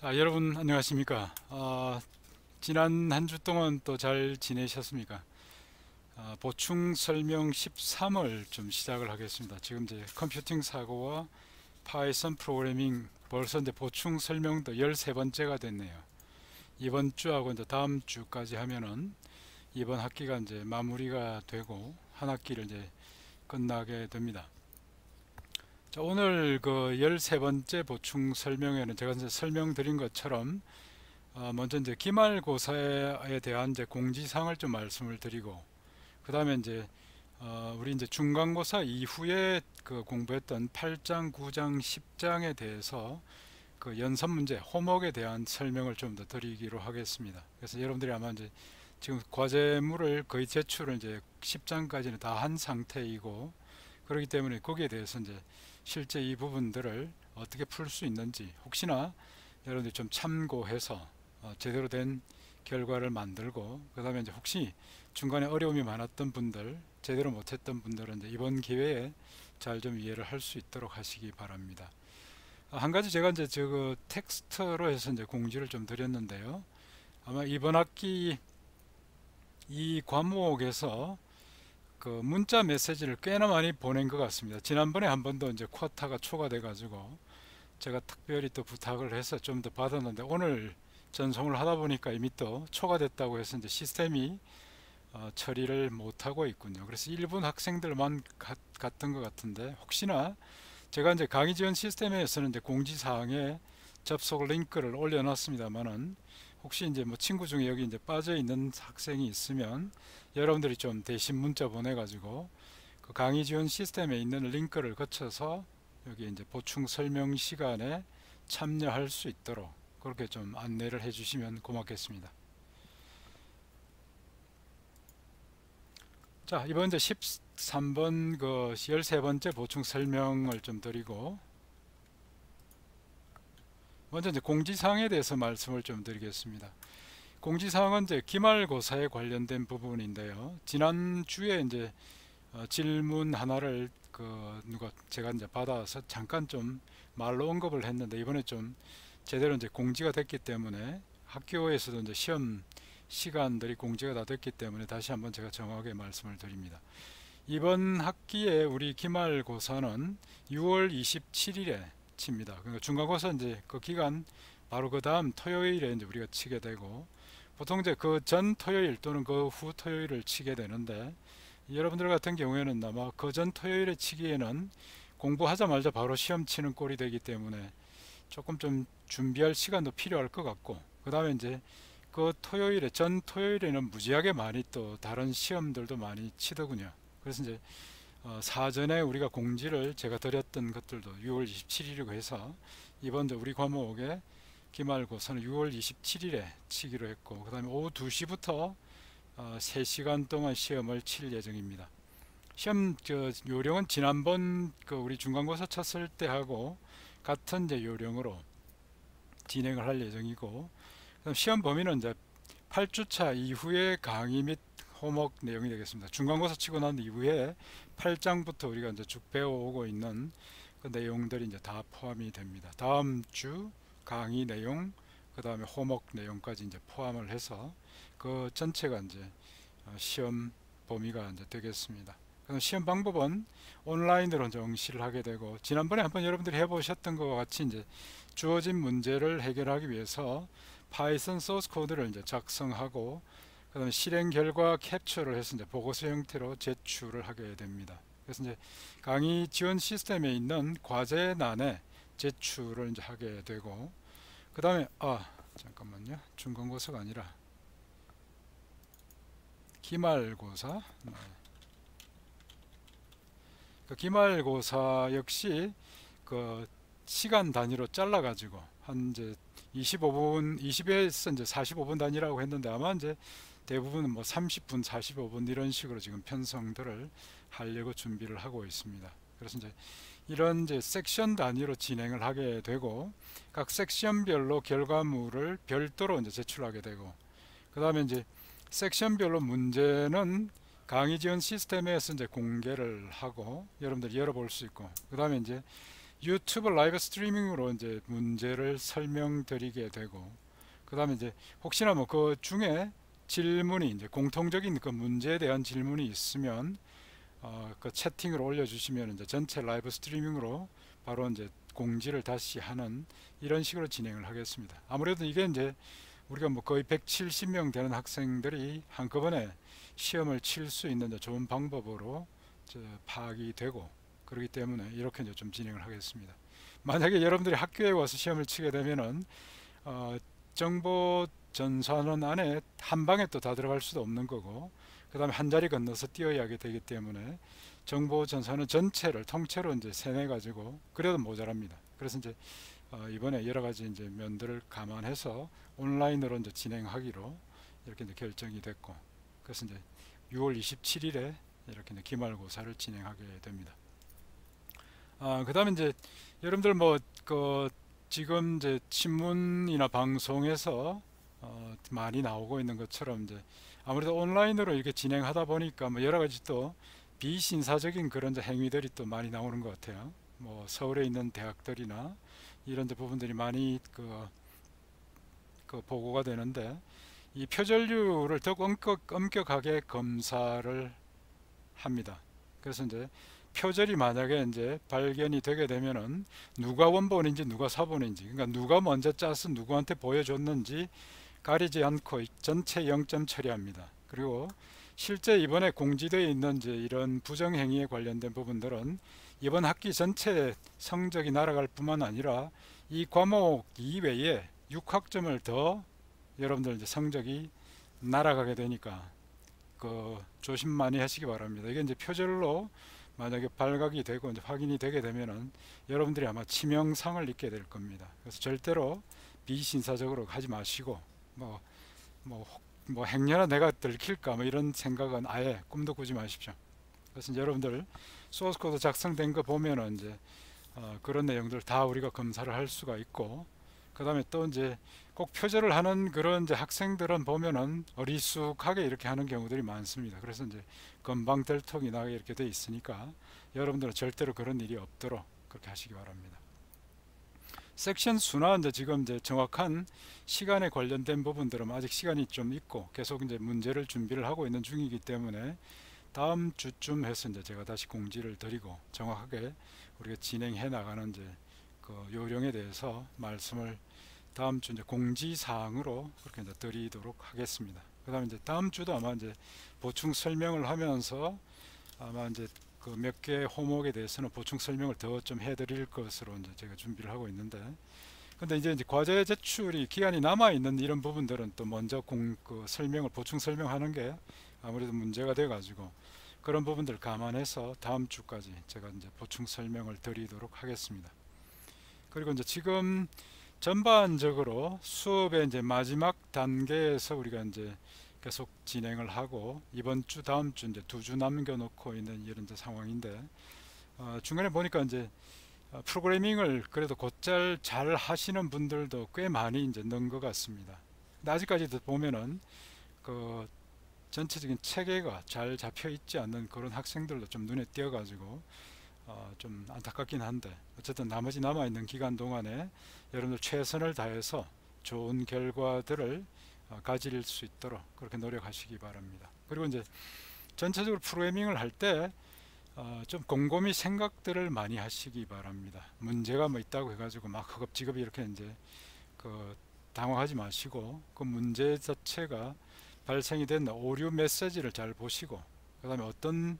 자, 여러분 안녕하십니까? 지난 한 주 동안 또 잘 지내셨습니까? 보충 설명 13을 좀 시작을 하겠습니다. 지금 이제 컴퓨팅 사고와 파이썬 프로그래밍 벌써 이제 보충 설명도 13번째가 됐네요. 이번 주하고 이제 다음 주까지 하면은 이번 학기가 이제 마무리가 되고 한 학기를 이제 끝나게 됩니다. 자, 오늘 그 13번째 보충 설명에는 제가 이제 설명드린 것처럼 먼저 이제 기말고사에 대한 이제 공지사항을 좀 말씀을 드리고, 그 다음에 이제 우리 이제 중간고사 이후에 그 공부했던 8장, 9장, 10장에 대해서 그 연습 문제, 호목에 대한 설명을 좀 더 드리기로 하겠습니다. 그래서 여러분들이 아마 이제 지금 과제물을 거의 제출을 이제 10장까지는 다 한 상태이고, 그렇기 때문에 거기에 대해서 이제 실제 이 부분들을 어떻게 풀 수 있는지 혹시나 여러분들이 좀 참고해서 제대로 된 결과를 만들고, 그 다음에 이제 혹시 중간에 어려움이 많았던 분들, 제대로 못했던 분들은 이제 이번 기회에 잘 좀 이해를 할 수 있도록 하시기 바랍니다. 한 가지 제가 이제 저 텍스트로 해서 이제 공지를 좀 드렸는데요. 아마 이번 학기 이 과목에서 그 문자 메시지를 꽤나 많이 보낸 것 같습니다. 지난번에 한 번 더 이제 쿼타가 초과돼 가지고 제가 특별히 또 부탁을 해서 좀 더 받았는데, 오늘 전송을 하다 보니까 이미 또 초과됐다고 해서 이제 시스템이 처리를 못하고 있군요. 그래서 일본 학생들만 갔던 것 같은데, 혹시나 제가 이제 강의 지원 시스템에서는 이제 공지사항에 접속 링크를 올려놨습니다만은, 혹시 이제 뭐 친구 중에 여기 이제 빠져 있는 학생이 있으면 여러분들이 좀 대신 문자 보내가지고 그 강의 지원 시스템에 있는 링크를 거쳐서 여기 이제 보충 설명 시간에 참여할 수 있도록 그렇게 좀 안내를 해주시면 고맙겠습니다. 자, 이번 이제 13번 그 13번째 보충 설명을 좀 드리고, 먼저 이제 공지사항에 대해서 말씀을 좀 드리겠습니다. 공지사항은 이제 기말고사에 관련된 부분인데요. 지난주에 이제 질문 하나를 그 누가 제가 이제 받아서 잠깐 좀 말로 언급을 했는데, 이번에 좀 제대로 이제 공지가 됐기 때문에 학교에서도 이제 시험 시간들이 공지가 다 됐기 때문에 다시 한번 제가 정확하게 말씀을 드립니다. 이번 학기에 우리 기말고사는 6월 27일에 칩니다. 그러니까 중간고사 이제 그 기간 바로 그 다음 토요일에 이제 우리가 치게 되고, 보통 이제 그 전 토요일 또는 그 후 토요일을 치게 되는데, 여러분들 같은 경우에는 아마 그 전 토요일에 치기에는 공부하자마자 바로 시험 치는 꼴이 되기 때문에 조금 좀 준비할 시간도 필요할 것 같고, 그 다음에 이제 그 토요일에 전 토요일에는 무지하게 많이 또 다른 시험들도 많이 치더군요. 그래서 이제 사전에 우리가 공지를 제가 드렸던 것들도 6월 27일이고 해서 이번 우리 과목에 기말고사는 6월 27일에 치기로 했고, 그 다음에 오후 2시부터 3시간 동안 시험을 칠 예정입니다. 시험 요령은 지난번 그 우리 중간고사 쳤을 때 하고 같은 이제 요령으로 진행을 할 예정이고, 그다음 시험 범위는 이제 8주차 이후에 강의 및 호목 내용이 되겠습니다. 중간고사 치고 난 이후에 8장부터 우리가 이제 쭉 배워오고 있는 그 내용들이 이제 다 포함이 됩니다. 다음 주 강의 내용, 그 다음에 호목 내용까지 이제 포함을 해서 그 전체가 이제 시험 범위가 이제 되겠습니다. 그럼 시험 방법은 온라인으로 정시를 하게 되고, 지난번에 한번 여러분들이 해보셨던 것과 같이 이제 주어진 문제를 해결하기 위해서 파이썬 소스 코드를 이제 작성하고, 그다음에 실행 결과 캡처를 해서 이제 보고서 형태로 제출을 하게 됩니다. 그래서 이제 강의 지원 시스템에 있는 과제란에 제출을 이제 하게 되고, 그다음에 잠깐만요, 중간고사가 아니라 기말고사. 네. 그 기말고사 역시 그 시간 단위로 잘라 가지고 한 이제 25분, 20에서 이제 45분 단위라고 했는데, 아마 이제 대부분은 뭐 30분, 45분 이런 식으로 지금 편성들을 하려고 준비를 하고 있습니다. 그래서 이제 이런 이제 섹션 단위로 진행을 하게 되고, 각 섹션별로 결과물을 별도로 이제 제출하게 되고, 그 다음에 이제 섹션별로 문제는 강의 지원 시스템에서 이제 공개를 하고 여러분들이 열어볼 수 있고, 그 다음에 이제 유튜브 라이브 스트리밍으로 이제 문제를 설명드리게 되고, 그 다음에 이제 혹시나 뭐 그 중에 질문이 이제 공통적인 그 문제에 대한 질문이 있으면 그 채팅으로 올려주시면 이제 전체 라이브 스트리밍으로 바로 이제 공지를 다시 하는 이런 식으로 진행을 하겠습니다. 아무래도 이게 이제 우리가 뭐 거의 170명 되는 학생들이 한꺼번에 시험을 칠 수 있는 좋은 방법으로 파악이 되고, 그렇기 때문에 이렇게 이제 좀 진행을 하겠습니다. 만약에 여러분들이 학교에 와서 시험을 치게 되면은 정보 전산원 안에 한 방에 또 다 들어갈 수도 없는 거고, 그 다음에 한 자리 건너서 뛰어야 하게 되기 때문에 정보 전산원 전체를 통째로 이제 세내 가지고 그래도 모자랍니다. 그래서 이제 이번에 여러 가지 이제 면들을 감안해서 온라인으로 이제 진행하기로 이렇게 이제 결정이 됐고, 그래서 이제 6월 27일에 이렇게 이제 기말고사를 진행하게 됩니다. 그 다음에 이제 여러분들 뭐 그 지금 이제 신문이나 방송에서 많이 나오고 있는 것처럼 이제 아무래도 온라인으로 이렇게 진행하다 보니까 뭐 여러 가지 또 비신사적인 그런 행위들이 또 많이 나오는 것 같아요. 뭐 서울에 있는 대학들이나 이런 부분들이 많이 그 보고가 되는데, 이 표절률을 더 엄격하게 검사를 합니다. 그래서 이제 표절이 만약에 이제 발견이 되게 되면은 누가 원본인지 누가 사본인지, 그러니까 누가 먼저 짜서 누구한테 보여줬는지 가리지 않고 전체 0점 처리합니다. 그리고 실제 이번에 공지되어 있는 이제 이런 부정행위에 관련된 부분들은 이번 학기 전체 성적이 날아갈 뿐만 아니라 이 과목 이외에 6학점을 더 여러분들 이제 성적이 날아가게 되니까 조심 많이 하시기 바랍니다. 이게 이제 표절로 만약에 발각이 되고 이제 확인이 되게 되면은 여러분들이 아마 치명상을 입게 될 겁니다. 그래서 절대로 비신사적으로 하지 마시고 뭐 행여나 내가 들킬까 뭐 이런 생각은 아예 꿈도 꾸지 마십시오. 그래서 이제 여러분들 소스 코드 작성된 거 보면은 이제 그런 내용들 다 우리가 검사를 할 수가 있고, 그 다음에 또 이제 꼭 표절을 하는 그런 이제 학생들은 보면은 어리숙하게 이렇게 하는 경우들이 많습니다. 그래서 이제 건방들통이 나게 이렇게 돼 있으니까 여러분들은 절대로 그런 일이 없도록 그렇게 하시기 바랍니다. 섹션 수나 이제 지금 이제 정확한 시간에 관련된 부분들은 아직 시간이 좀 있고 계속 이제 문제를 준비를 하고 있는 중이기 때문에 다음 주쯤 해서 이제 제가 다시 공지를 드리고 정확하게 우리가 진행해 나가는 이제 그 요령에 대해서 말씀을 다음 주 이제 공지 사항으로 그렇게 이제 드리도록 하겠습니다. 그다음에 이제 다음 주도 아마 이제 보충 설명을 하면서 아마 이제 그 몇 개 호목에 대해서는 보충 설명을 더 좀 해드릴 것으로 이제 제가 준비를 하고 있는데, 근데 이제 과제 제출이 기한이 남아 있는 이런 부분들은 또 먼저 설명을 보충 설명하는 게 아무래도 문제가 돼 가지고 그런 부분들 감안해서 다음 주까지 제가 이제 보충 설명을 드리도록 하겠습니다. 그리고 이제 지금 전반적으로 수업의 이제 마지막 단계에서 우리가 이제 계속 진행을 하고 이번 주 다음 주 이제 2주 남겨놓고 있는 이런 이제 상황인데, 중간에 보니까 이제 프로그래밍을 그래도 곧잘 잘 하시는 분들도 꽤 많이 이제 넣은 것 같습니다. 근데 아직까지도 보면은 그 전체적인 체계가 잘 잡혀 있지 않는 그런 학생들도 좀 눈에 띄어 가지고 좀 안타깝긴 한데, 어쨌든 나머지 남아있는 기간 동안에 여러분들 최선을 다해서 좋은 결과들을 가질 수 있도록 그렇게 노력하시기 바랍니다. 그리고 이제 전체적으로 프로그래밍을 할 때 좀 곰곰이 생각들을 많이 하시기 바랍니다. 문제가 뭐 있다고 해가지고 막 허겁지겁 이렇게 이제 당황하지 마시고 그 문제 자체가 발생이 된 오류 메시지를 잘 보시고, 그 다음에 어떤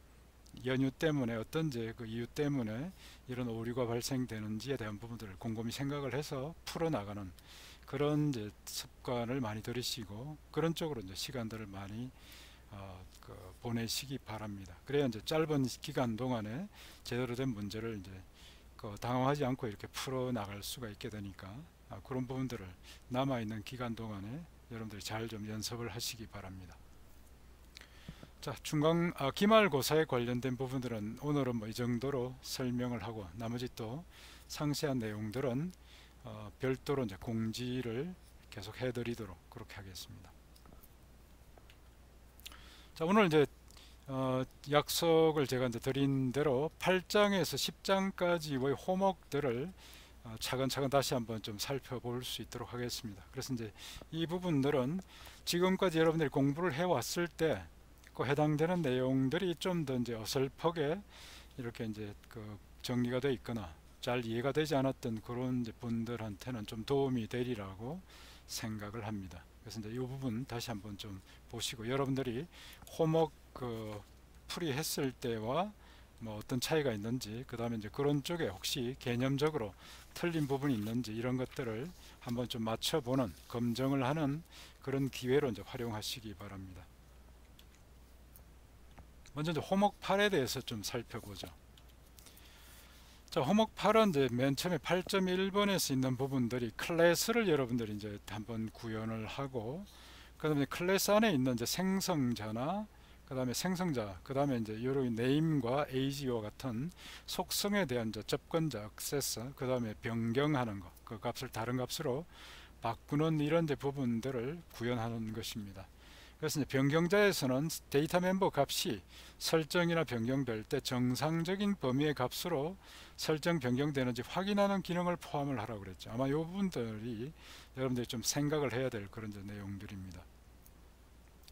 연유 때문에 어떤 이제 그 이유 때문에 이런 오류가 발생되는지에 대한 부분들을 곰곰이 생각을 해서 풀어나가는 그런 이제 습관을 많이 들이시고 그런 쪽으로 이제 시간들을 많이 보내시기 바랍니다. 그래야 이제 짧은 기간 동안에 제대로 된 문제를 이제 당황하지 않고 이렇게 풀어 나갈 수가 있게 되니까 그런 부분들을 남아있는 기간 동안에 여러분들이 잘 좀 연습을 하시기 바랍니다. 자, 기말고사에 관련된 부분들은 오늘은 뭐 이 정도로 설명을 하고, 나머지 또 상세한 내용들은 별도로 이제 공지를 계속 해드리도록 그렇게 하겠습니다. 자, 오늘 이제 약속을 제가 이제 드린 대로 8장에서 10장까지의 호목들을 차근차근 다시 한번 좀 살펴볼 수 있도록 하겠습니다. 그래서 이제 이 부분들은 지금까지 여러분들이 공부를 해왔을 때 그 해당되는 내용들이 좀 더 이제 어설프게 이렇게 이제 그 정리가 되어 있거나 잘 이해가 되지 않았던 그런 이제 분들한테는 좀 도움이 되리라고 생각을 합니다. 그래서 이제 이 부분 다시 한번 좀 보시고 여러분들이 호목 그 풀이했을 때와 뭐 어떤 차이가 있는지, 그 다음에 이제 그런 쪽에 혹시 개념적으로 틀린 부분이 있는지 이런 것들을 한번 좀 맞춰보는, 검증을 하는 그런 기회로 이제 활용하시기 바랍니다. 먼저 이제 호목 8에 대해서 좀 살펴보죠. 자, 호목 8은 이제 맨 처음에 8.1번에서 있는 부분들이 클래스를 여러분들이 이제 한번 구현을 하고, 그 다음에 클래스 안에 있는 이제 생성자나 그 다음에 생성자, 그 다음에 이제 여러 네임과 age와 같은 속성에 대한 이제 접근자, 액세스, 그 다음에 변경하는 것, 그 값을 다른 값으로 바꾸는 이런 이제 부분들을 구현하는 것입니다. 그래서 이제 변경자에서는 데이터 멤버 값이 설정이나 변경될 때 정상적인 범위의 값으로 설정 변경되는지 확인하는 기능을 포함을 하라고 그랬죠. 아마 이 부분들이 여러분들이 좀 생각을 해야 될 그런 이제 내용들입니다.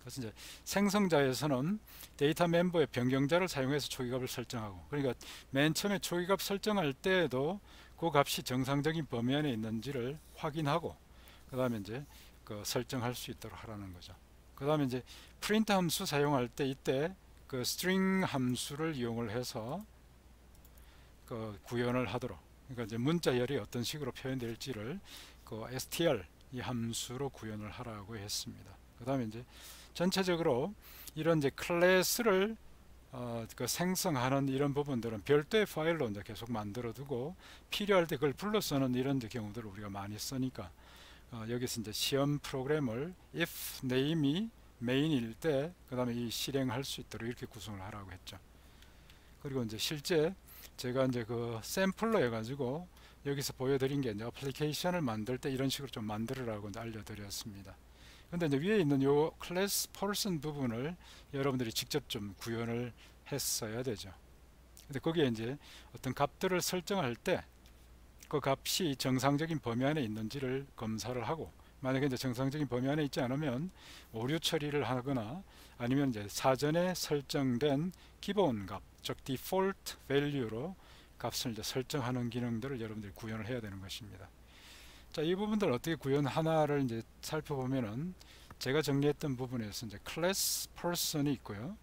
그래서 이제 생성자에서는 데이터 멤버의 변경자를 사용해서 초기값을 설정하고, 그러니까 맨 처음에 초기값 설정할 때에도 그 값이 정상적인 범위 안에 있는지를 확인하고 그 다음에 이제 그 설정할 수 있도록 하라는 거죠. 그 다음에 이제 프린트 함수 사용할 때 이때 그 string 함수를 이용을 해서 그 구현을 하도록, 그러니까 이제 문자열이 어떤 식으로 표현될지를 그 str 이 함수로 구현을 하라고 했습니다. 그 다음에 이제 전체적으로 이런 이제 클래스를 그 생성하는 이런 부분들은 별도의 파일로 이제 계속 만들어 두고 필요할 때 그걸 불러 쓰는 이런 경우들을 우리가 많이 쓰니까 여기서 이제 시험 프로그램을 if name이 메인일 때 그 다음에 이 실행할 수 있도록 이렇게 구성을 하라고 했죠. 그리고 이제 실제 제가 이제 그 샘플로 해가지고 여기서 보여드린 게 이제 어플리케이션을 만들 때 이런 식으로 좀 만들으라고 알려드렸습니다. 근데 이제 위에 있는 요 클래스 퍼슨 부분을 여러분들이 직접 좀 구현을 했어야 되죠. 근데 거기에 이제 어떤 값들을 설정할 때 그 값이 정상적인 범위 안에 있는지를 검사를 하고, 만약에 이제 정상적인 범위 안에 있지 않으면 오류 처리를 하거나 아니면 이제 사전에 설정된 기본 값, 즉 디폴트 밸류로 값을 이제 설정하는 기능들을 여러분들이 구현을 해야 되는 것입니다. 자, 이 부분들 어떻게 구현하나를 이제 살펴보면은 제가 정리했던 부분에서 이제 클래스 퍼슨이 있고요.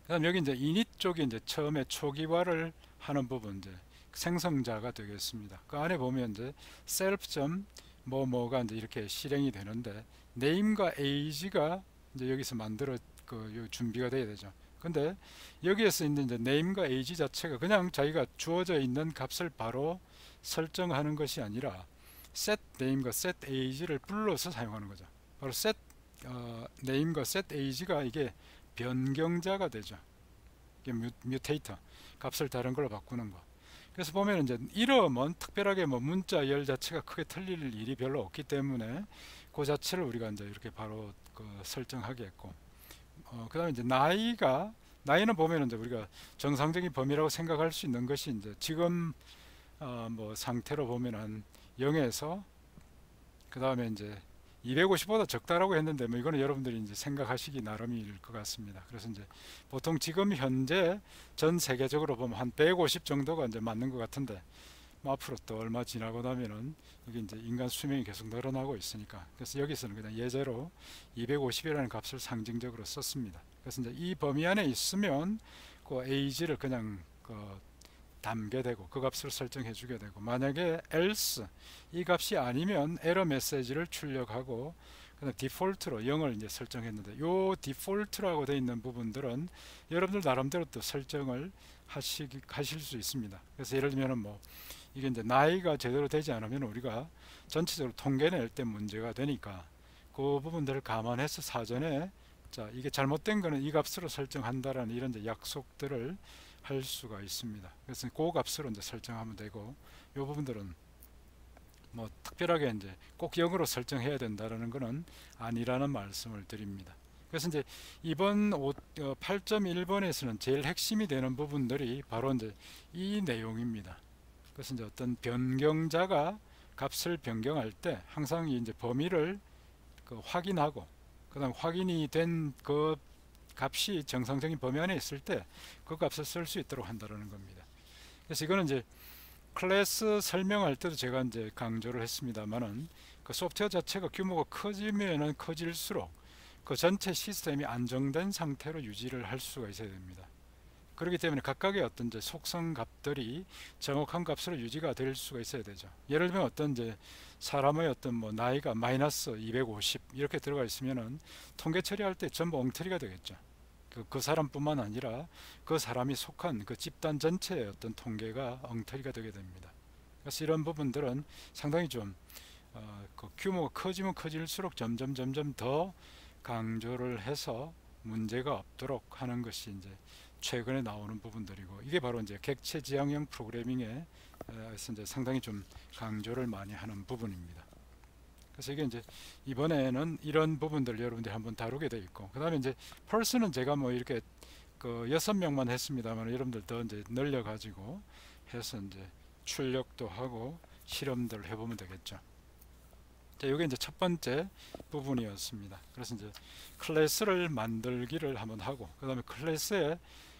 그다음 여기 이제 init 쪽이 이제 처음에 초기화를 하는 부분, 이제 생성자가 되겠습니다. 그 안에 보면 이제 self. 뭐가 이제 이렇게 실행이 되는데 name과 age가 이제 여기서 만들어 그 준비가 돼야 되죠. 근데 여기에서 있는 이제 name과 age 자체가 그냥 자기가 주어져 있는 값을 바로 설정하는 것이 아니라 set name과 set age를 불러서 사용하는 거죠. 바로 set name과 set age가 이게 변경자가 되죠. 이게 뮤테이터, 값을 다른 걸로 바꾸는 거. 그래서 보면 이제 이름은 특별하게 뭐 문자열 자체가 크게 틀릴 일이 별로 없기 때문에 그 자체를 우리가 이제 이렇게 바로 그 설정하게 했고, 그 다음에 이제 나이는 보면 이제 우리가 정상적인 범위라고 생각할 수 있는 것이 이제 지금 뭐 상태로 보면 한 0에서 그 다음에 이제 250보다 적다라고 했는데 뭐 이거는 여러분들이 이제 생각하시기 나름일 것 같습니다. 그래서 이제 보통 지금 현재 전 세계적으로 보면 한 150 정도가 이제 맞는 것 같은데 뭐 앞으로 또 얼마 지나고 나면은 이게 이제 인간 수명이 계속 늘어나고 있으니까, 그래서 여기서는 그냥 예제로 250이라는 값을 상징적으로 썼습니다. 그래서 이제 이 범위 안에 있으면 그 age를 그냥 담게 되고 그 값을 설정해 주게 되고, 만약에 else 이 값이 아니면 에러 메시지를 출력하고 그다음 디폴트로 0을 이제 설정했는데, 요 디폴트라고 되어 있는 부분들은 여러분들 나름대로 또 설정을 하실 수 있습니다. 그래서 예를 들면 뭐 이게 이제 나이가 제대로 되지 않으면 우리가 전체적으로 통계낼 때 문제가 되니까 그 부분들을 감안해서 사전에 자 이게 잘못된 거는 이 값으로 설정한다라는 이런 이제 약속들을 할 수가 있습니다. 그래서 그 값으로 이제 설정하면 되고, 이 부분들은 뭐 특별하게 이제 꼭 0으로 설정해야 된다라는 것은 아니라는 말씀을 드립니다. 그래서 이제 이번 8.1번에서는 제일 핵심이 되는 부분들이 바로 이제 이 내용입니다. 그래서 이제 어떤 변경자가 값을 변경할 때 항상 이제 범위를 확인하고, 그다음 확인이 된 그 값이 정상적인 범위 안에 있을 때 그 값을 쓸 수 있도록 한다는 겁니다. 그래서 이거는 이제 클래스 설명할 때도 제가 이제 강조를 했습니다만은, 그 소프트웨어 자체가 규모가 커지면은 커질수록 그 전체 시스템이 안정된 상태로 유지를 할 수가 있어야 됩니다. 그렇기 때문에 각각의 어떤 이제 속성 값들이 정확한 값으로 유지가 될 수가 있어야 되죠. 예를 들면 어떤 이제 사람의 어떤 뭐 나이가 마이너스 250 이렇게 들어가 있으면은 통계 처리할 때 전부 엉터리가 되겠죠. 그 사람뿐만 아니라 그 사람이 속한 그 집단 전체의 어떤 통계가 엉터리가 되게 됩니다. 그래서 이런 부분들은 상당히 좀 그 규모가 커지면 커질수록 점점 더 강조를 해서 문제가 없도록 하는 것이 이제 최근에 나오는 부분들이고, 이게 바로 이제 객체 지향형 프로그래밍에 이제 상당히 좀 강조를 많이 하는 부분입니다. 그래서 이게 이제 이번에는 이런 부분들 여러분들이 한번 다루게 돼 있고, 그 다음에 이제 펄스는 제가 뭐 이렇게 그 6명만 했습니다만 여러분들 더 이제 늘려 가지고 해서 이제 출력도 하고 실험들을 해보면 되겠죠. 자, 이게 이제 첫 번째 부분이었습니다. 그래서 이제 클래스를 만들기를 한번 하고, 그 다음에 클래스의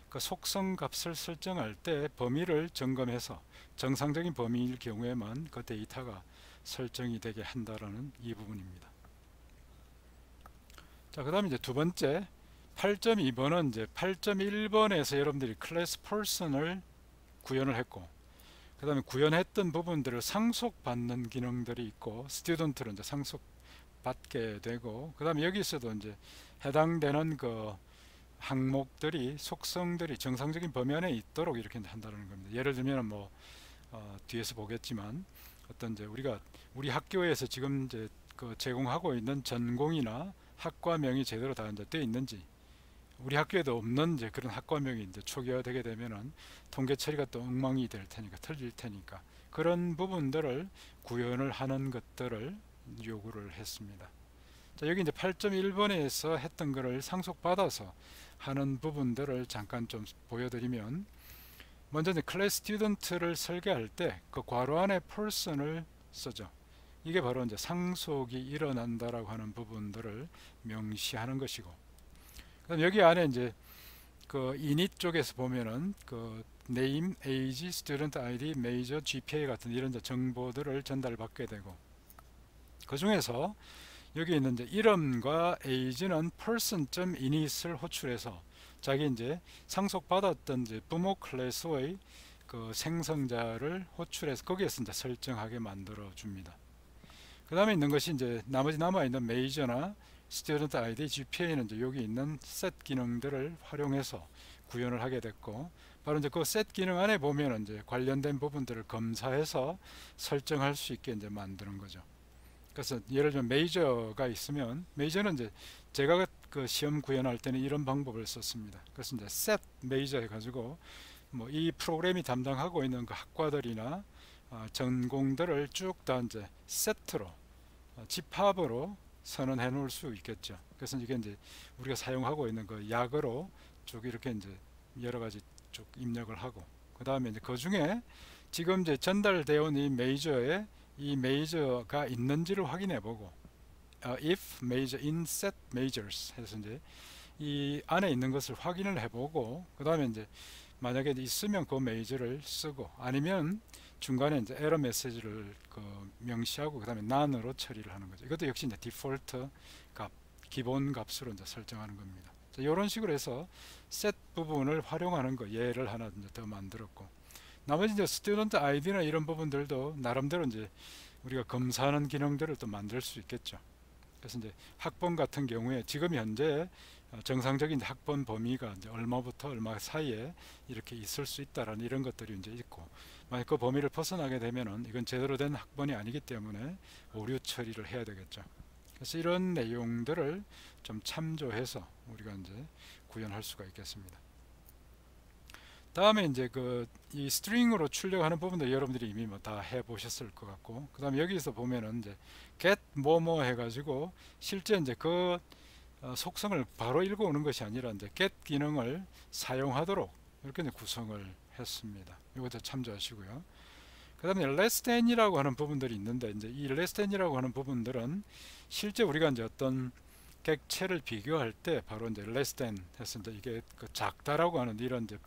그 속성 값을 설정할 때 범위를 점검해서 정상적인 범위일 경우에만 그 데이터가 설정이 되게 한다라는 이 부분입니다. 자, 그 다음에 이제 두 번째 8.2번은 이제 8.1번에서 여러분들이 클래스 person을 구현을 했고, 그 다음에 구현했던 부분들을 상속받는 기능들이 있고, 스튜던트를 이제 상속받게 되고, 그 다음에 여기서도 이제 해당되는 그 항목들이 속성들이 정상적인 범위 안에 있도록 이렇게 한다는 겁니다. 예를 들면 뭐 뒤에서 보겠지만 어떤 이제 우리가 우리 학교에서 지금 이제 그 제공하고 있는 전공이나 학과명이 제대로 다 이제 되어 있는지, 우리 학교에도 없는 이제 그런 학과명이 이제 초기화되게 되면은 통계 처리가 또 엉망이 될 테니까, 틀릴 테니까, 그런 부분들을 구현을 하는 것들을 요구를 했습니다. 자, 여기 이제 8.1번에서 했던 거를 상속받아서 하는 부분들을 잠깐 좀 보여드리면, 먼저 이제 클래스 스튜던트를 설계할 때 그 괄호 안에 person을 쓰죠. 이게 바로 이제 상속이 일어난다라고 하는 부분들을 명시하는 것이고, 그다음 여기 안에 이제 그 init 쪽에서 보면은 그 name, age, student ID, major, GPA 같은 이런 이제 정보들을 전달받게 되고, 그 중에서 여기 있는 이제 이름과 age는 person.init을 호출해서 자기 이제 상속받았던 이제 부모 클래스의 그 생성자를 호출해서 거기에서 이제 설정하게 만들어 줍니다. 그 다음에 있는 것이 이제 나머지 남아있는 메이저나 스튜던트 아이디, GPA는 이제 여기 있는 셋 기능들을 활용해서 구현을 하게 됐고, 바로 이제 그 셋 기능 안에 보면 이제 관련된 부분들을 검사해서 설정할 수 있게 이제 만드는 거죠. 그래서 예를 들면 메이저가 있으면, 메이저는 이제 제가 그 시험 구현할 때는 이런 방법을 썼습니다. 그래서 이제 set 메이저 해가지고 뭐 이 프로그램이 담당하고 있는 그 학과들이나 전공들을 쭉 다 이제 세트로 집합으로 선언해 놓을 수 있겠죠. 그래서 이게 이제 우리가 사용하고 있는 그 약으로 쭉 이렇게 이제 여러 가지 쭉 입력을 하고, 그 다음에 이제 그 중에 지금 이제 전달되어 온 이 메이저에 이 메이저가 있는지를 확인해 보고, if major in set majors 해서 이제 이 안에 있는 것을 확인을 해 보고, 그 다음에 이제 만약에 있으면 그 메이저를 쓰고, 아니면 중간에 이제 에러 메시지를 그 명시하고 그 다음에 none으로 처리를 하는 거죠. 이것도 역시 이제 디폴트 값, 기본 값으로 이제 설정하는 겁니다. 자, 이런 식으로 해서 set 부분을 활용하는 거 예를 하나 이제 더 만들었고, 나머지 이제 스튜던트 아이디나 이런 부분들도 나름대로 이제 우리가 검사하는 기능들을 또 만들 수 있겠죠. 그래서 이제 학번 같은 경우에 지금 현재 정상적인 학번 범위가 이제 얼마부터 얼마 사이에 이렇게 있을 수 있다라는 이런 것들이 이제 있고, 만약 그 범위를 벗어나게 되면은 이건 제대로 된 학번이 아니기 때문에 오류 처리를 해야 되겠죠. 그래서 이런 내용들을 좀 참조해서 우리가 이제 구현할 수가 있겠습니다. 다음에 이제 그 이 스트링으로 출력하는 부분도 여러분들이 이미 뭐 다 해보셨을 것 같고, 그 다음에 여기서 보면은 이제 get 뭐뭐 해가지고 실제 이제 그 속성을 바로 읽어오는 것이 아니라 이제 get 기능을 사용하도록 이렇게 이제 구성을 했습니다. 이것도 참조하시고요. 그 다음에 less than이라고 하는 부분들이 있는데, 이제 이 less than이라고 하는 부분들은 실제 우리가 이제 어떤 객체를 비교할 때 바로 이제 less than 해서 이제 이게 그 작다라고 하는 이런 이제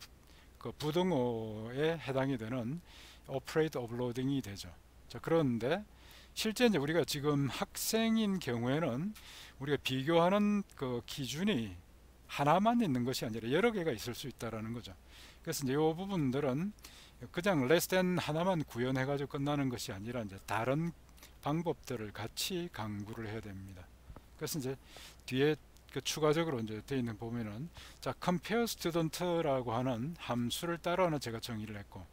그 부등호에 해당이 되는 operate overloading이 되죠. 자, 그런데 실제 이제 우리가 지금 학생인 경우에는 우리가 비교하는 그 기준이 하나만 있는 것이 아니라 여러 개가 있을 수 있다라는 거죠. 그래서 이제 이 부분들은 그냥 less than 하나만 구현해 가지고 끝나는 것이 아니라 이제 다른 방법들을 같이 강구를 해야 됩니다. 그래서 이제 뒤에 그 추가적으로 이제 되어 있는 보면은, 자, compare student라고 하는 함수를 따라하는 제가 정의를 했고,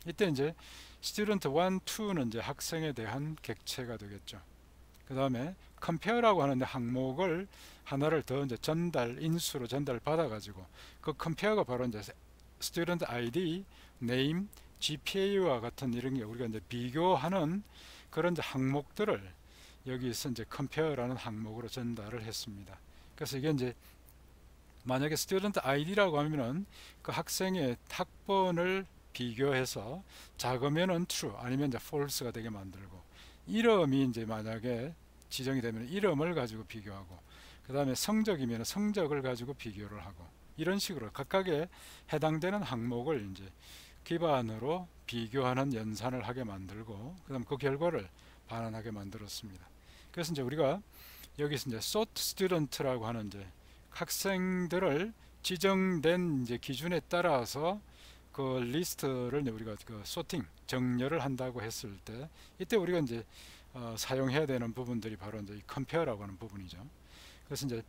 이때 이제 student 1, 2는 이제 학생에 대한 객체가 되겠죠. 그 다음에 compare라고 하는 항목을 하나를 더 이제 인수로 전달 받아 가지고, 그 compare가 바로 이제 student ID, name, GPA와 같은 이런 게 우리가 이제 비교하는 그런 이제 항목들을 여기서 이제 compare라는 항목으로 전달을 했습니다. 그래서 이게 이제 만약에 student ID라고 하면은 그 학생의 학번을 비교해서 작으면은 true, 아니면 이제 false가 되게 만들고, 이름이 이제 만약에 지정이 되면 이름을 가지고 비교하고, 그 다음에 성적이면 성적을 가지고 비교를 하고, 이런 식으로 각각에 해당되는 항목을 이제 기반으로 비교하는 연산을 하게 만들고, 그 다음 그 결과를 반환하게 만들었습니다. 그래서 이제 우리가 여기서 이제 sort student라고 하는 이제 학생들을 지정된 이제 기준에 따라서 그 리스트를 우리가 그 소팅 정렬을 한다고 했을 때, 이때 우리가 이제 사용해야 되는 부분들이 바로 이제 이 compare라고 하는 부분이죠. 그래서 이제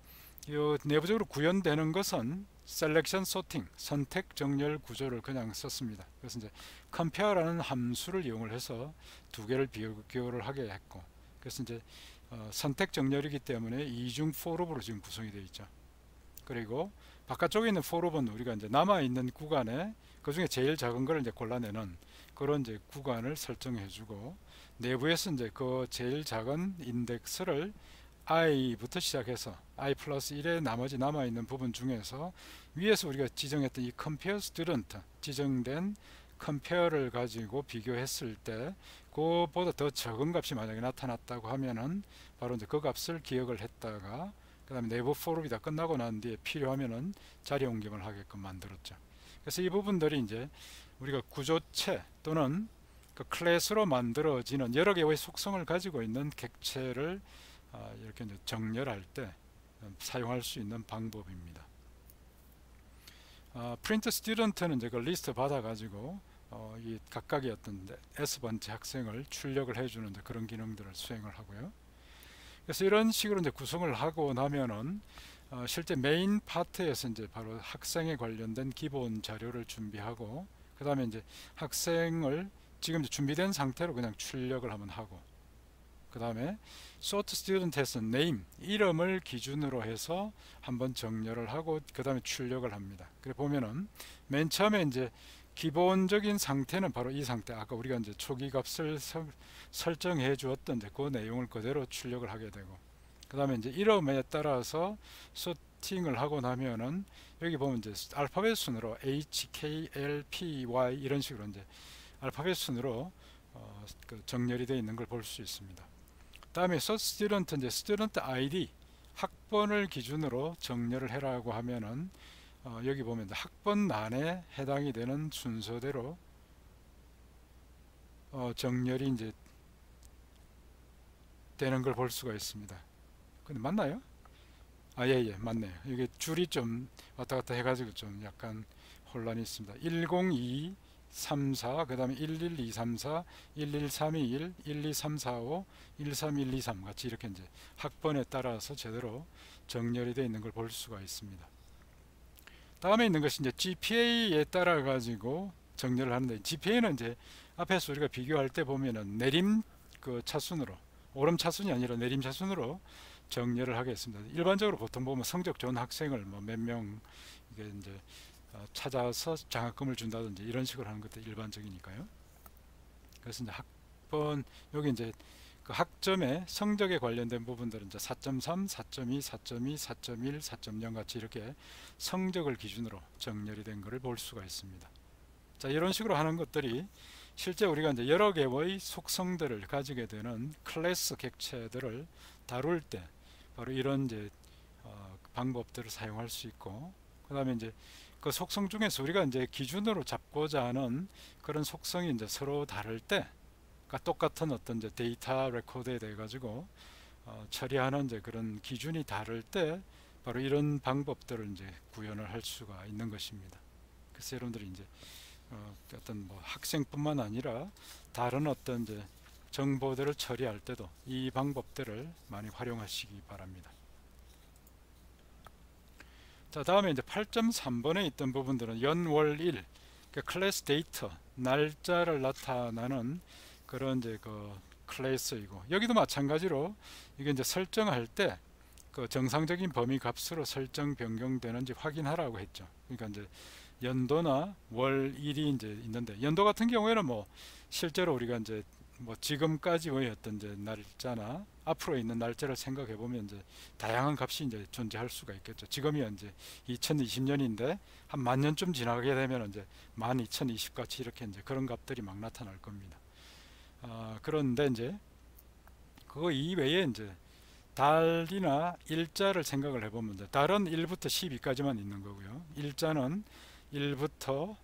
이 내부적으로 구현되는 것은 셀렉션 소팅, 선택 정렬 구조를 그냥 썼습니다. 그래서 이제 compare라는 함수를 이용을 해서 두 개를 비교를 하게 했고, 그래서 이제 선택 정렬이기 때문에 이중 for로up으로 지금 구성이 되어 있죠. 그리고 바깥쪽에 있는 forloop은 우리가 이제 남아 있는 구간에 그 중에 제일 작은 걸 이제 골라내는 그런 이제 구간을 설정해주고, 내부에서 이제 그 제일 작은 인덱스를 i부터 시작해서 i 플러스 1의 나머지 남아있는 부분 중에서 위에서 우리가 지정했던 이 compare student, 지정된 compare를 가지고 비교했을 때 그보다 더 적은 값이 만약에 나타났다고 하면은 바로 이제 그 값을 기억을 했다가, 그 다음에 내부 forloop이 다 끝나고 난 뒤에 필요하면은 자리 옮김을 하게끔 만들었죠. 그래서 이 부분들이 이제 우리가 구조체 또는 그 클래스로 만들어지는 여러 개의 속성을 가지고 있는 객체를 이렇게 이제 정렬할 때 사용할 수 있는 방법입니다. print student는 이제 그 리스트 받아 가지고 이 각각의 어떤 S번째 학생을 출력을 해주는 그런 기능들을 수행을 하고요. 그래서 이런 식으로 이제 구성을 하고 나면은 실제 메인 파트에서 이제 바로 학생에 관련된 기본 자료를 준비하고, 그 다음에 이제 학생을 지금 이제 준비된 상태로 그냥 출력을 한번 하고, 그 다음에 sort student에서 name, 이름을 기준으로 해서 한번 정렬을 하고 그 다음에 출력을 합니다. 그래 보면은 맨 처음에 이제 기본적인 상태는 바로 이 상태, 아까 우리가 이제 초기 값을 설정해 주었던 그 내용을 그대로 출력을 하게 되고, 그 다음에 이제 이름에 따라서 소팅을 하고 나면은 여기 보면 이제 알파벳 순으로 H, K, L, P, Y 이런 식으로 이제 알파벳 순으로 그 정렬이 되어 있는 걸 볼 수 있습니다. 다음에 sort student, 이제 student ID, 학번을 기준으로 정렬을 해라고 하면은 여기 보면 학번란에 해당이 되는 순서대로 정렬이 이제 되는 걸 볼 수가 있습니다. 근데 맞나요? 예, 맞네요. 이게 줄이 좀 왔다 갔다 해가지고 좀 약간 혼란이 있습니다. 102 34, 그 다음에 11234, 11321, 12345, 13123 같이 이렇게 이제 학번에 따라서 제대로 정렬이 되어 있는 걸 볼 수가 있습니다. 다음에 있는 것이 이제 GPA에 따라 가지고 정렬을 하는데, GPA는 이제 앞에서 우리가 비교할 때 보면은 내림 그 차순으로, 오름 차순이 아니라 내림 차순으로 정렬을 하겠습니다. 일반적으로 보통 보면 성적 좋은 학생을 뭐 몇 명 이게 이제 찾아서 장학금을 준다든지 이런 식으로 하는 것도 일반적이니까요. 그래서 이제 학번, 여기 이제 그 학점의 성적에 관련된 부분들은 이제 4.3, 4.2, 4.2, 4.1, 4.0 같이 이렇게 성적을 기준으로 정렬이 된 것을 볼 수가 있습니다. 자, 이런 식으로 하는 것들이 실제 우리가 이제 여러 개의 속성들을 가지게 되는 클래스 객체들을 다룰 때 바로 이런 이제 방법들을 사용할 수 있고, 그 다음에 이제 그 속성 중에서 우리가 이제 기준으로 잡고자 하는 그런 속성이 이제 서로 다를 때, 그러니까 똑같은 어떤 이제 데이터 레코드에 대해 가지고 처리하는 이제 그런 기준이 다를 때 바로 이런 방법들을 이제 구현을 할 수가 있는 것입니다. 그래서 여러분들이 이제 어떤 뭐 학생뿐만 아니라 다른 어떤 이제 정보들을 처리할 때도 이 방법들을 많이 활용하시기 바랍니다. 자, 다음에 이제 8.3번에 있던 부분들은 연월일, 그러니까 클래스 데이터, 날짜를 나타나는 그런 이제 그 클래스이고, 여기도 마찬가지로 이게 이제 설정할 때 그 정상적인 범위 값으로 설정 변경되는지 확인하라고 했죠. 그러니까 이제 연도나 월일이 이제 있는데, 연도 같은 경우에는 뭐 실제로 우리가 이제 뭐 지금까지의 어떤 이제 날짜나 앞으로 있는 날짜를 생각해 보면 이제 다양한 값이 이제 존재할 수가 있겠죠. 지금이 이제 2020년인데 한 만 년쯤 지나게 되면 이제 12,020 같이 이렇게 이제 그런 값들이 막 나타날 겁니다. 그런데 이제 그거 이외에 이제 달이나 일자를 생각을 해보면 이제 달은 1부터 12까지만 있는 거고요. 일자는 1부터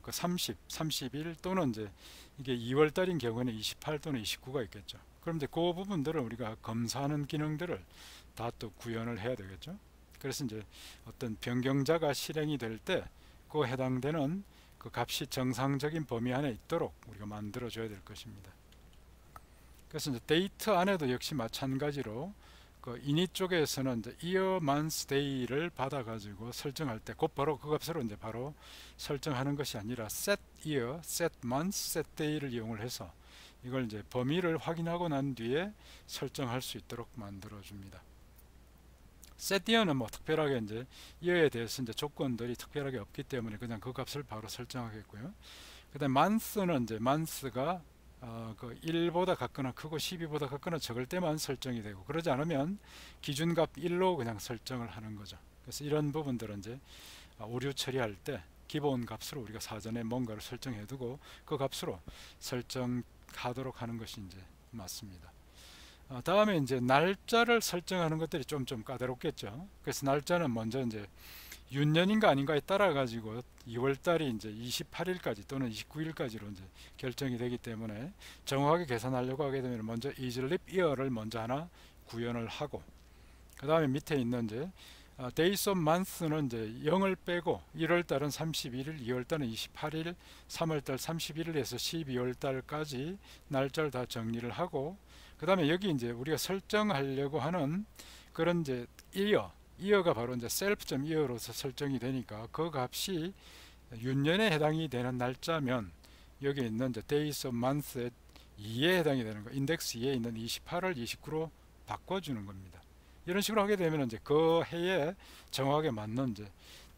그 30, 31 또는 이제 이게 2월 달인 경우에는 28 또는 29가 있겠죠. 그럼 이제 그 부분들을 우리가 검사하는 기능들을 다 또 구현을 해야 되겠죠. 그래서 이제 어떤 변경자가 실행이 될 때 그 해당되는 그 값이 정상적인 범위 안에 있도록 우리가 만들어 줘야 될 것입니다. 그래서 이제 데이터 안에도 역시 마찬가지로 그 이닛 쪽에서는 이제 year, month, day를 받아 가지고 설정할 때 곧 바로 그 값으로 이제 바로 설정하는 것이 아니라 set year, set month, set day를 이용을 해서 이걸 이제 범위를 확인하고 난 뒤에 설정할 수 있도록 만들어 줍니다. set year는 뭐 특별하게 이제 year에 대해서 이제 조건들이 특별하게 없기 때문에 그냥 그 값을 바로 설정하겠고요. 그다음 month는 이제 month가 그 1보다 같거나 크고 12보다 같거나 적을 때만 설정이 되고, 그러지 않으면 기준값 1로 그냥 설정을 하는 거죠. 그래서 이런 부분들은 이제 오류 처리할 때 기본 값으로 우리가 사전에 뭔가를 설정해 두고 그 값으로 설정하도록 하는 것이 이제 맞습니다. 다음에 이제 날짜를 설정하는 것들이 좀 까다롭겠죠. 그래서 날짜는 먼저 이제 윤년인가 아닌가에 따라 가지고 2월달이 이제 28일까지 또는 29일까지로 이제 결정이 되기 때문에 정확하게 계산하려고 하게 되면 먼저 이즐립 이어를 먼저 하나 구현을 하고, 그 다음에 밑에 있는 이제 days of month는 이제 0을 빼고 1월달은 31일, 2월달은 28일, 3월달 31일에서 12월달까지 날짜를 다 정리를 하고, 그 다음에 여기 이제 우리가 설정하려고 하는 그런 이제 이어가 바로 이제 self.ear로서 설정이 되니까 그 값이 윤년에 해당이 되는 날짜면 여기 있는 이제 days of month의 2에 해당이 되는 거, 인덱스 2에 있는 28을 29로 바꿔주는 겁니다. 이런 식으로 하게 되면 이제 그 해에 정확하게 맞는 이제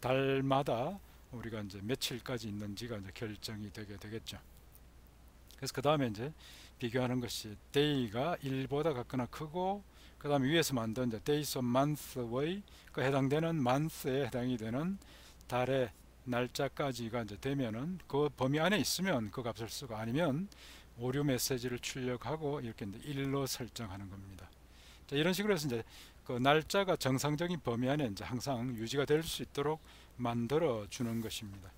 달마다 우리가 이제 며칠까지 있는지가 이제 결정이 되게 되겠죠. 그래서 그 다음에 이제 비교하는 것이 day가 1보다 같거나 크고, 그 다음에 위에서 만든 이제 days of month의 그 해당되는 month에 해당이 되는 달의 날짜까지가 이제 되면은 그 범위 안에 있으면 그 값을 쓰고, 아니면 오류 메시지를 출력하고 이렇게 이제 1로 설정하는 겁니다. 자, 이런 식으로 해서 이제 그 날짜가 정상적인 범위 안에 이제 항상 유지가 될 수 있도록 만들어 주는 것입니다.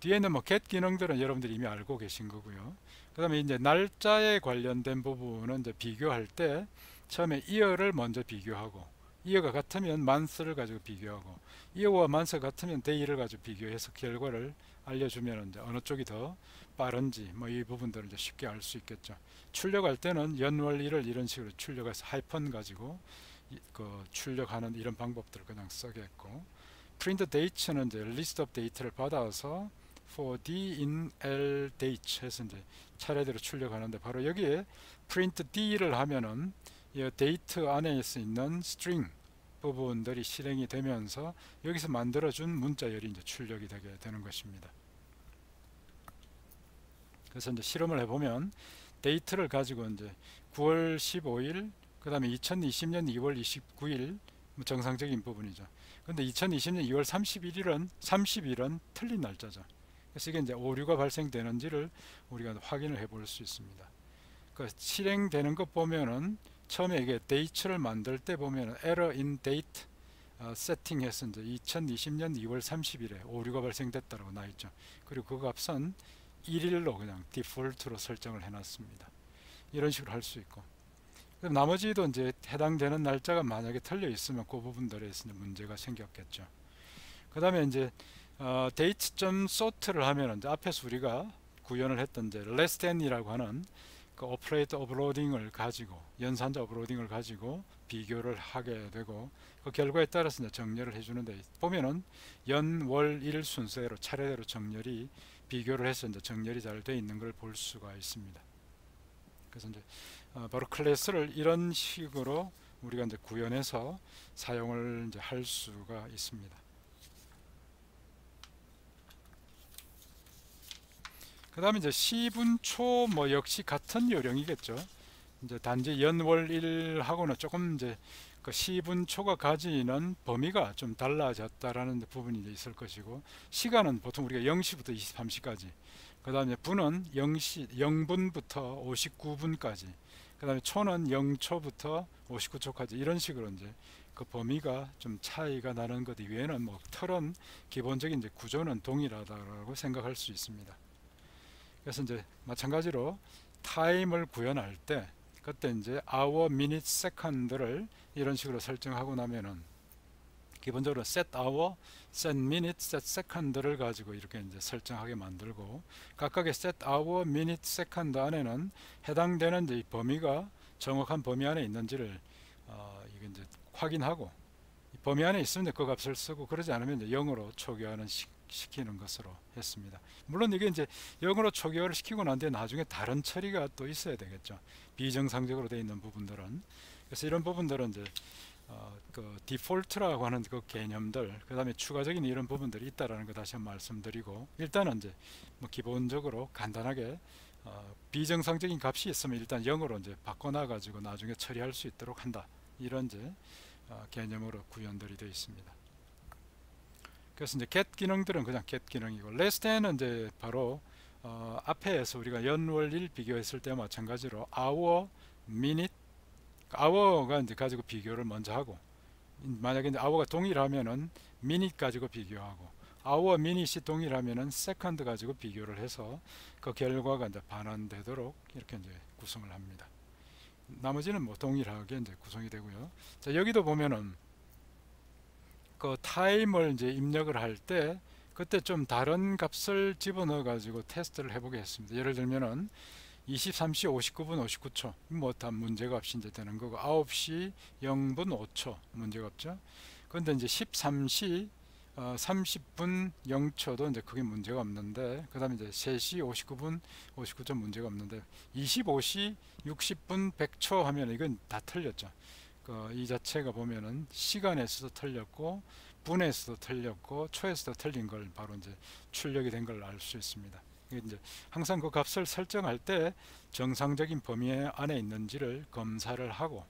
뒤에는 뭐 get 기능들은 여러분들이 이미 알고 계신 거고요. 그 다음에 이제 날짜에 관련된 부분은 이제 비교할 때 처음에 year를 먼저 비교하고, year가 같으면 month를 가지고 비교하고, year와 month가 같으면 day를 가지고 비교해서 결과를 알려주면 이제 어느 쪽이 더 빠른지 뭐 이 부분들을 이제 쉽게 알 수 있겠죠. 출력할 때는 연월일을 이런 식으로 출력해서 하이픈 가지고 그 출력하는 이런 방법들을 그냥 쓰겠고, print date는 이제 list of date를 받아서 for d in l date 해서 이제 차례대로 출력하는데, 바로 여기에 print d를 하면은 이 데이트 안에 있는 string 부분들이 실행이 되면서 여기서 만들어준 문자열이 이제 출력이 되게 되는 것입니다. 그래서 이제 실험을 해보면 데이트를 가지고 이제 9월 15일, 그 다음에 2020년 2월 29일 정상적인 부분이죠. 근데 2020년 2월 30일은 틀린 날짜죠. 그래서 이게 이제 오류가 발생되는지를 우리가 확인을 해 볼 수 있습니다. 그 실행되는 것 보면은 처음에 이게 데이트를 만들 때 보면은 error in date 세팅해서 이제 2020년 2월 30일에 오류가 발생됐다고 나와 있죠. 그리고 그 값은 1일로 그냥 디폴트로 설정을 해놨습니다. 이런 식으로 할 수 있고, 그럼 나머지도 이제 해당되는 날짜가 만약에 틀려 있으면 그 부분들에 있는 문제가 생겼겠죠. 그 다음에 이제 date.sort를 하면 이제 앞에서 우리가 구현을 했던 이제 less than이라고 하는 그 오퍼레이터 오버로딩을 가지고, 연산자 오버로딩을 가지고 비교를 하게 되고, 그 결과에 따라서 이제 정렬을 해주는데 보면은 연, 월, 일 순서대로 차례대로 정렬이 비교를 해서 이제 정렬이 잘 되어 있는 걸 볼 수가 있습니다. 그래서 이제 바로 클래스를 이런 식으로 우리가 이제 구현해서 사용을 이제 할 수가 있습니다. 그 다음에 이제 시분초 뭐 역시 같은 요령이겠죠. 이제 단지 연월일하고는 조금 이제 그 시분초가 가지는 범위가 좀 달라졌다라는 부분이 이제 있을 것이고, 시간은 보통 우리가 0시부터 23시까지, 그 다음에 분은 0분부터 59분까지, 그 다음에 초는 0초부터 59초까지, 이런 식으로 이제 그 범위가 좀 차이가 나는 것 이외에는 뭐 틀은 기본적인 이제 구조는 동일하다고 생각할 수 있습니다. 그래서 이제 마찬가지로 타임을 구현할 때 그때 이제 hour, minute, second를 이런 식으로 설정하고 나면은 기본적으로 set hour, set minute, set second를 가지고 이렇게 이제 설정하게 만들고, 각각의 set hour, minute, second 안에는 해당되는 이제 이 범위가 정확한 범위 안에 있는지를 이게 이제 확인하고, 이 범위 안에 있으면 그 값을 쓰고, 그러지 않으면 이제 0으로 초기화는 시키는 것으로 했습니다. 물론 이게 이제 0으로 초기화를 시키고 난 뒤에 나중에 다른 처리가 또 있어야 되겠죠. 비정상적으로 되어 있는 부분들은. 그래서 이런 부분들은 이제 그 디폴트라고 하는 그 개념들, 그 다음에 추가적인 이런 부분들이 있다라는 거 다시 한번 말씀드리고, 일단은 이제 뭐 기본적으로 간단하게 비정상적인 값이 있으면 일단 0으로 이제 바꿔놔 가지고 나중에 처리할 수 있도록 한다, 이런 이제 개념으로 구현들이 되어 있습니다. 그래서 이제 get 기능들은 그냥 get 기능이고, less than은 이제 바로 앞에서 우리가 연월일 비교했을 때 마찬가지로 hour, minute, hour가 이제 가지고 비교를 먼저 하고, 만약에 이제 hour가 동일하면은 minute 가지고 비교하고, hour, minute이 동일하면은 second 가지고 비교를 해서 그 결과가 이제 반환되도록 이렇게 이제 구성을 합니다. 나머지는 뭐 동일하게 이제 구성이 되고요. 자, 여기도 보면은 그 타임을 이제 입력을 할 때 그때 좀 다른 값을 집어넣어 가지고 테스트를 해보겠습니다. 예를 들면은 23시 59분 59초 뭐 다 문제가 없이 이제 되는 거고, 9시 0분 5초 문제가 없죠. 그런데 이제 13시 30분 0초도 이제 그게 문제가 없는데, 그 다음에 이제 3시 59분 59초 문제가 없는데, 25시 60분 100초 하면 이건 다 틀렸죠. 이 자체가 보면은 시간에서도 틀렸고 분에서도 틀렸고 초에서도 틀린 걸 바로 이제 출력이 된 걸 알 수 있습니다. 이제 항상 그 값을 설정할 때 정상적인 범위 안에 있는지를 검사를 하고,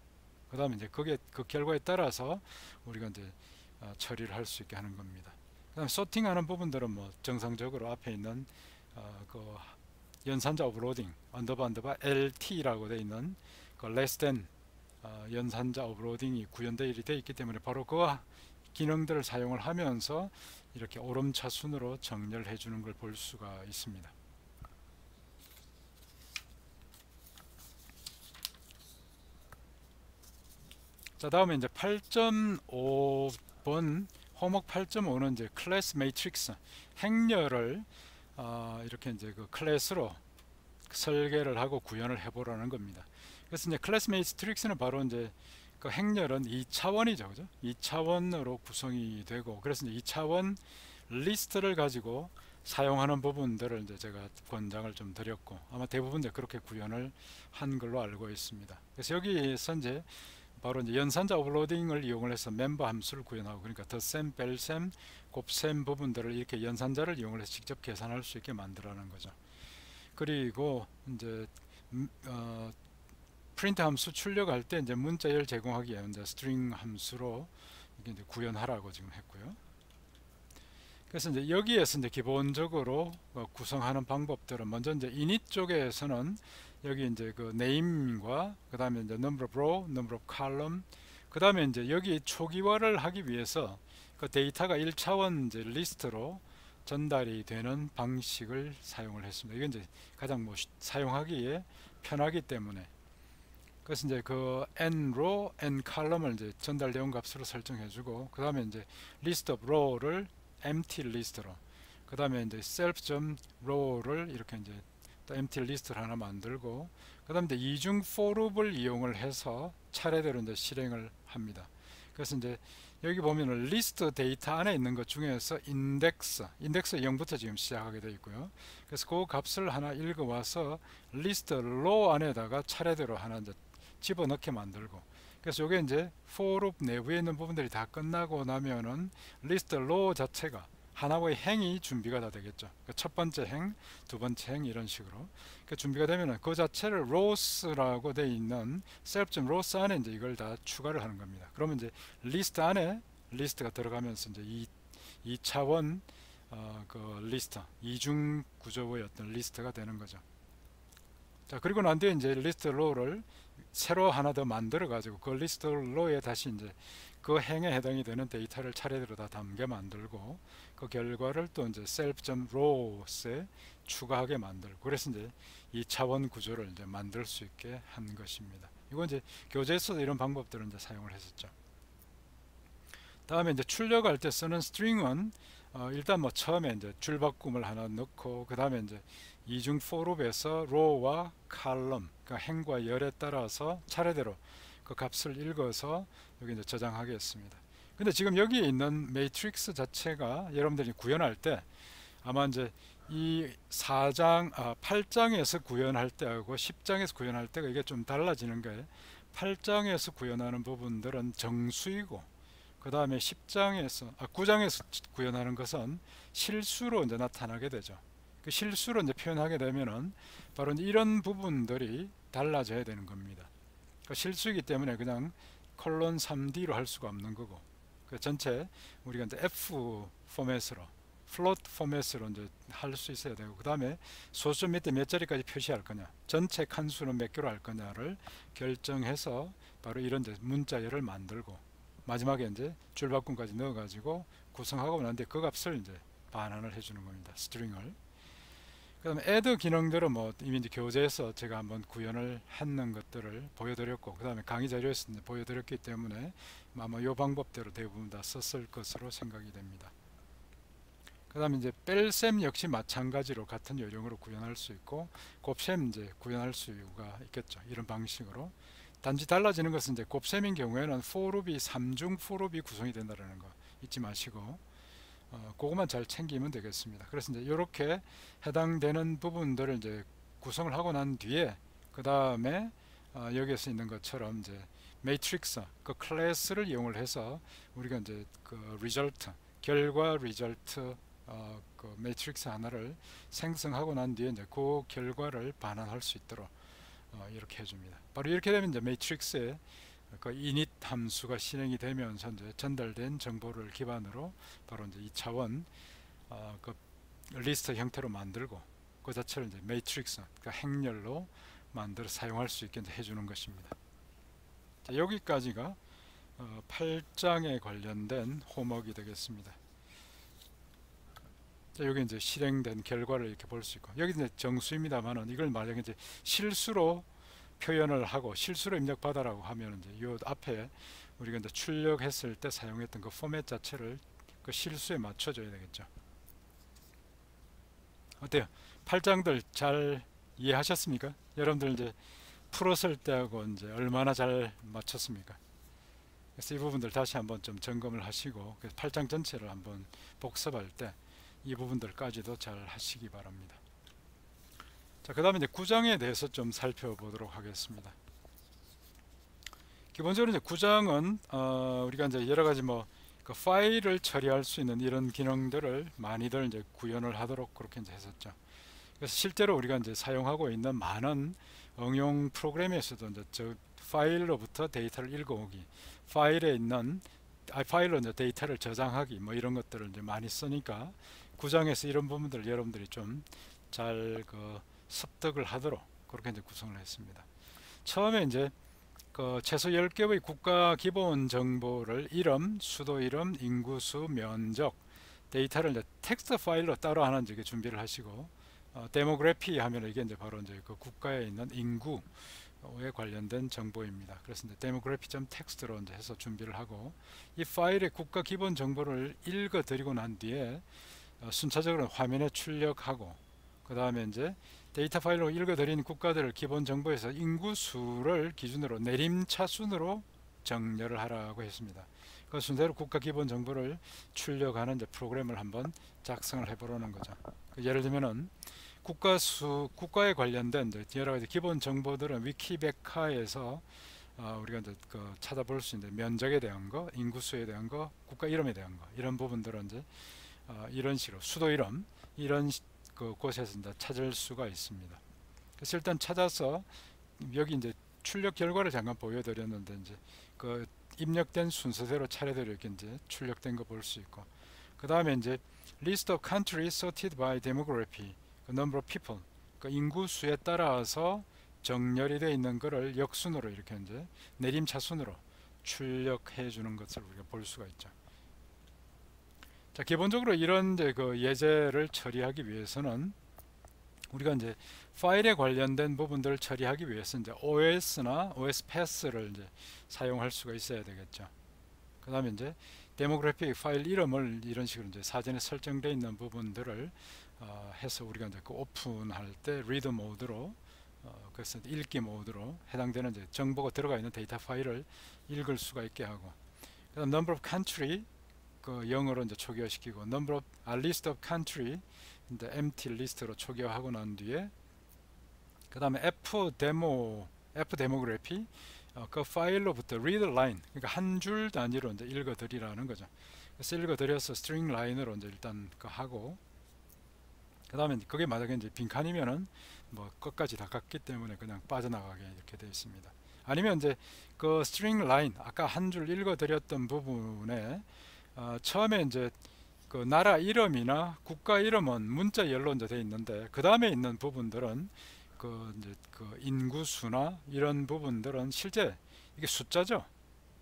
그 다음에 이제 그게 그 결과에 따라서 우리가 이제 처리를 할 수 있게 하는 겁니다. 그다음 소팅하는 부분들은 뭐 정상적으로 앞에 있는 그 연산자 오버로딩 언더바 LT라고 되어 있는 그 less than 연산자 오버로딩이 구현되어 있기 때문에 바로 그 기능들을 사용을 하면서 이렇게 오름차순으로 정렬해 주는 걸 볼 수가 있습니다. 자, 다음에 이제 8.5번 호목 8.5는 이제 클래스 매트릭스 행렬을 이렇게 이제 그 클래스로 설계를 하고 구현을 해보라는 겁니다. 그래서 이제 클래스 매트릭스는 바로 이제 그 행렬은 2차원이죠, 그죠? 2차원으로 구성이 되고, 그래서 이제 2차원 리스트를 가지고 사용하는 부분들을 이제 제가 권장을 좀 드렸고, 아마 대부분 이제 그렇게 구현을 한 걸로 알고 있습니다. 그래서 여기서 이제 바로 이제 연산자 오버로딩을 이용을 해서 멤버 함수를 구현하고, 그러니까 덧셈, 뺄셈, 곱셈 부분들을 이렇게 연산자를 이용을 해서 직접 계산할 수 있게 만들어내는 거죠. 그리고 이제 프린트 함수 출력할 때 이제 문자열 제공하기 위해 이제 스트링 함수로 이게 이제 구현하라고 지금 했고요. 그래서 이제 여기에서 이제 기본적으로 구성하는 방법들은 먼저 이제 init 쪽에서는 여기 이제 그 name과 그 다음에 이제 number of row, number of column, 그 다음에 이제 여기 초기화를 하기 위해서 그 데이터가 1차원 이제 리스트로 전달이 되는 방식을 사용을 했습니다. 이건 이제 가장 뭐 사용하기에 편하기 때문에. 그래서 이제 그 n row, n column을 이제 전달 내용 값으로 설정해주고, 그 다음에 이제 list of row를 empty list로, 그 다음에 이제 self.row를 이렇게 이제 또 empty list를 하나 만들고, 그 다음에 이제 이중 for loop을 이용을 해서 차례대로 이제 실행을 합니다. 그래서 이제 여기 보면은 리스트 데이터 안에 있는 것 중에서 인덱스 0부터 지금 시작하게 되어 있고요. 그래서 그 값을 하나 읽어와서 리스트 row 안에다가 차례대로 하나 이제 집어넣게 만들고, 그래서 이게 이제 for loop 내부에 있는 부분들이 다 끝나고 나면은 리스트 row 자체가 하나의 행이 준비가 다 되겠죠. 그러니까 첫 번째 행, 두 번째 행 이런 식으로 그러니까 준비가 되면은 그 자체를 rows라고 되어 있는 self.rows 안에 이제 이걸 다 추가를 하는 겁니다. 그러면 이제 리스트 안에 리스트가 들어가면서 이제 2차원 그 리스트, 이중 구조의 어떤 리스트가 되는 거죠. 자, 그리고 난 뒤에 이제 리스트 row를 새로 하나 더 만들어 가지고 그 리스트 row에 다시 이제 그 행에 해당이 되는 데이터를 차례대로 다 담게 만들고, 그 결과를 또 이제 self.rows에 추가하게 만들고, 그래서 이제 2차원 구조를 이제 만들 수 있게 한 것입니다. 이건 이제 교재에서도 이런 방법들을 이제 사용을 했었죠. 다음에 이제 출력할 때 쓰는 스트링은 일단 뭐 처음에 이제 줄바꿈을 하나 넣고, 그 다음에 이제 이중 for loop에서 row와 column, 그러니까 행과 열에 따라서 차례대로 그 값을 읽어서 여기 이제 저장하겠습니다. 근데 지금 여기에 있는 매트릭스 자체가 여러분들이 구현할 때 아마 이제 이 8장에서 구현할 때하고 10장에서 구현할 때가 이게 좀 달라지는 게, 8장에서 구현하는 부분들은 정수이고, 그 다음에 9장에서 구현하는 것은 실수로 이제 나타나게 되죠. 그 실수로 이제 표현하게 되면은 바로 이런 부분들이 달라져야 되는 겁니다. 그 실수이기 때문에 그냥 콜론 3D로 할 수가 없는 거고, 그 전체 우리가 이제 F 포맷으로, 플롯 포맷으로 이제 할 수 있어야 되고, 그 다음에 소수 밑에 몇 자리까지 표시할 거냐, 전체 칸수는 몇 개로 할 거냐를 결정해서 바로 이런 이제 문자열을 만들고, 마지막에 이제 줄바꿈까지 넣어가지고 구성하고 난 뒤에 그 값을 이제 반환을 해주는 겁니다. 스트링을. 그 다음에 add 기능들은 뭐 이미 이제 교재에서 제가 한번 구현을 했는 것들을 보여드렸고, 그 다음에 강의 자료에서 이제 보여드렸기 때문에 아마 이 방법대로 대부분 다 썼을 것으로 생각이 됩니다. 그 다음에 이제 뺄셈 역시 마찬가지로 같은 요령으로 구현할 수 있고, 곱셈 이제 구현할 수가 있겠죠. 이런 방식으로. 단지 달라지는 것은 이제 곱셈인 경우에는 for loop이 3중 for loop이 구성이 된다는 거 잊지 마시고 그것만 잘 챙기면 되겠습니다. 그래서 이제 이렇게 해당되는 부분들을 이제 구성을 하고 난 뒤에, 그 다음에 여기에서 있는 것처럼 이제 매트릭스 그 클래스를 이용을 해서 우리가 이제 그 result 결과 result 그 매트릭스 하나를 생성하고 난 뒤에 이제 그 결과를 반환할 수 있도록 이렇게 해줍니다. 바로 이렇게 되면 이제 매트릭스에 그 init 함수가 실행이 되면서 이제 전달된 정보를 기반으로 바로 이제 2차원 그 리스트 형태로 만들고, 그 자체를 이제 매트릭스 그러니까 행렬로 만들어 사용할 수 있게 해주는 것입니다. 자, 여기까지가 8장에 관련된 홈워크가 되겠습니다. 자, 여기 이제 실행된 결과를 이렇게 볼 수 있고, 여기 이제 정수입니다만은 이걸 만약에 이제 실수로 표현을 하고 실수로 입력받아라고 하면 이제 요 앞에 우리가 이제 출력했을 때 사용했던 그 포맷 자체를 그 실수에 맞춰줘야 되겠죠. 어때요? 8장들 잘 이해하셨습니까? 여러분들 이제 풀었을 때하고 이제 얼마나 잘 맞췄습니까? 그래서 이 부분들 다시 한번 좀 점검을 하시고, 8장 전체를 한번 복습할 때 이 부분들까지도 잘 하시기 바랍니다. 자, 그 다음에 이제 9장에 대해서 좀 살펴보도록 하겠습니다. 기본적으로 이제 9장은 우리가 이제 여러 가지 뭐 그 파일을 처리할 수 있는 이런 기능들을 많이들 이제 구현을 하도록 그렇게 이제 했었죠. 그래서 실제로 우리가 이제 사용하고 있는 많은 응용 프로그램에서도 이제 저 파일로부터 데이터를 읽어오기, 파일에 있는 파일로 이제 데이터를 저장하기 뭐 이런 것들을 이제 많이 쓰니까 구성에서 이런 부분들을 여러분들이 좀 잘 습득을 하도록 그렇게 이제 구성을 했습니다. 처음에 이제 최소 10개의 국가 기본 정보를 이름, 수도 이름, 인구수, 면적, 데이터를 이제 텍스트 파일로 따로 하나 이제 준비를 하시고, 데모그래피 하면 이게 이제 바로 이제 그 국가에 있는 인구에 관련된 정보입니다. 그래서 이제 데모그래피.텍스트로 이제 해서 준비를 하고, 이 파일의 국가 기본 정보를 읽어 드리고 난 뒤에 순차적으로 화면에 출력하고, 그 다음에 이제 데이터 파일로 읽어드린 국가들 기본 정보에서 인구수를 기준으로 내림차순으로 정렬을 하라고 했습니다. 그 순서대로 국가 기본 정보를 출력하는 이제 프로그램을 한번 작성을 해보려는 거죠. 예를 들면은 국가에 관련된 이제 여러 가지 기본 정보들은 위키백과에서 우리가 이제 찾아볼 수 있는 면적에 대한 거, 인구수에 대한 거, 국가 이름에 대한 거, 이런 부분들은 이제 이런 식으로 수도 이름 이런 곳에서 이제 찾을 수가 있습니다. 그래서 일단 찾아서 여기 이제 출력 결과를 잠깐 보여드렸는데 이제 그 입력된 순서대로 차례대로 이렇게 이제 출력된 거 볼 수 있고, 그 다음에 이제 list of countries sorted by demography, number of people, 그 인구수에 따라서 정렬이 되어 있는 것을 역순으로 이렇게 이제 내림차순으로 출력해 주는 것을 우리가 볼 수가 있죠. 자, 기본적으로 이런 이제 예제를 처리하기 위해서는 우리가 이제 파일에 관련된 부분들을 처리하기 위해서 이제 OS나 OS 패스를 이제 사용할 수가 있어야 되겠죠. 그 다음에 이제 데모그래픽 파일 이름을 이런 식으로 이제 사전에 설정되어 있는 부분들을 해서 우리가 이제 오픈할 때 리드 모드로 그래서 읽기 모드로 해당되는 이제 정보가 들어가 있는 데이터 파일을 읽을 수가 있게 하고, 그다음 number of country 영어로 이제 초기화시키고, number of list of country 이제 empty list로 초기화하고 난 뒤에 그 다음에 f 데모그래피 그 파일로부터 read line, 그러니까 한 줄 단위로 이제 읽어드리라는 거죠. 그래서 읽어드려서 string line으로 이제 일단 하고, 그 다음에 그게 만약에 이제 빈칸이면은 뭐 끝까지 다 갔기 때문에 그냥 빠져나가게 이렇게 되어 있습니다. 아니면 이제 그 string line 아까 한 줄 읽어드렸던 부분에 처음에 이제 그 나라 이름이나 국가 이름은 문자열로 이제 되어 있는데, 그 다음에 있는 부분들은 이제 인구수나 이런 부분들은 실제 이게 숫자죠.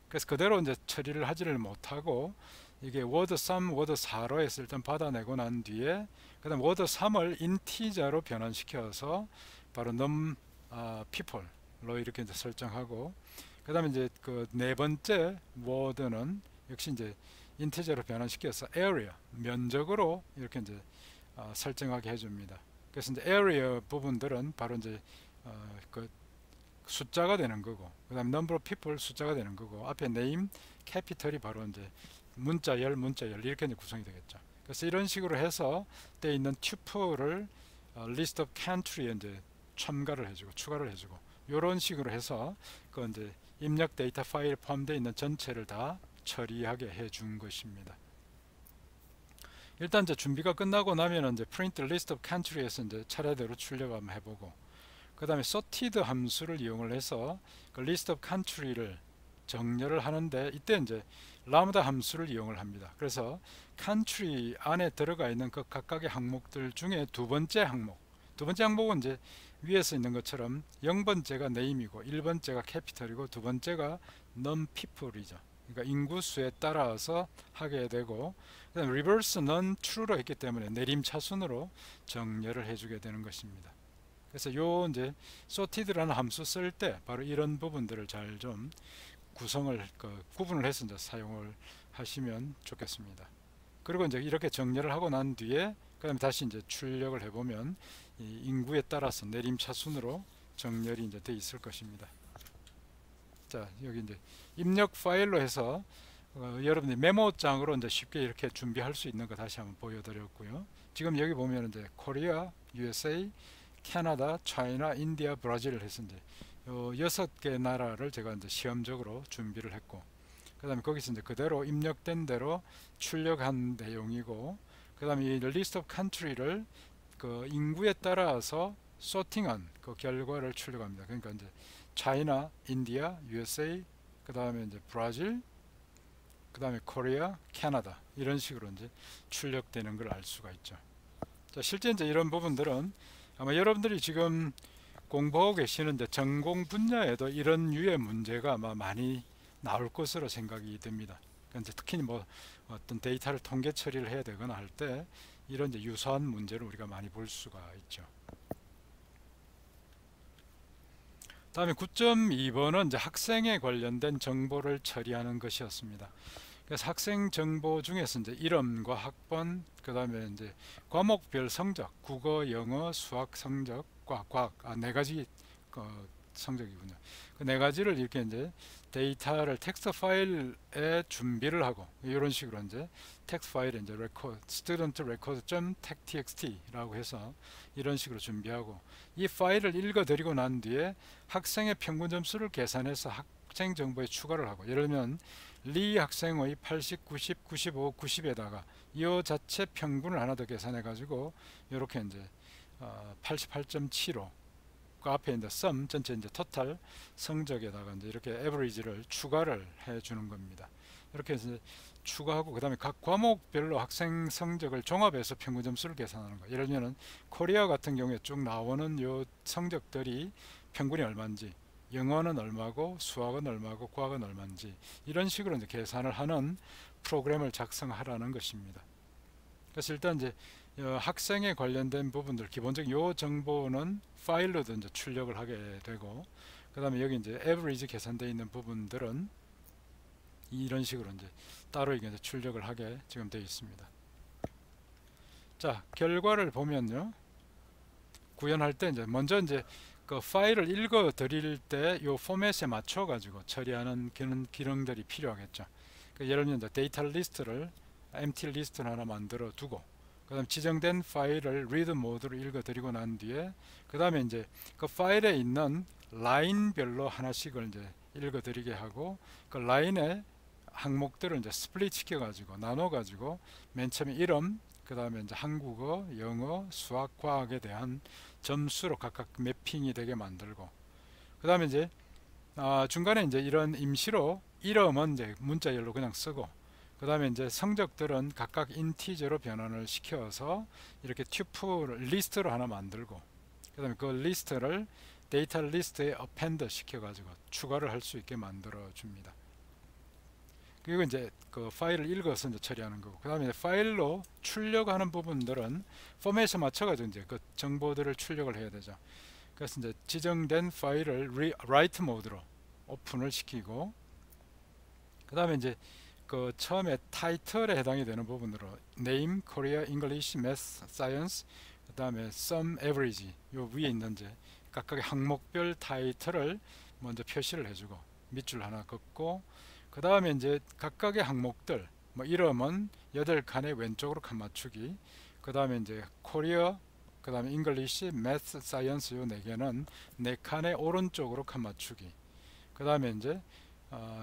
그래서 그대로 이제 처리를 하지를 못하고 이게 워드 3, 워드 4로 해서 일단 받아내고 난 뒤에 그다음 워드 3을 인티저로 변환시켜서 바로 people로 이렇게 이제 설정하고, 그다음에 이제 네 번째 워드는 역시 이제 인티저로 변환시켜서 area 면적으로 이렇게 이제 설정하게 해줍니다. 그래서 이제 area 부분들은 바로 이제 숫자가 되는 거고, 그다음 number of people 숫자가 되는 거고, 앞에 name 캐피털이 바로 이제 문자열 이렇게 이제 구성이 되겠죠. 그래서 이런 식으로 해서 때 있는 튜플을 list of country에 이제 첨가를 해주고 추가를 해주고, 이런 식으로 해서 이제 입력 데이터 파일에 포함되어 있는 전체를 다 처리하게 해준 것입니다. 일단 이제 준비가 끝나고 나면 이제 print list of country에서 이제 차례대로 출력 한번 해보고, 그 다음에 sorted 함수를 이용을 해서 그 list of country를 정렬을 하는데, 이때 이제 람다 함수를 이용을 합니다. 그래서 country 안에 들어가 있는 그 각각의 항목들 중에 두 번째 항목은 이제 위에서 있는 것처럼 0번째가 name이고 1번째가 캐피털이고 두 번째가 non-people이죠. 그러니까 인구수에 따라서 하게 되고, 그다음 reverse non true로 했기 때문에 내림차순으로 정렬을 해주게 되는 것입니다. 그래서 요 이제 sorted라는 함수 쓸 때 바로 이런 부분들을 잘 좀 구성을 구분을 해서 이제 사용을 하시면 좋겠습니다. 그리고 이제 이렇게 정렬을 하고 난 뒤에 그다음에 다시 이제 출력을 해보면 이 인구에 따라서 내림차순으로 정렬이 이제 돼 있을 것입니다. 자, 여기 이제 입력 파일로 해서 여러분들 메모장으로 이제 쉽게 이렇게 준비할 수 있는 거 다시 한번 보여드렸고요. 지금 여기 보면 이제 코리아, USA, 캐나다, 차이나, 인디아, 브라질 해서 이제 요 6개 나라를 제가 이제 시험적으로 준비를 했고, 그 다음에 거기서 이제 그대로 입력된 대로 출력한 내용이고, 그 다음에 이 list of country를 인구에 따라서 소팅한 그 결과를 출력합니다. 그러니까 이제 차이나, 인디아, USA, 그 다음에 이제 브라질, 그 다음에 코리아, 캐나다 이런 식으로 이제 출력되는 걸 알 수가 있죠. 자, 실제 이제 이런 부분들은 아마 여러분들이 지금 공부하고 계시는데 전공 분야에도 이런 유의 문제가 아마 많이 나올 것으로 생각이 됩니다. 그러니까 특히 뭐 어떤 데이터를 통계 처리를 해야 되거나 할 때 이런 이제 유사한 문제를 우리가 많이 볼 수가 있죠. 다음에 9.2번은 이제 학생에 관련된 정보를 처리하는 것이었습니다. 그래서 학생 정보 중에서 이제 이름과 학번, 그 다음에 이제 과목별 성적, 국어, 영어, 수학 성적, 과학, 네 가지 성적이군요. 그 네 가지를 이렇게 이제 데이터를 텍스트 파일에 준비를 하고 이런 식으로 이제 텍스트 파일에 이제 record, student record.txt라고 해서 이런 식으로 준비하고 이 파일을 읽어드리고 난 뒤에 학생의 평균 점수를 계산해서 학생 정보에 추가를 하고 예를 들면 리 학생의 80, 90, 95, 90에다가 이 자체 평균을 하나 더 계산해 가지고 이렇게 이제 88.75 그 앞에 이제 sum 전체 이제 토탈 성적에다가 이제 이렇게 average를 추가를 해 주는 겁니다. 이렇게 해서 추가하고 그 다음에 각 과목별로 학생 성적을 종합해서 평균 점수를 계산하는 거. 예를 들면 코리아 같은 경우에 쭉 나오는 요 성적들이 평균이 얼마인지, 영어는 얼마고 수학은 얼마고 과학은 얼마인지 이런 식으로 이제 계산을 하는 프로그램을 작성하라는 것입니다. 그래서 일단 이제 학생에 관련된 부분들 기본적인 요 정보는 파일로도 이제 출력을 하게 되고 그 다음에 여기 이제 average 계산되어 있는 부분들은 이런 식으로 이제 따로 이제 출력을 하게 지금 되어 있습니다. 자, 결과를 보면요. 구현할 때 이제 먼저 이제 그 파일을 읽어 드릴 때 요 포맷에 맞춰 가지고 처리하는 기능들이 필요하겠죠. 그러니까 예를 들면 이제 데이터 리스트를 empty 리스트를 하나 만들어 두고 그 다음 지정된 파일을 read 모드로 읽어 드리고 난 뒤에 그 다음에 이제 그 파일에 있는 라인별로 하나씩을 이제 읽어 드리게 하고 그 라인의 항목들을 이제 스플릿 시켜 가지고 나눠 가지고 맨 처음에 이름 그 다음에 이제 한국어, 영어, 수학, 과학에 대한 점수로 각각 매핑이 되게 만들고 그 다음에 이제 중간에 이제 이런 임시로 이름은 이제 문자열로 그냥 쓰고 그 다음에 이제 성적들은 각각 인티저로 변환을 시켜서 이렇게 튜플 리스트로 하나 만들고 그 다음에 그 리스트를 데이터 리스트에 append 시켜 가지고 추가를 할 수 있게 만들어 줍니다. 그리고 이제 그 파일을 읽어서 이제 처리하는 거고 그 다음에 파일로 출력하는 부분들은 포맷에 맞춰 가지고 이제 그 정보들을 출력을 해야 되죠. 그래서 이제 지정된 파일을 write 모드로 오픈을 시키고 그 다음에 이제 그 처음에 타이틀에 해당이 되는 부분으로 name, Korea, English, Math, Science 그 다음에 sum, average 요 위에 있는 이제 각각의 항목별 타이틀을 먼저 표시를 해주고 밑줄 하나 긋고 그 다음에 이제 각각의 항목들 뭐 이름은 8칸의 왼쪽으로 칸 맞추기 그 다음에 이제 코리아 그 다음에 잉글리시, 매스, 사이언스 요 4개는 4칸의 오른쪽으로 칸 맞추기 그 다음에 이제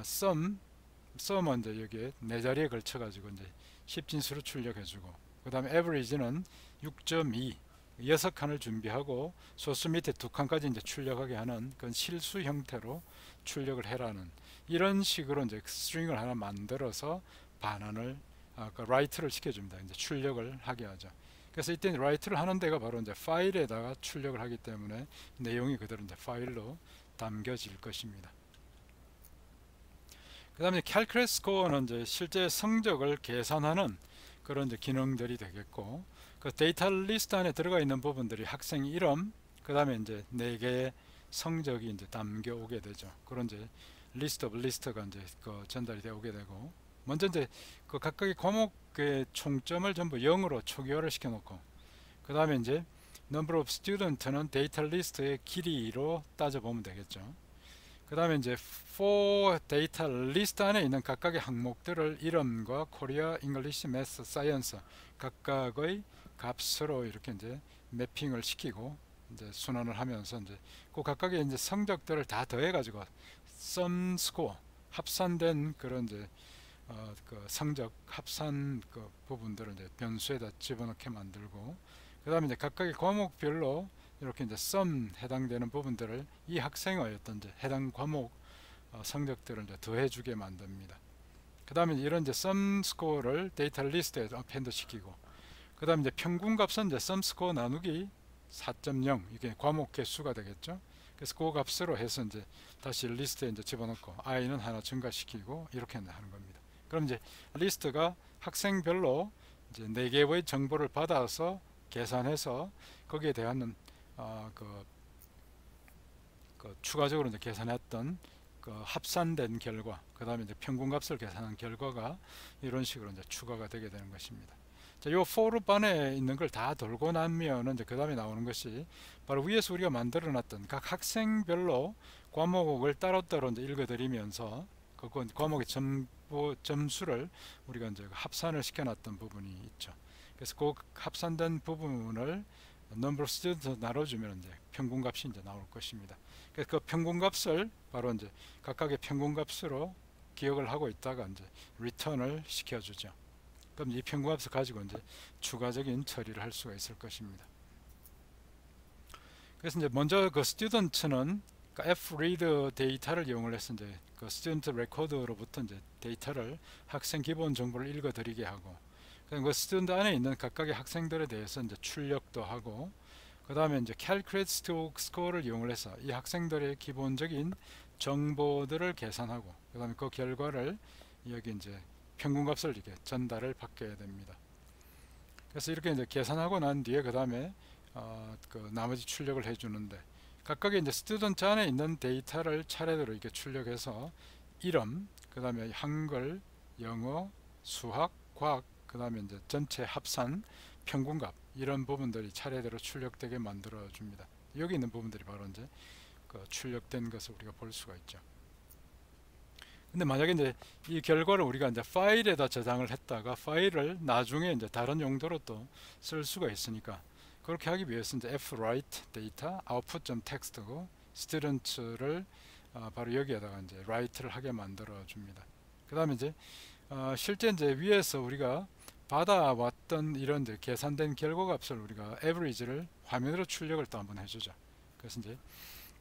썸은 이제 여기에 4자리에 걸쳐 가지고 이제 10진수로 출력해 주고 그 다음에 average는 6.2 6칸을 준비하고 소수 밑에 2칸까지 이제 출력하게 하는 그런 실수 형태로 출력을 해라는 이런 식으로 이제 스트링을 하나 만들어서 반환을 그 write를 시켜줍니다. 이제 출력을 하게 하죠. 그래서 이때 write를 하는 데가 바로 이제 파일에다가 출력을 하기 때문에 내용이 그대로 이제 파일로 담겨질 것입니다. 그 다음에 calculate score는 이제 실제 성적을 계산하는 그런 이제 기능들이 되겠고 그 데이터 리스트 안에 들어가 있는 부분들이 학생 이름 그 다음에 이제 4개의 성적이 이제 담겨 오게 되죠. 그런 이제 리스트 오브 리스트가 이제 그 전달이 되어 오게 되고 먼저 이제 그 각각의 과목의 총점을 전부 0으로 초기화를 시켜 놓고 그 다음에 이제 number of student는 데이터 리스트의 길이로 따져 보면 되겠죠. 그 다음에 이제 for 데이터 리스트 안에 있는 각각의 항목들을 이름과 코리아, 잉글리시, 매스, 사이언스 각각의 값으로 이렇게 이제 매핑을 시키고 이제 순환을 하면서 이제 그 각각의 이제 성적들을 다 더해 가지고 sum score 합산된 그런 이제 그 성적 합산 그 부분들을 이제 변수에다 집어넣게 만들고 그 다음에 이제 각각의 과목별로 이렇게 이제 sum 해당되는 부분들을 이 학생의 어떤 이제 해당 과목 성적들을 이제 더해주게 만듭니다. 그 다음에 이런 이제 sum score를 데이터 리스트에 append 시키고, 그 다음에 이제 평균값은 이제 sum score 나누기 4.0 이게 과목 개수가 되겠죠. 그래서 그 값으로 해서 이제 다시 리스트에 이제 집어넣고 i는 하나 증가시키고 이렇게 하는 겁니다. 그럼 이제 리스트가 학생별로 이제 4개의 정보를 받아서 계산해서 거기에 대한 추가적으로 이제 계산했던 그 합산된 결과, 그 다음에 이제 평균값을 계산한 결과가 이런 식으로 이제 추가가 되게 되는 것입니다. 자, 요 for 안에 있는 걸 다 돌고 나면은 이제 그 다음에 나오는 것이 바로 위에서 우리가 만들어 놨던 각 학생별로 과목을 따로따로 이제 읽어드리면서 그 과목의 점수를 우리가 이제 합산을 시켜놨던 부분이 있죠. 그래서 그 합산된 부분을 number of students 나눠주면 이제 평균값이 이제 나올 것입니다. 그래서 그 평균값을 바로 이제 각각의 평균값으로 기억을 하고 있다가 이제 return을 시켜주죠. 그럼 이 평균값을 가지고 이제 추가적인 처리를 할 수가 있을 것입니다. 그래서 이제 먼저 그 스튜던트는 fread 데이터를 이용을 해서 이제 그 스튜던트 레코드로부터 이제 데이터를 학생 기본 정보를 읽어드리게 하고, 그 스튜던트 안에 있는 각각의 학생들에 대해서 이제 출력도 하고, 그 다음에 이제 calculate score를 이용을 해서 이 학생들의 기본적인 정보들을 계산하고, 그 다음에 그 결과를 여기 이제 평균값을 이렇게 전달을 받게 됩니다. 그래서 이렇게 이제 계산하고 난 뒤에 그 다음에 그 나머지 출력을 해주는데, 각각의 이제 스튜던트 안에 있는 데이터를 차례대로 이렇게 출력해서 이름, 그 다음에 한글, 영어, 수학, 과학, 그 다음에 이제 전체 합산, 평균값 이런 부분들이 차례대로 출력되게 만들어 줍니다. 여기 있는 부분들이 바로 이제 그 출력된 것을 우리가 볼 수가 있죠. 근데 만약에 이제 이 결과를 우리가 이제 파일에다 저장을 했다가 파일을 나중에 이제 다른 용도로 또 쓸 수가 있으니까, 그렇게 하기 위해서 이제 fwrite 데이터 output.txt고 students를 바로 여기에다가 이제 write를 하게 만들어 줍니다. 그 다음에 이제 실제 이제 위에서 우리가 받아왔던 이런 이제 계산된 결과값을 우리가 average를 화면으로 출력을 또 한번 해주죠. 그래서 이제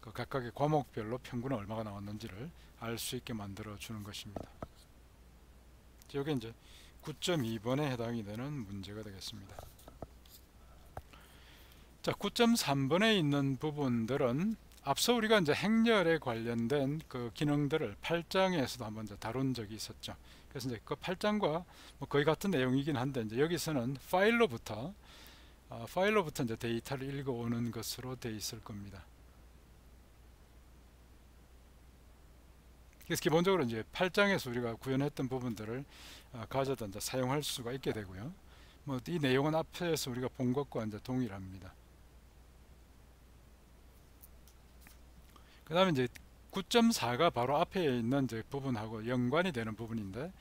그 각각의 과목별로 평균은 얼마가 나왔는지를 알 수 있게 만들어 주는 것입니다. 여기 이제 9.2번에 해당이 되는 문제가 되겠습니다. 자, 9.3번에 있는 부분들은 앞서 우리가 이제 행렬에 관련된 그 기능들을 8장에서도 한번 이제 다룬 적이 있었죠. 그래서 이제 그 8장과 뭐 거의 같은 내용이긴 한데, 이제 여기서는 파일로부터 이제 데이터를 읽어오는 것으로 되어 있을 겁니다. 그래서 기본적으로 이제 8장에서 우리가 구현했던 부분들을 가져다 이제 사용할 수가 있게 되고요. 뭐 이 내용은 앞에서 우리가 본 것과 이제 동일합니다. 그 다음에 이제 9.4가 바로 앞에 있는 이제 부분하고 연관이 되는 부분인데,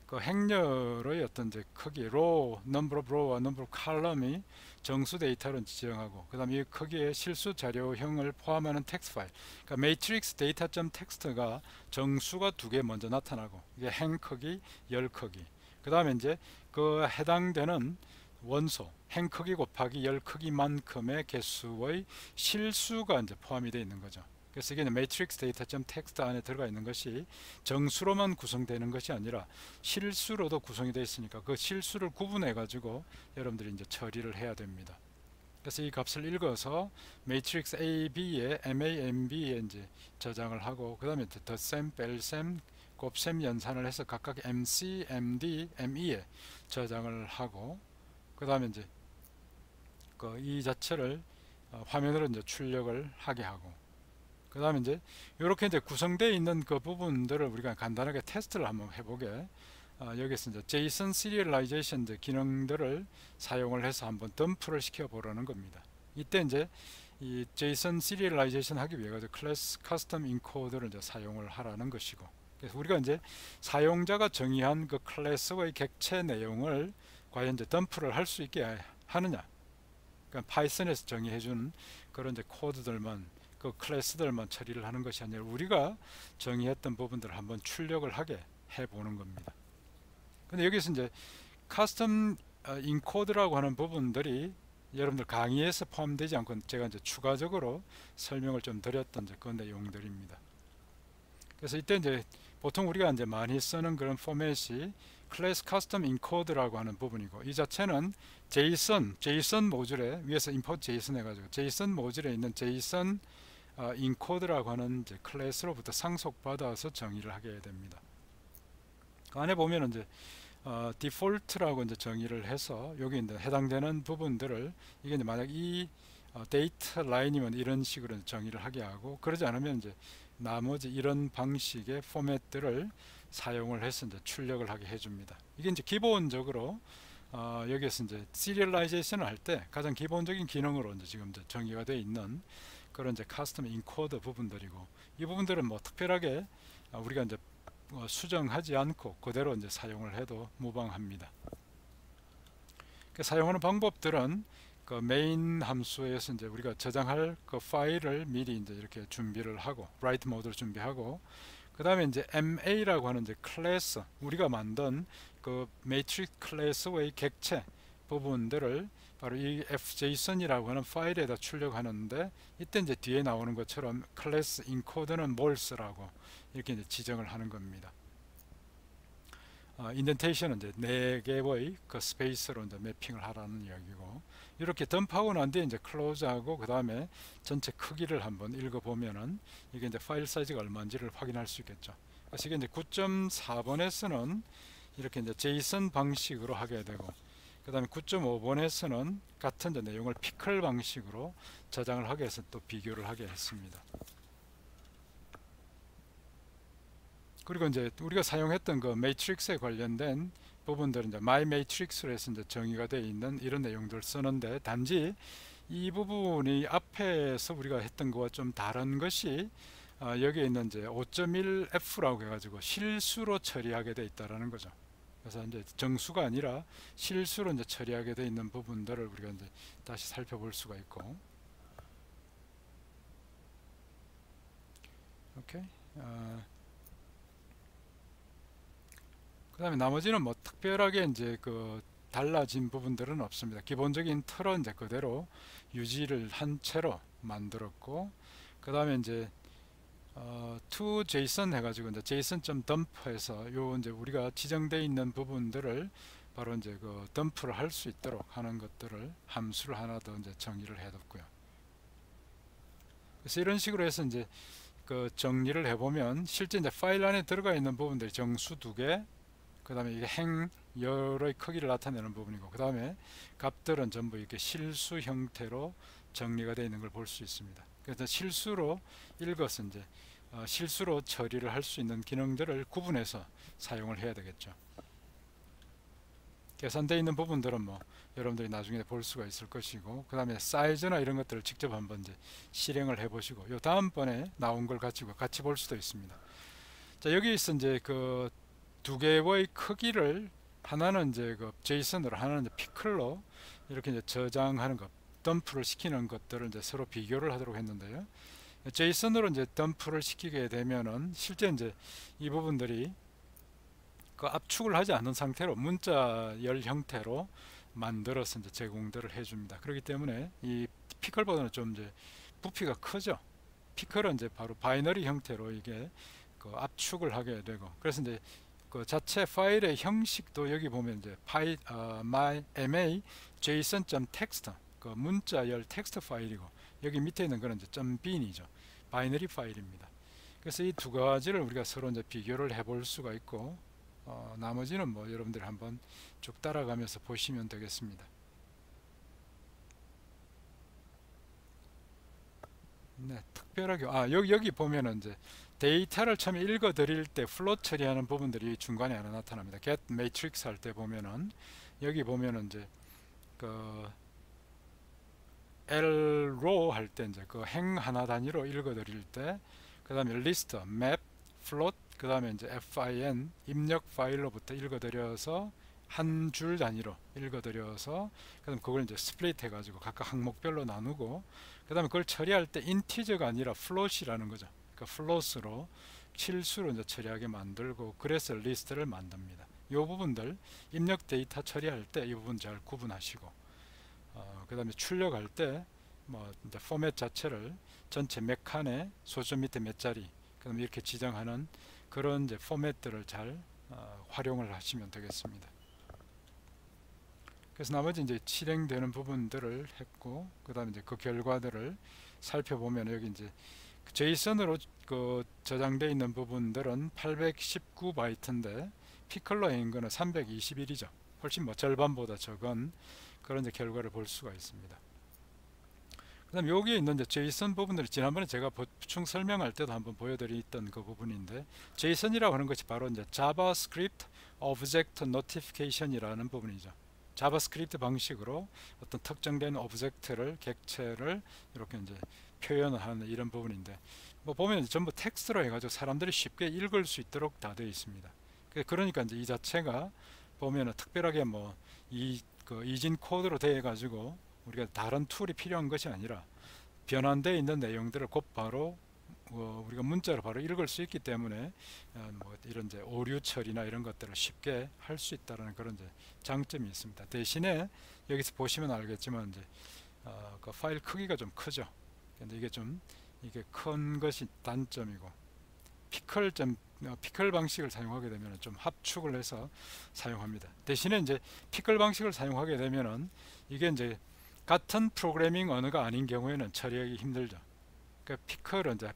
그 행렬의 어떤 이제 크기, row, number of row와 number of column이 정수 데이터로 지정하고, 그 다음에 이 크기의 실수 자료형을 포함하는 텍스트 파일, 그러니까 matrix data.txt가 정수가 2개 먼저 나타나고, 이게 행 크기, 열 크기, 그 다음에 이제 그 해당되는 원소, 행 크기 곱하기 열 크기만큼의 개수의 실수가 이제 포함이 되어 있는 거죠. 그래서 이게 matrix data.txt 안에 들어가 있는 것이 정수로만 구성되는 것이 아니라 실수로도 구성이 되어 있으니까 그 실수를 구분해 가지고 여러분들이 이제 처리를 해야 됩니다. 그래서 이 값을 읽어서 matrix AB에 MAMB에 이제 저장을 하고, 그 다음에 덧셈, 뺄셈, 곱셈 연산을 해서 각각 MC, MD, ME에 저장을 하고, 그 다음에 이제 이 자체를 화면으로 이제 출력을 하게 하고, 그 다음에 이제 이렇게 이제 구성되어 있는 그 부분들을 우리가 간단하게 테스트를 한번 해보게, 여기서 이제 JSON Serialization 이제 기능들을 사용을 해서 한번 덤프를 시켜 보려는 겁니다. 이때 이제 이 JSON Serialization 하기 위해 가지고 클래스 커스텀 인코더를 이제 사용을 하라는 것이고, 그래서 우리가 이제 사용자가 정의한 그 클래스의 객체 내용을 과연 이제 덤프를 할 수 있게 하느냐, 그러니까 파이썬에서 정의해 주는 그런 이제 코드들만, 그 클래스들만 처리를 하는 것이 아니라 우리가 정의했던 부분들을 한번 출력을 하게 해보는 겁니다. 근데 여기서 이제 커스텀 인코드라고 하는 부분들이 여러분들 강의에서 포함되지 않고 제가 이제 추가적으로 설명을 좀 드렸던 이제 그 내용들입니다. 그래서 이때 이제 보통 우리가 이제 많이 쓰는 그런 포맷이 클래스 커스텀 인코드라고 하는 부분이고, 이 자체는 JSON 모듈에 위에서 import JSON 해가지고 JSON 모듈에 있는 JSON 인코드라고 하는 이제 클래스로부터 상속받아서 정의를 하게 됩니다. 그 안에 보면 이제 디폴트라고 이제 정의를 해서 여기 이제 해당되는 부분들을, 이게 이제 만약 이 데이터 라인이면 이런 식으로 정의를 하게 하고, 그러지 않으면 이제 나머지 이런 방식의 포맷들을 사용을 해서 이제 출력을 하게 해줍니다. 이게 이제 기본적으로 여기에서 이제 시리얼라이제이션을 할 때 가장 기본적인 기능으로 이제 지금 이제 정의가 되어 있는 그런 이제 커스텀 인코더 부분들이고, 이 부분들은 뭐 특별하게 우리가 이제 수정하지 않고 그대로 이제 사용을 해도 무방합니다. 그 사용하는 방법들은 그 메인 함수에서 이제 우리가 저장할 그 파일을 미리 이제 이렇게 준비를 하고, write 모드를 준비하고, 그 다음에 이제 MA라고 하는 이제 클래스, 우리가 만든 그 매트릭스 클래스의 객체 부분들을 바로 이 fjson이라고 하는 파일에다 출력하는데, 이때 이제 뒤에 나오는 것처럼 클래스 인코드는 몰스라고 이렇게 이제 지정을 하는 겁니다. 인덴테이션은 이제 4개의 그 스페이스로 이제 매핑을 하라는 이야기고, 이렇게 덤프하고 난 뒤에 이제 클로즈하고 그 다음에 전체 크기를 한번 읽어보면은 이게 이제 파일 사이즈가 얼마인지를 확인할 수 있겠죠. 그래서 이게 이제 9.4번에서는 이렇게 이제 JSON 방식으로 하게 되고, 그 다음에 9.5번에서는 같은 이제 내용을 피클 방식으로 저장을 하게 해서 또 비교를 하게 했습니다. 그리고 이제 우리가 사용했던 그 매트릭스에 관련된 부분들은 이제 my matrix로 해서 이제 정의가 되어 있는 이런 내용들을 쓰는데, 단지 이 부분이 앞에서 우리가 했던 거와 좀 다른 것이 여기에 있는 이제 5.1F라고 해가지고 실수로 처리하게 되어 있다라는 거죠. 그래서 이제 정수가 아니라 실수로 이제 처리하게 되어 있는 부분들을 우리가 이제 다시 살펴볼 수가 있고, 오케이. 그 다음에 나머지는 뭐 특별하게 이제 그 달라진 부분들은 없습니다. 기본적인 틀은 이제 그대로 유지를 한 채로 만들었고, 그 다음에 이제 to JSON 해가지고 이제 JSON.dump해서 요 이제 우리가 지정되어 있는 부분들을 바로 이제 그 덤프를 할 수 있도록 하는 것들을 함수를 하나 더 이제 정의를 해뒀고요. 그래서 이런 식으로 해서 이제 그 정리를 해보면 실제 이제 파일 안에 들어가 있는 부분들이 정수 2개, 그 다음에 이게 행열의 크기를 나타내는 부분이고, 그 다음에 값들은 전부 이렇게 실수 형태로 정리가 되어 있는 걸 볼 수 있습니다. 그래서 실수로 읽어서 이제 실수로 처리를 할 수 있는 기능들을 구분해서 사용을 해야 되겠죠. 계산되어 있는 부분들은 뭐 여러분들이 나중에 볼 수가 있을 것이고, 그 다음에 사이즈나 이런 것들을 직접 한번 이제 실행을 해 보시고, 요 다음번에 나온 걸 가지고 같이 볼 수도 있습니다. 자, 여기서 이제 그 2개의 크기를, 하나는 이제 그 JSON으로, 하나는 이제 피클로 이렇게 이제 저장하는 것, 덤프를 시키는 것들을 이제 서로 비교를 하도록 했는데요. JSON으로 이제 덤프를 시키게 되면은 실제 이제 이 부분들이 그 압축을 하지 않은 상태로 문자열 형태로 만들어서 이제 제공들을 해줍니다. 그렇기 때문에 이 피클보다는 좀 이제 부피가 크죠. 피클은 이제 바로 바이너리 형태로 이게 그 압축을 하게 되고, 그래서 이제 그 자체 파일의 형식도 여기 보면 이제 my ma json.text 그 문자열 텍스트 파일이고, 여기 밑에 있는 거는 이제 .bin이죠. 바이너리 파일입니다. 그래서 이 두 가지를 우리가 서로 이제 비교를 해볼 수가 있고, 나머지는 뭐 여러분들 한번 쭉 따라가면서 보시면 되겠습니다. 네, 특별하게 여기 보면은 이제 데이터를 처음에 읽어 드릴 때 플롯 처리하는 부분들이 중간에 하나 나타납니다. get matrix 할 때 보면은 여기 보면은 이제 그 lrow 할 때 이제 그 행 하나 단위로 읽어 드릴 때, 그 다음에 list, map, float, 그 다음에 이제 fin 입력 파일로부터 읽어 드려서 한 줄 단위로 읽어 드려서, 그다음 그걸 이제 스플릿 해가지고 각각 항목별로 나누고, 그 다음에 그걸 처리할 때 인티저가 아니라 플롯이라는 거죠. 그 플롯으로 실수로 이제 처리하게 만들고, 그래서 리스트를 만듭니다. 이 부분들 입력 데이터 처리할 때 이 부분 잘 구분하시고, 그 다음에 출력할 때 뭐 이제 포맷 자체를 전체 몇 칸에 소점 밑에 몇 자리 그럼 이렇게 지정하는 그런 이제 포맷들을 잘 활용을 하시면 되겠습니다. 그래서 나머지 이제 실행되는 부분들을 했고 그 다음에 이제 그 결과들을 살펴보면 여기 이제 제이슨으로 그 저장되어 있는 부분들은 819바이트인데 피클로에 있는 거는 321이죠. 훨씬 뭐 절반보다 적은 그런 이제 결과를 볼 수가 있습니다. 그 다음에 여기에 있는 이제 제이슨 부분들이 지난번에 제가 보충 설명할 때도 한번 보여드렸던 그 부분인데 제이슨이라고 하는 것이 바로 이제 자바스크립트 오브젝트 노티피케이션이라는 부분이죠. 자바스크립트 방식으로 어떤 특정된 오브젝트를 객체를 이렇게 이제 표현을 하는 이런 부분인데 뭐 보면 전부 텍스트로 해가지고 사람들이 쉽게 읽을 수 있도록 다 되어 있습니다. 그러니까 이제 이 자체가 보면은 특별하게 뭐 그 이진 코드로 되어 가지고 우리가 다른 툴이 필요한 것이 아니라 변환되어 있는 내용들을 곧바로 우리가 문자로 바로 읽을 수 있기 때문에 뭐 이런 이제 오류 처리나 이런 것들을 쉽게 할 수 있다는 그런 이제 장점이 있습니다. 대신에 여기서 보시면 알겠지만 이제 그 파일 크기가 좀 크죠. 근데 이게 큰 것이 단점이고 피클 방식을 사용하게 되면 좀 합축을 해서 사용합니다. 대신에 이제 피클 방식을 사용하게 되면은 이게 이제 같은 프로그래밍 언어가 아닌 경우에는 처리하기 힘들죠. 그러니까 피클은 이제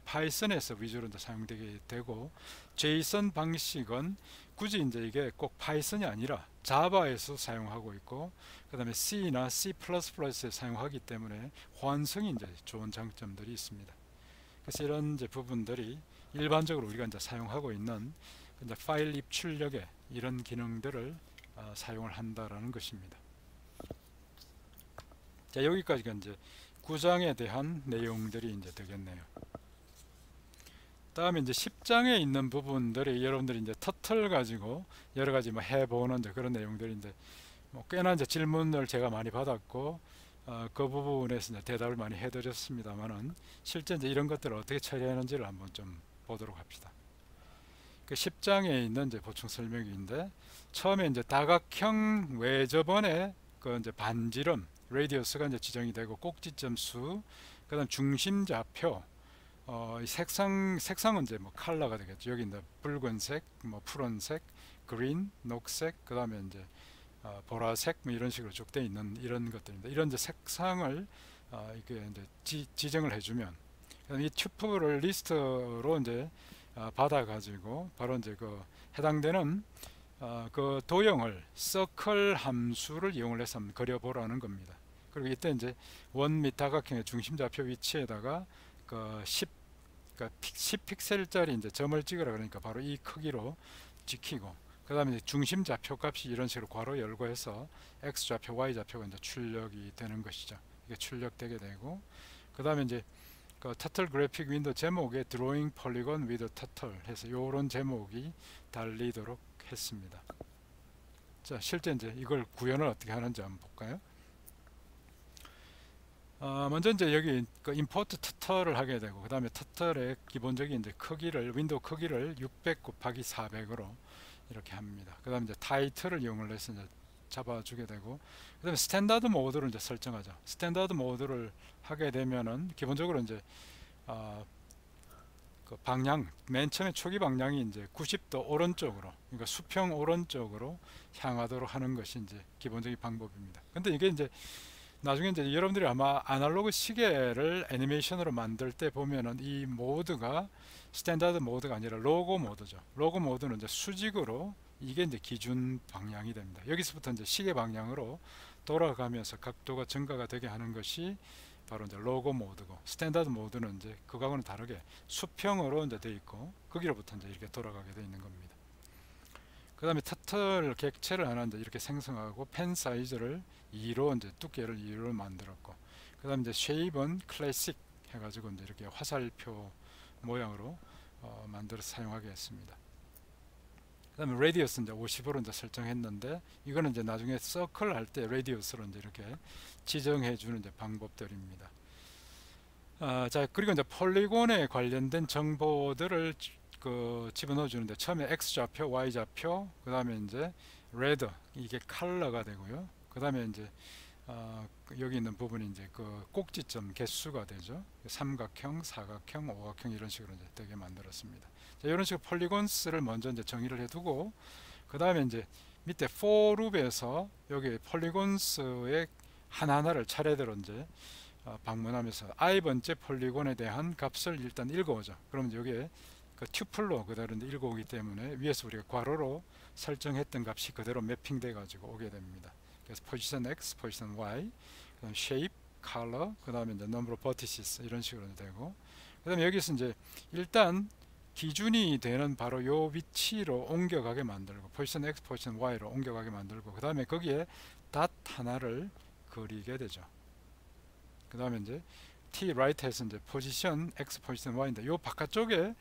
파이썬에서 위주로 이제 사용되게 되고 제이슨 방식은 굳이 이제 이게 꼭 파이썬이 아니라 자바에서 사용하고 있고 그 다음에 C나 C++에 사용하기 때문에 호환성이 이제 좋은 장점들이 있습니다. 그래서 이런 이제 부분들이 일반적으로 우리가 이제 사용하고 있는 이제 파일 입출력에 이런 기능들을 사용을 한다라는 것입니다. 자, 여기까지가 이제 구장에 대한 내용들이 이제 되겠네요. 다음에 이제 10장에 있는 부분들이 여러분들이 이제 터틀 가지고 여러 가지 뭐 해보는 이제 그런 내용들인데 뭐 꽤나 이제 질문을 제가 많이 받았고 그 부분에서 이제 대답을 많이 해드렸습니다만은 실제 이제 이런 것들을 어떻게 처리하는지를 한번 좀 보도록 합시다. 그 10장에 있는 이제 보충 설명인데 처음에 이제 다각형 외접원의 그 이제 반지름 레디어스가 이제 지정이 되고 꼭지점 수, 그다음 중심 좌표, 이 색상은 이제 뭐 컬러가 되겠죠. 여기 이제 붉은색, 뭐 푸른색, 그린, 녹색, 그다음에 이제 보라색 뭐 이런 식으로 쭉 되어 있는 이런 것들입니다. 이런 이제 색상을 이게 이제 지정을 해주면 이 튜플을 리스트로 이제 받아가지고 바로 이제 그 해당되는 그 도형을 서클 함수를 이용을 해서 한번 그려보라는 겁니다. 그리고 이때 이제 원 및 다각형의 중심 좌표 위치에다가 그 10 픽셀짜리 이제 점을 찍으라 그러니까 바로 이 크기로 찍히고 그 다음에 중심 좌표 값이 이런 식으로 괄호 열고 해서 x 좌표, y 좌표가 이제 출력이 되는 것이죠. 이게 출력되게 되고 그 다음에 이제 그 터틀 그래픽 윈도우 제목에 드로잉 폴리곤 위드 터틀 해서 요런 제목이 달리도록 했습니다. 자, 실제 이제 이걸 구현을 어떻게 하는지 한번 볼까요? 먼저 이제 여기 그 임포트 터틀을 하게 되고 그 다음에 터틀의 기본적인 이제 크기를 윈도우 크기를 600 곱하기 400으로 이렇게 합니다. 그 다음에 이제 타이틀을 이용을 해서 이제 잡아주게 되고 그 다음에 스탠다드 모드를 이제 설정하죠. 스탠다드 모드를 하게 되면은 기본적으로 이제 그 방향 맨 처음에 초기 방향이 이제 90도 오른쪽으로 그러니까 수평 오른쪽으로 향하도록 하는 것이 이제 기본적인 방법입니다. 근데 이게 이제 나중에 이제 여러분들이 아마 아날로그 시계를 애니메이션으로 만들 때 보면은 이 모드가 스탠다드 모드가 아니라 로고 모드죠. 로고 모드는 이제 수직으로 이게 이제 기준 방향이 됩니다. 여기서부터 이제 시계 방향으로 돌아가면서 각도가 증가가 되게 하는 것이 바로 이제 로고 모드고 스탠다드 모드는 이제 그거하고는 다르게 수평으로 이제 돼 있고 거기로부터 이제 이렇게 돌아가게 돼 있는 겁니다. 그 다음에 터틀 객체를 하나 이제 이렇게 생성하고 펜 사이즈를 2로 이제 두께를 2로 만들었고 그 다음에 이제 쉐입은 클래식 해가지고 이제 이렇게 화살표 모양으로 만들어서 사용하게 했습니다. 그 다음에 레디어스 이제 50으로 이제 설정했는데 이거는 이제 나중에 서클 할 때 레디어스로 이제 이렇게 지정해 주는 이제 방법들입니다. 자, 그리고 이제 폴리곤에 관련된 정보들을 집어넣어 주는데 처음에 x 좌표, y 좌표, 그 다음에 이제 레드 이게 컬러가 되고요. 그 다음에 이제 여기 있는 부분이 이제 그 꼭지점 개수가 되죠. 삼각형, 사각형, 오각형 이런 식으로 이제 되게 만들었습니다. 자, 이런 식으로 폴리곤스를 먼저 이제 정의를 해두고 그 다음에 이제 밑에 for 룹에서 여기 폴리곤스의 하나하나를 차례대로 이제 방문하면서 i번째 폴리곤에 대한 값을 일단 읽어오죠. 그러면 여기에 그 튜플로 그대로 읽어오기 때문에 위에서 우리가 괄호로 설정했던 값이 그대로 매핑돼 가지고 오게 됩니다. 그래서 포지션 x, 포지션 y, 그다음 shape, color, 그다음에 이제 number of vertices 이런 식으로 되고, 그다음에 여기서 이제 일단 기준이 되는 바로 요 위치로 옮겨가게 만들고 포지션 x, 포지션 y로 옮겨가게 만들고 그 다음에 거기에 닷 하나를 그리게 되죠. 그 다음에 이제 t right에서 이제 포지션 x, 포지션 y인데 요 바깥쪽에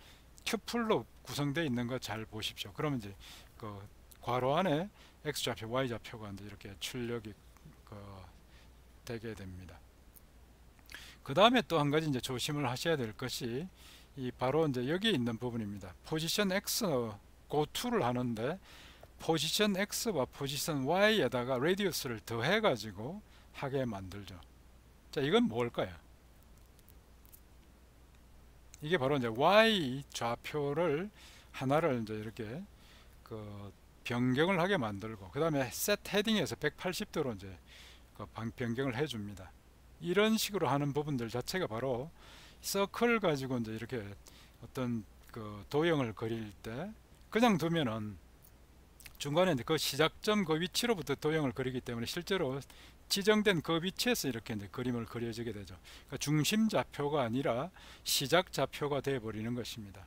튜플로 구성되어 있는 거 잘 보십시오. 그러면 이제 그 괄호 안에 x 좌표, y 좌표가 이제 이렇게 출력이 되게 됩니다. 그 다음에 또 한 가지 이제 조심을 하셔야 될 것이 이 바로 이제 여기 있는 부분입니다. 포지션 x go to를 하는데 포지션 x와 포지션 y에다가 레디우스를 더해 가지고 하게 만들죠. 자, 이건 뭘까요? 이게 바로 이제 y 좌표를 하나를 이제 이렇게 그 변경을 하게 만들고 그 다음에 set 헤딩에서 180도로 이제 그 변경을 해줍니다. 이런 식으로 하는 부분들 자체가 바로 서클 가지고 이제 이렇게 어떤 그 도형을 그릴 때 그냥 두면은 중간에 이제 그 시작점 그 위치로부터 도형을 그리기 때문에 실제로 지정된 그 위치에서 이렇게 이제 그림을 그려지게 되죠. 그러니까 중심 좌표가 아니라 시작 좌표가 되어 버리는 것입니다.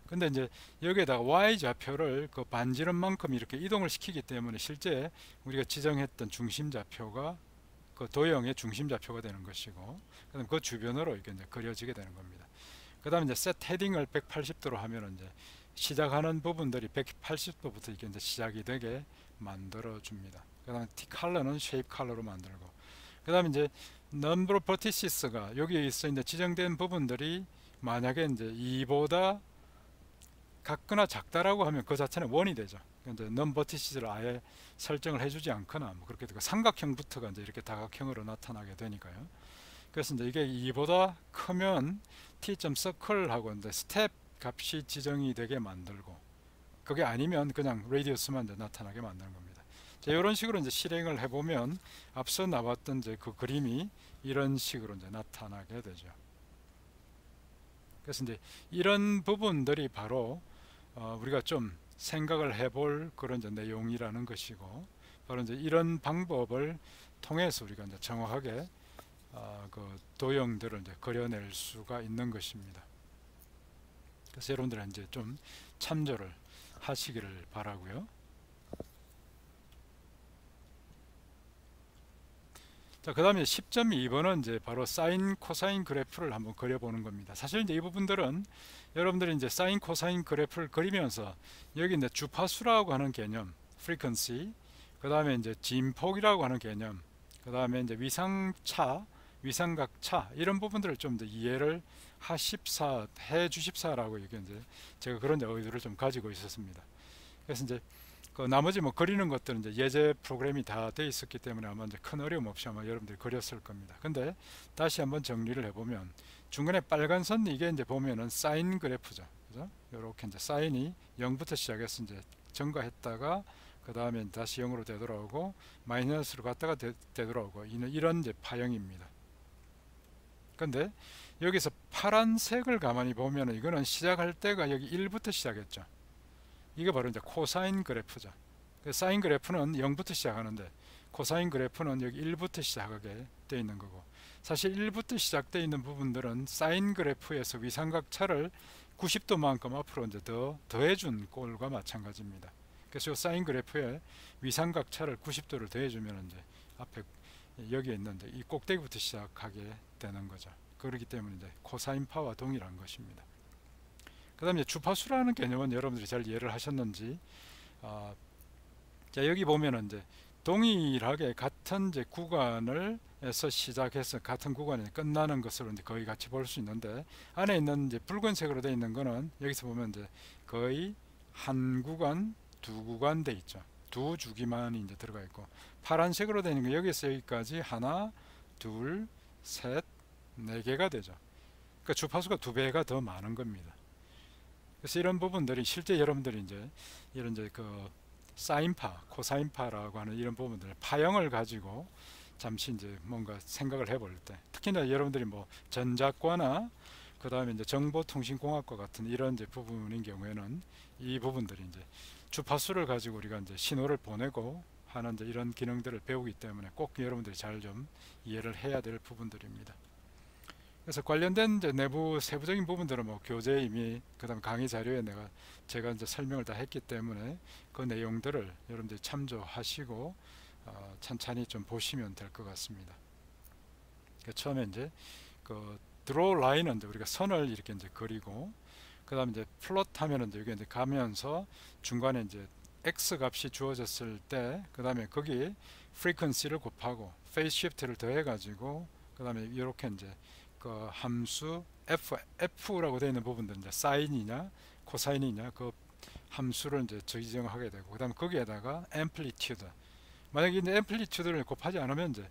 근데 이제 여기에다가 y 좌표를 그 반지름만큼 이렇게 이동을 시키기 때문에 실제 우리가 지정했던 중심 좌표가 그 도형의 중심 좌표가 되는 것이고 그다음 그 주변으로 이렇게 이제 그려지게 되는 겁니다. 그다음에 이제 set 헤딩을 180도로 하면 이제 시작하는 부분들이 180도부터 이렇게 이제 시작이 되게 만들어 줍니다. 그다음에 t 컬러는 shape 컬러로 만들고 그다음에 이제 number of vertices가 여기에 있어 있는 지정된 부분들이 만약에 이제 2보다 같거나 작다라고 하면 그 자체는 1이 되죠. 이제 non vertices를 아예 설정을 해주지 않거나 뭐 그렇게 되고 삼각형부터가 이제 이렇게 다각형으로 나타나게 되니까요. 그래서 이제 이게 2보다 크면 t.circle하고 이제 스텝 값이 지정이 되게 만들고 그게 아니면 그냥 레디우스만 이제 나타나게 만드는 겁니다. 자, 이런 식으로 이제 실행을 해보면 앞서 나왔던 이제 그 그림이 이런 식으로 이제 나타나게 되죠. 그래서 이제 이런 부분들이 바로 우리가 좀 생각을 해볼 그런 이제 내용이라는 것이고 바로 이제 이런 방법을 통해서 우리가 이제 정확하게 그 도형들을 이제 그려낼 수가 있는 것입니다. 그래서 여러분들은 이제 좀 참조를 하시기를 바라고요. 자, 그 다음에 10.2번은 이제 바로 사인 코사인 그래프를 한번 그려보는 겁니다. 사실 이제 이 부분들은 여러분들이 이제 사인 코사인 그래프를 그리면서 여기 이제 주파수라고 하는 개념, frequency, 그 다음에 이제 진폭이라고 하는 개념, 그 다음에 이제 위상차, 위상각차 이런 부분들을 좀 이해를 해 주십사라고 이게 이제 제가 그런 의도를 좀 가지고 있었습니다. 그래서 이제 그 나머지 뭐 그리는 것들은 이제 예제 프로그램이 다 돼 있었기 때문에 아마 이제 큰 어려움 없이 아마 여러분들이 그렸을 겁니다. 근데 다시 한번 정리를 해보면 중간에 빨간 선 이게 이제 보면은 사인 그래프죠. 그죠? 요렇게 이제 사인이 0부터 시작해서 이제 증가했다가 그 다음에 다시 0으로 되돌아오고 마이너스로 갔다가 되돌아오고 이런 이제 파형입니다. 근데 여기서 파란색을 가만히 보면 이거는 시작할 때가 여기 1부터 시작했죠. 이게 바로 이제 코사인 그래프죠. 사인 그래프는 0부터 시작하는데 코사인 그래프는 여기 1부터 시작하게 되어 있는 거고 사실 1부터 시작되어 있는 부분들은 사인 그래프에서 위상각차를 90도만큼 앞으로 이제 더해준 꼴과 마찬가지입니다. 그래서 사인 그래프에 위상각차를 90도를 더해주면 이제 앞에 여기에 있는데 이 꼭대기부터 시작하게 되는 거죠. 그렇기 때문에 이제 코사인파와 동일한 것입니다. 그 다음에 주파수라는 개념은 여러분들이 잘 이해를 하셨는지 자, 여기 보면은 이제 동일하게 같은 이제 구간을 에서 시작해서 같은 구간에 끝나는 것으로 이제 거의 같이 볼 수 있는데 안에 있는 이제 붉은색으로 되어 있는 거는 여기서 보면 이제 거의 한 구간, 두 구간 돼 있죠. 두 주기만 이제 들어가 있고, 파란색으로 되는 게 여기서 여기까지 하나, 둘, 셋, 네 개가 되죠. 그러니까 주파수가 두 배가 더 많은 겁니다. 그래서 이런 부분들이 실제 여러분들이 이제 이런 이제 그 사인파, 코사인파라고 하는 이런 부분들 파형을 가지고 잠시 이제 뭔가 생각을 해볼 때, 특히나 여러분들이 뭐 전자과나 그 다음에 이제 정보통신공학과 같은 이런 이제 부분인 경우에는 이 부분들이 이제 주파수를 가지고 우리가 이제 신호를 보내고 하는 이제 이런 기능들을 배우기 때문에 꼭 여러분들이 잘 좀 이해를 해야 될 부분들입니다. 그래서 관련된 이제 내부 세부적인 부분들은 뭐 교재 이미 그다음 강의 자료에 제가 이제 설명을 다 했기 때문에 그 내용들을 여러분들이 참조하시고 천천히 좀 보시면 될 것 같습니다. 처음에 이제 그 드로우 라인은 이제 우리가 선을 이렇게 이제 그리고, 그 다음에 이제 플롯 하면은 이제 여기 이제 가면서 중간에 이제 x 값이 주어졌을 때, 그 다음에 거기 프리퀀시를 곱하고 페이스 시프트를 더해 가지고, 그 다음에 이렇게 이제 그 함수 f라고 되어 있는 부분들, 이제 사인이냐 코사인이냐 그 함수를 이제 지정하게 되고, 그 다음에 거기에다가 앰플리튜드, 만약에 이제 앰플리튜드를 곱하지 않으면 이제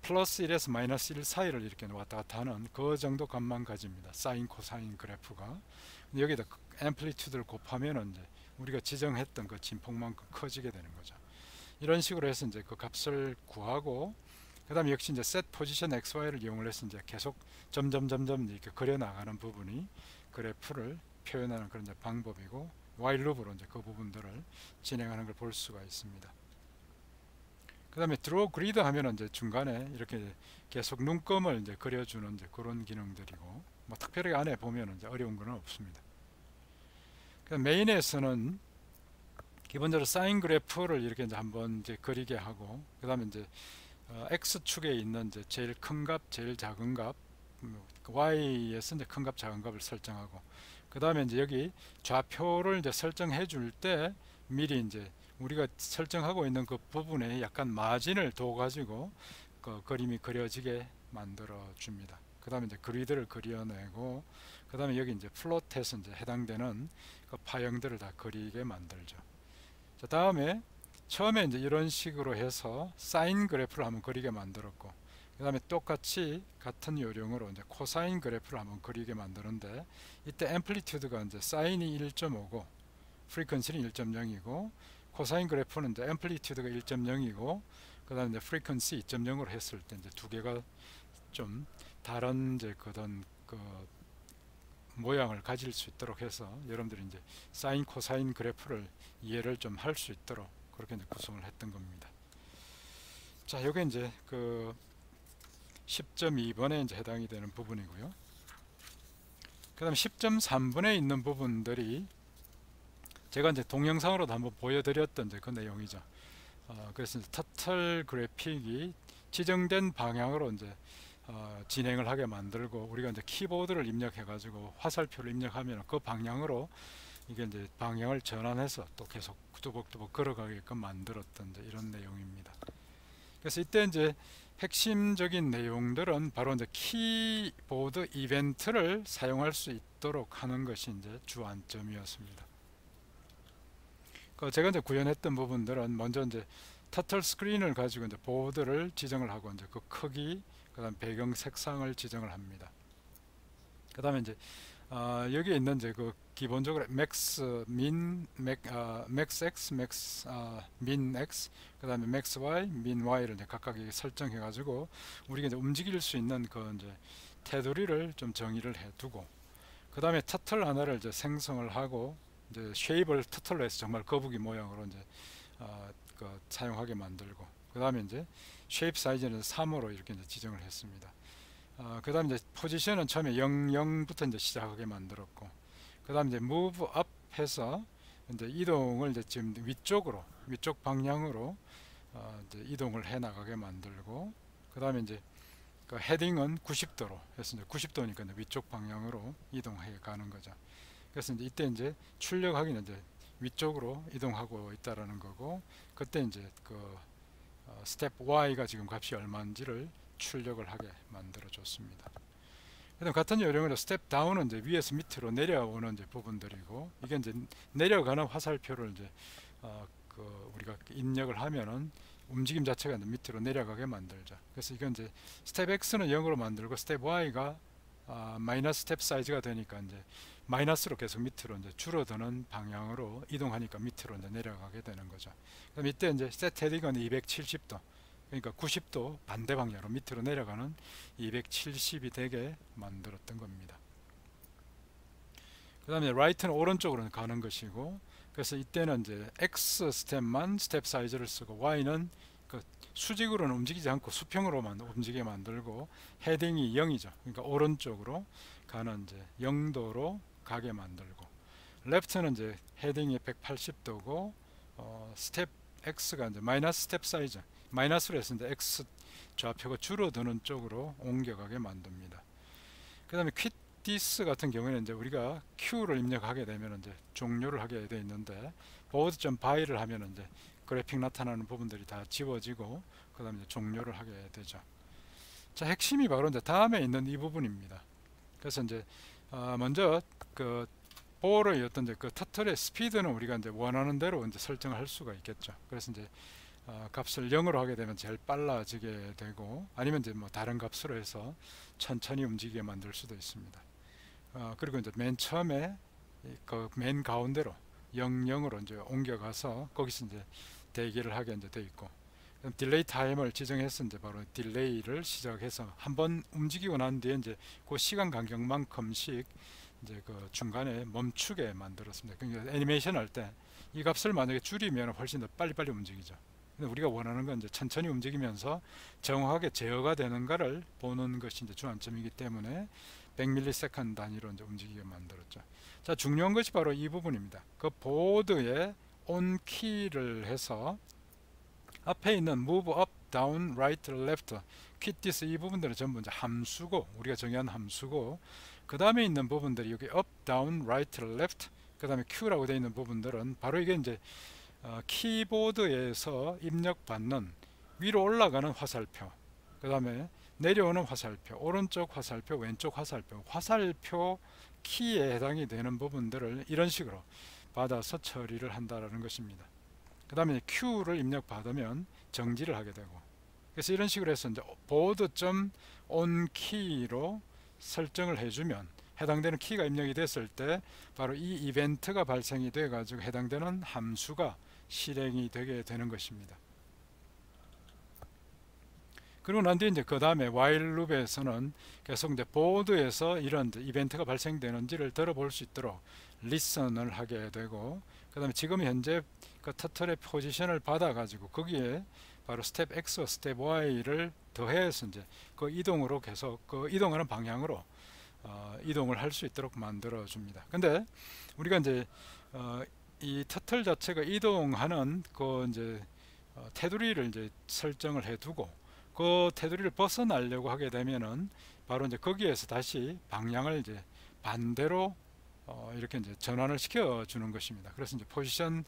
플러스 1에서 마이너스 1 사이를 이렇게 왔다 갔다 하는 그 정도 값만 가집니다. 사인 코사인 그래프가. 근데 여기다 앰플리튜드를 곱하면 이제 우리가 지정했던 그 진폭만큼 커지게 되는 거죠. 이런 식으로 해서 이제 그 값을 구하고, 그 다음에 역시 이제 set position xy를 이용을 해서 이제 계속 점점 이렇게 그려 나가는 부분이 그래프를 표현하는 그런 이제 방법이고, while loop으로 이제 그 부분들을 진행하는 걸 볼 수가 있습니다. 그 다음에 draw grid 하면은 이제 중간에 이렇게 계속 눈금을 이제 그려주는 이제 그런 기능들이고, 뭐 특별히 안에 보면은 이제 어려운 건 없습니다. 그 메인에서는 기본적으로 사인 그래프를 이렇게 이제 한번 이제 그리게 하고, 그 다음에 이제 x축에 있는 이제 제일 큰 값, 제일 작은 값, y에서 이제 큰 값, 작은 값을 설정하고, 그 다음에 이제 여기 좌표를 이제 설정해 줄 때 미리 이제 우리가 설정하고 있는 그 부분에 약간 마진을 둬 가지고 그 그림이 그려지게 만들어 줍니다. 그 다음에 이제 그리드를 그려내고, 그 다음에 여기 이제 플롯에서 이제 해당되는 그 파형들을 다 그리게 만들죠. 자, 다음에 처음에 이제 이런 식으로 해서 사인 그래프를 한번 그리게 만들었고, 그 다음에 똑같이 같은 요령으로 이제 코사인 그래프를 한번 그리게 만드는데, 이때 앰플리튜드가 이제 사인이 1.5고 프리퀀시는 1.0이고, 코사인 그래프는 이제 앰플리튜드가 1.0이고, 그 다음에 이제 프리퀀시 2.0으로 했을 때 이제 두 개가 좀 다른 이제 그런 그 모양을 가질 수 있도록 해서 여러분들이 이제 사인 코사인 그래프를 이해를 좀 할 수 있도록 그렇게 이제 구성을 했던 겁니다. 자, 이게 이제 그 10.2번에 이제 해당이 되는 부분이고요. 그 다음 10.3번에 있는 부분들이 제가 이제 동영상으로도 한번 보여드렸던 이제 그 내용이죠. 그래서 터틀 그래픽이 지정된 방향으로 이제 진행을 하게 만들고, 우리가 이제 키보드를 입력해 가지고 화살표를 입력하면 그 방향으로 이게 이제 방향을 전환해서 또 계속 뚜벅뚜벅 걸어가게끔 만들었던 이제 이런 내용입니다. 그래서 이때 이제 핵심적인 내용들은 바로 이제 키보드 이벤트를 사용할 수 있도록 하는 것이 이제 주안점이었습니다. 제가 이제 구현했던 부분들은 먼저 이제 터틀 스크린을 가지고 이제 보드를 지정을 하고, 이제 그 크기, 그다음 배경 색상을 지정을 합니다. 그다음에 이제 여기에 있는 이제 그 기본적으로 맥스 민 맥스 x 맥스 민 x, 그다음에 맥스 y 민 y를 이제 각각 설정해 가지고 우리가 이제 움직일 수 있는 그 이제 테두리를 좀 정의를 해 두고, 그다음에 터틀 하나를 이제 생성을 하고, 이제 쉐입을 터틀로 해서 정말 거북이 모양으로 이제 사용하게 만들고, 그 다음에 이제 쉐입 사이즈는 3으로 이렇게 이제 지정을 했습니다. 그 다음에 이제 포지션은 처음에 0부터 이제 시작하게 만들었고, 그 다음에 이제 move up 해서 이제 이동을 이제 지금 위쪽 방향으로 이제 이동을 해 나가게 만들고, 그 다음에 이제 그 헤딩은 90도로 해서 이제 90도니까 이제 위쪽 방향으로 이동해 가는 거죠. 그래서 이제 이때 출력하기는 이제 위쪽으로 이동하고 있다라는 거고, 그때 이제 그 스텝 Y가 지금 값이 얼마인지를 출력을 하게 만들어 줬습니다. 그다음 같은 요령으로 스텝 다운은 이제 위에서 밑으로 내려오는 이제 부분들이고, 이게 이제 내려가는 화살표를 이제 우리가 입력을 하면은 움직임 자체가 이제 밑으로 내려가게 만들죠. 그래서 이건 이제 스텝 X는 0으로 만들고 스텝 Y가 마이너스 스텝 사이즈가 되니까 이제 마이너스로 계속 밑으로 이제 줄어드는 방향으로 이동하니까 밑으로 이제 내려가게 되는 거죠. 그럼 이때 이제 셋 헤딩은 270도, 그러니까 90도 반대 방향으로 밑으로 내려가는 270이 되게 만들었던 겁니다. 그 다음에 라이트는 오른쪽으로 가는 것이고, 그래서 이때는 이제 X 스텝만 스텝 사이즈를 쓰고 Y는 그 수직으로는 움직이지 않고 수평으로만 움직이게 만들고 헤딩이 0이죠. 그러니까 오른쪽으로 가는 이제 0도로 가게 만들고, 레프트는 이제 헤딩이 180도고 스텝 X가 이제 마이너스 스텝 사이즈, 마이너스로 해서 이제 X 좌표가 줄어드는 쪽으로 옮겨가게 만듭니다. 그 다음에 퀵 디스 같은 경우에는 이제 우리가 Q를 입력하게 되면 이제 종료를 하게 되어 있는데, board.by를 하면 이제 그래픽 나타나는 부분들이 다 지워지고 그 다음에 종료를 하게 되죠. 자, 핵심이 바로 이제 다음에 있는 이 부분입니다. 그래서 이제 먼저 그 볼의 어떤 이제 그 터틀의 스피드는 우리가 이제 원하는 대로 이제 설정을 할 수가 있겠죠. 그래서 이제 값을 0으로 하게 되면 제일 빨라지게 되고, 아니면 이제 뭐 다른 값으로 해서 천천히 움직이게 만들 수도 있습니다. 그리고 이제 맨 처음에 그 맨 가운데로 00으로 이제 옮겨가서 거기서 이제 대기를 하게 이제 돼 있고, 딜레이 타임을 지정해서 이제 바로 딜레이를 시작해서 한번 움직이고 난 뒤에 이제 그 시간 간격만큼씩 이제 그 중간에 멈추게 만들었습니다. 그러니까 애니메이션 할 때 이 값을 만약에 줄이면 훨씬 더 빨리빨리 움직이죠. 근데 우리가 원하는 건 이제 천천히 움직이면서 정확하게 제어가 되는가를 보는 것이 이제 주안점이기 때문에 100ms 단위로 이제 움직이게 만들었죠. 자, 중요한 것이 바로 이 부분입니다. 그 보드에 on 키를 해서 앞에 있는 move up, down, right, left, quick this 이 부분들은 전부 이제 함수고, 우리가 정의한 함수고, 그 다음에 있는 부분들이 여기 up, down, right, left, 그 다음에 Q라고 되어 있는 부분들은 바로 이게 이제 키보드에서 입력받는 위로 올라가는 화살표, 그 다음에 내려오는 화살표, 오른쪽 화살표, 왼쪽 화살표, 화살표 키에 해당이 되는 부분들을 이런 식으로 받아서 처리를 한다는 것입니다. 그 다음에 Q를 입력받으면 정지를 하게 되고, 그래서 이런 식으로 해서 이제 board.onKey로 설정을 해주면 해당되는 키가 입력이 됐을 때 바로 이 이벤트가 발생이 돼 가지고 해당되는 함수가 실행이 되게 되는 것입니다. 그리고 난 뒤에 이제 그 다음에 while loop에서는 계속 이제 보드에서 이런 이벤트가 발생되는지를 들어볼 수 있도록 listen을 하게 되고, 그 다음에 지금 현재 그 터틀의 포지션을 받아 가지고 거기에 바로 스텝 X와 스텝 Y를 더해서 이제 그 이동으로 계속 그 이동하는 방향으로 이동을 할 수 있도록 만들어 줍니다. 근데 우리가 이제 이 터틀 자체가 이동하는 그 이제 테두리를 이제 설정을 해두고 그 테두리를 벗어나려고 하게 되면은 바로 이제 거기에서 다시 방향을 이제 반대로 이렇게 이제 전환을 시켜 주는 것입니다. 그래서 이제 포지션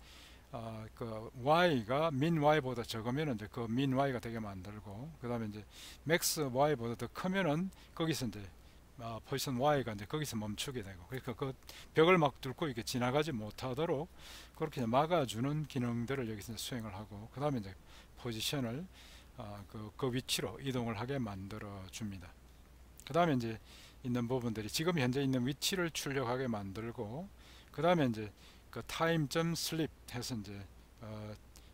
그 y가 min y보다 적으면은 이제 그 min y가 되게 만들고, 그 다음에 이제 max y보다 더 크면은 거기서 이제 포지션 y가 이제 거기서 멈추게 되고, 그러니까 그 벽을 막 뚫고 이게 지나가지 못하도록 그렇게 막아주는 기능들을 여기서 수행을 하고, 그 다음에 이제 포지션을 그 위치로 이동을 하게 만들어 줍니다. 그 다음에 이제 있는 부분들이 지금 현재 있는 위치를 출력하게 만들고, 그 다음에 이제 그 time.sleep 해서 이제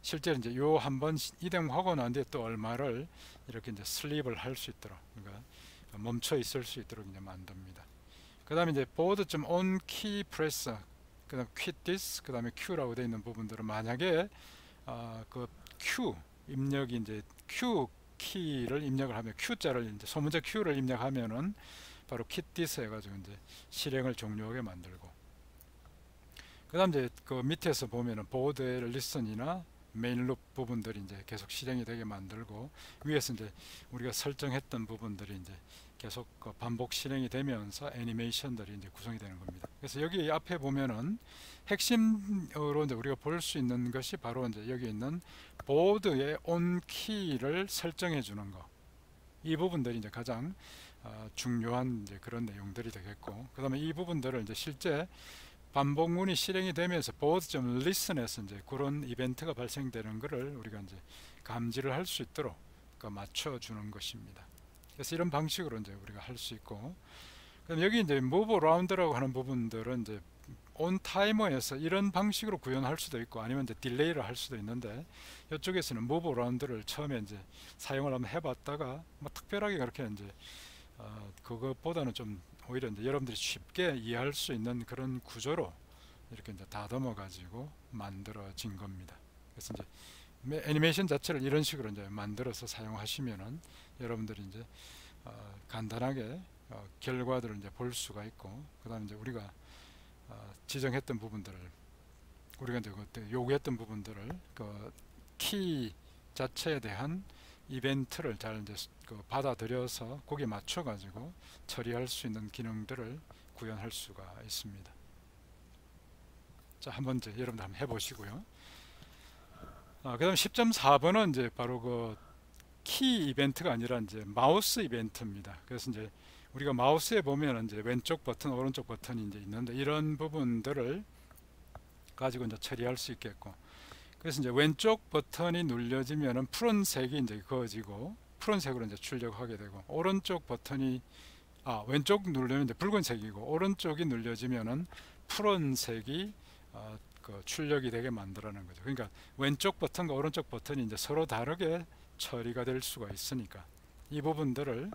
실제로 이제 요 한번 이동하고 난 뒤에 또 얼마를 이렇게 이제 슬립을 할 수 있도록, 그러니까 멈춰 있을 수 있도록 이제 만듭니다. 그 다음에 이제 board.on key press, 그 다음 quit this, 그 다음에 Q라고 되어 있는 부분들은 만약에 그 Q 입력이 이제 Q 키를 입력을 하면 Q자를 이제 소문자 Q를 입력하면은 바로 quit this 해가지고 이제 실행을 종료하게 만들고, 그 다음 이제 그 밑에서 보면은 보드의 리슨이나 메인 룹 부분들이 이제 계속 실행이 되게 만들고, 위에서 이제 우리가 설정했던 부분들이 이제 계속 반복 실행이 되면서 애니메이션들이 이제 구성이 되는 겁니다. 그래서 여기 앞에 보면은 핵심으로 이제 우리가 볼 수 있는 것이 바로 이제 여기 있는 보드의 on 키를 설정해 주는 거, 이 부분들이 이제 가장 중요한 이제 그런 내용들이 되겠고, 그 다음에 이 부분들을 이제 실제 반복문이 실행이 되면서 board.listen에서 이제 그런 이벤트가 발생되는 것을 우리가 이제 감지를 할 수 있도록 맞춰주는 것입니다. 그래서 이런 방식으로 이제 우리가 할 수 있고, 그럼 여기 이제 move around라고 하는 부분들은 이제 on timer에서 이런 방식으로 구현할 수도 있고 아니면 이제 딜레이를 할 수도 있는데, 이쪽에서는 move around를 처음에 이제 사용을 한번 해봤다가 뭐 특별하게 그렇게 이제 그것보다는 좀 오히려 이제 여러분들이 쉽게 이해할 수 있는 그런 구조로 이렇게 이제 다듬어 가지고 만들어진 겁니다. 그래서 이제 애니메이션 자체를 이런 식으로 이제 만들어서 사용하시면은 여러분들이 이제 간단하게 결과들을 이제 볼 수가 있고, 그 다음에 이제 우리가 지정했던 부분들을, 우리가 이제 그때 요구했던 부분들을 그 키 자체에 대한 이벤트를 잘 이제 받아들여서 거기에 맞춰 가지고 처리할 수 있는 기능들을 구현할 수가 있습니다. 자, 한번 이제 여러분들 한번 해보시고요. 그 다음 10.4번은 이제 바로 그 키 이벤트가 아니라 이제 마우스 이벤트입니다. 그래서 이제 우리가 마우스에 보면 이제 왼쪽 버튼, 오른쪽 버튼이 이제 있는데, 이런 부분들을 가지고 이제 처리할 수 있겠고, 그래서 이제 왼쪽 버튼이 눌려지면은 푸른색이 이제 그어지고 푸른색으로 이제 출력하게 되고, 오른쪽 버튼이 왼쪽 누르면 이제 붉은색이고 오른쪽이 눌려지면은 푸른색이 그 출력이 되게 만들어내는 거죠. 그러니까 왼쪽 버튼과 오른쪽 버튼이 이제 서로 다르게 처리가 될 수가 있으니까 이 부분들을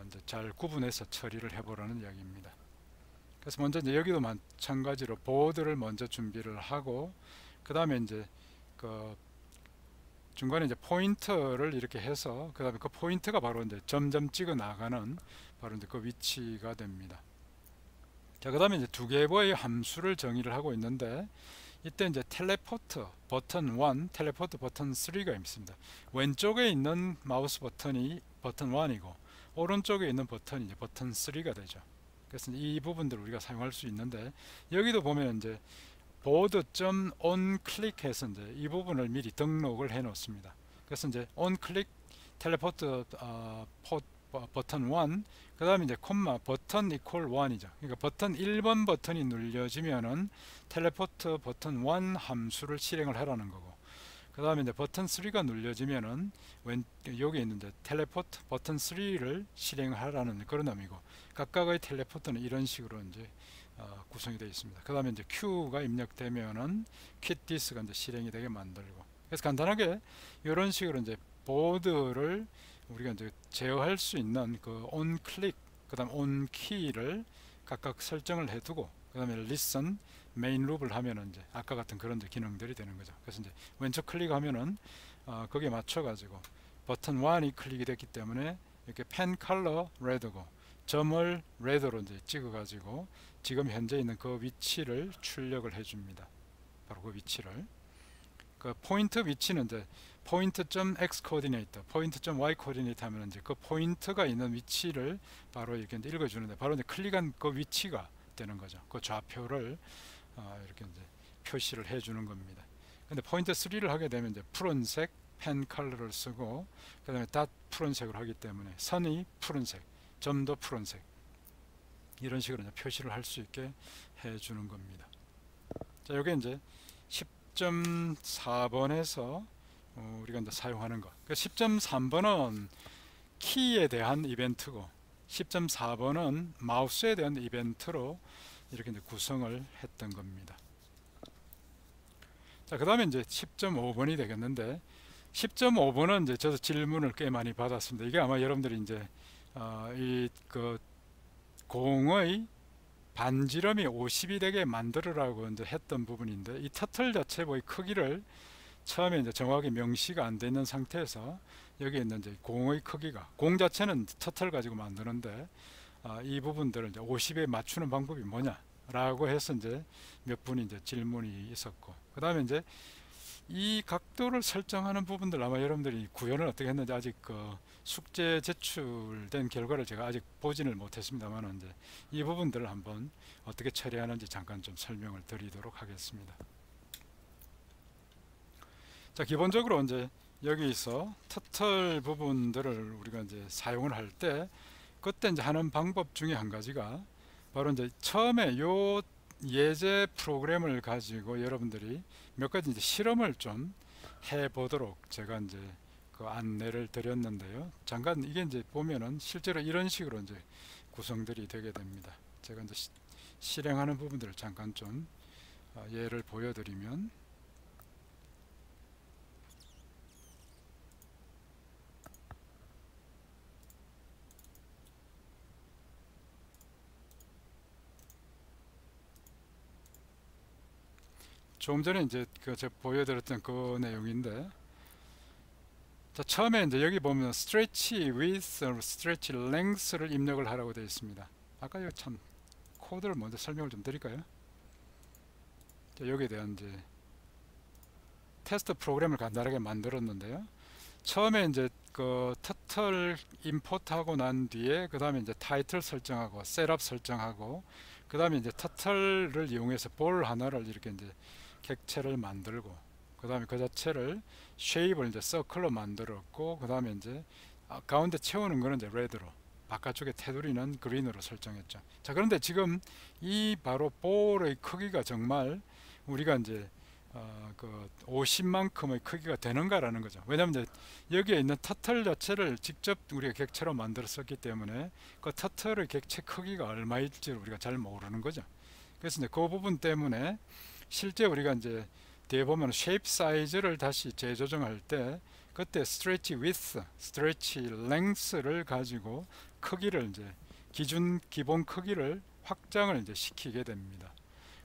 이제 잘 구분해서 처리를 해보라는 이야기입니다. 그래서 먼저 이제 여기도 마찬가지로 보드를 먼저 준비를 하고, 그 다음에 이제 그 중간에 이제 포인터를 이렇게 해서 그 다음에 그 포인트가 바로 이제 점점 찍어 나가는 바로 이제 그 위치가 됩니다. 자, 그 다음에 이제 두 개의 함수를 정의를 하고 있는데, 이때 이제 텔레포트 버튼 1, 텔레포트 버튼 3가 있습니다. 왼쪽에 있는 마우스 버튼이 버튼 1이고 오른쪽에 있는 버튼이 이제 버튼 3가 되죠. 그래서 이 부분들을 우리가 사용할 수 있는데, 여기도 보면 이제 board.onClick해서 이제 이 부분을 미리 등록을 해 놓습니다. 그래서 이제 onClick 텔레포트 버튼 1, 그 다음에 이제 콤마 버튼 equal 1이죠. 그러니까 버튼 1번 버튼이 눌려지면은 텔레포트 버튼 1 함수를 실행을 하라는 거고, 그 다음에 이제 버튼 3가 눌려지면은 여기 있는 이제 텔레포트 버튼 3를 실행하라는 그런 의미고, 각각의 텔레포트는 이런 식으로 이제 구성이 되어 있습니다. 그 다음에 이제 Q가 입력되면은 quit this가 이제 실행이 되게 만들고, 그래서 간단하게 이런 식으로 이제 보드를 우리가 이제 제어할 수 있는 그 on click, 그 다음 on key를 각각 설정을 해두고, 그 다음에 listen, main loop을 하면은 이제 아까 같은 그런 이제 기능들이 되는 거죠. 그래서 이제 왼쪽 클릭하면은 거기에 맞춰 가지고 버튼 1이 클릭이 됐기 때문에 이렇게 펜 컬러 레드고 점을 레드로 이제 찍어 가지고 지금 현재 있는 그 위치를 출력을 해 줍니다. 바로 그 위치를, 그 포인트 위치는 이제 포인트.x 코디네이터, 포인트.y 코디네이터 하면 이제 그 포인트가 있는 위치를 바로 이렇게 읽어 주는데, 바로 이제 클릭한 그 위치가 되는 거죠. 그 좌표를 이렇게 이제 표시를 해 주는 겁니다. 근데 포인트 3를 하게 되면 이제 푸른색 펜 컬러를 쓰고, 그 다음에 닷 푸른색으로 하기 때문에 선이 푸른색, 점도 푸른색, 이런 식으로 이제 표시를 할 수 있게 해 주는 겁니다. 자, 요게 이제 10.4번에서 우리가 이제 사용하는 것. 10.3번은 키에 대한 이벤트고 10.4번은 마우스에 대한 이벤트로 이렇게 이제 구성을 했던 겁니다. 자, 그 다음에 이제 10.5번이 되겠는데, 10.5번은 이제 저도 질문을 꽤 많이 받았습니다. 이게 아마 여러분들이 이제 이 그 공의 반지름이 50이 되게 만들으라고 이제 했던 부분인데, 이 터틀 자체의 크기를 처음에 이제 정확하게 명시가 안 되는 상태에서 여기 있는 이제 공의 크기가, 공 자체는 터틀 가지고 만드는데 이 부분들을 이제 50에 맞추는 방법이 뭐냐라고 해서 이제 몇 분이 이제 질문이 있었고, 그 다음에 이제 이 각도를 설정하는 부분들 아마 여러분들이 구현을 어떻게 했는지 아직 그 숙제 제출된 결과를 제가 아직 보지를 못했습니다만, 이제 이 부분들을 한번 어떻게 처리하는지 잠깐 좀 설명을 드리도록 하겠습니다. 자, 기본적으로 이제 여기서 터틀 부분들을 우리가 이제 사용을 할 때 그때 이제 하는 방법 중에 한 가지가 바로 이제 처음에 요 예제 프로그램을 가지고 여러분들이 몇 가지 이제 실험을 좀 해보도록 제가 이제 그 안내를 드렸는데요. 잠깐 이게 이제 보면은 실제로 이런 식으로 이제 구성들이 되게 됩니다. 제가 이제 실행하는 부분들을 잠깐 좀 예를 보여드리면, 조금 전에 이제 그 제가 보여드렸던 그 내용인데, 자, 처음에 이제 여기 보면 stretch width, stretch length를 입력을 하라고 되어 있습니다. 아까 이거 참 코드를 먼저 설명을 좀 드릴까요? 자, 여기에 대한 이제 테스트 프로그램을 간단하게 만들었는데요. 처음에 이제 그 터틀 임포트하고 난 뒤에 그 다음에 이제 타이틀 설정하고 셋업 설정하고 그 다음에 이제 터틀을 이용해서 볼 하나를 이렇게 이제 객체를 만들고 그 다음에 그 자체를 쉐입을 이제 서클로 만들었고 그 다음에 이제 가운데 채우는 거는 이제 레드로, 바깥쪽에 테두리는 그린으로 설정했죠. 자, 그런데 지금 이 바로 볼의 크기가 정말 우리가 이제 그 50만큼의 크기가 되는가라는 거죠. 왜냐하면 이제 여기에 있는 터틀 자체를 직접 우리가 객체로 만들었었기 때문에 그 터틀의 객체 크기가 얼마일지를 우리가 잘 모르는 거죠. 그래서 이제 그 부분 때문에 실제 우리가 이제 뒤에 보면 쉐입 사이즈를 다시 재조정할 때 그때 stretch width, stretch length를 가지고 크기를 이제 기본 크기를 확장을 이제 시키게 됩니다.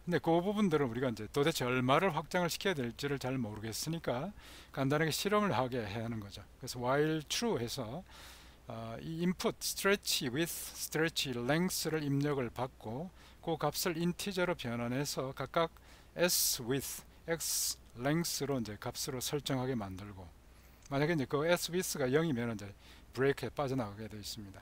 근데 그 부분들은 우리가 이제 도대체 얼마를 확장을 시켜야 될지를 잘 모르겠으니까 간단하게 실험을 하게 해야 하는 거죠. 그래서 while true 해서 이 input stretch width, stretch length를 입력을 받고 그 값을 인티저로 변환해서 각각 s width, x length로 이제 값으로 설정하게 만들고, 만약에 이제 그 s width가 0이면 이제 브레이크에 빠져나가게 되어 있습니다.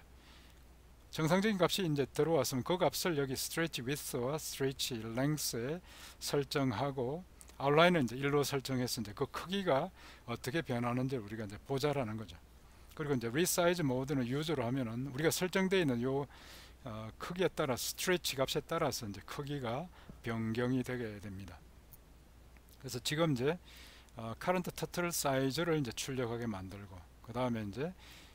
정상적인 값이 이제 들어왔으면 그 값을 여기 stretch width와 stretch length에 설정하고 아웃라인은 이제 1로 설정해서 이제 그 크기가 어떻게 변하는지 우리가 이제 보자라는 거죠. 그리고 이제 resize 모드는 use로 하면은 우리가 설정되어 있는 요 크기에 따라 stretch 값에 따라서 이제 크기가 변경이 되게 됩니다. 그래서 지금 이제 current turtle size를 이제 출력하게 만들고 그 다음에 이제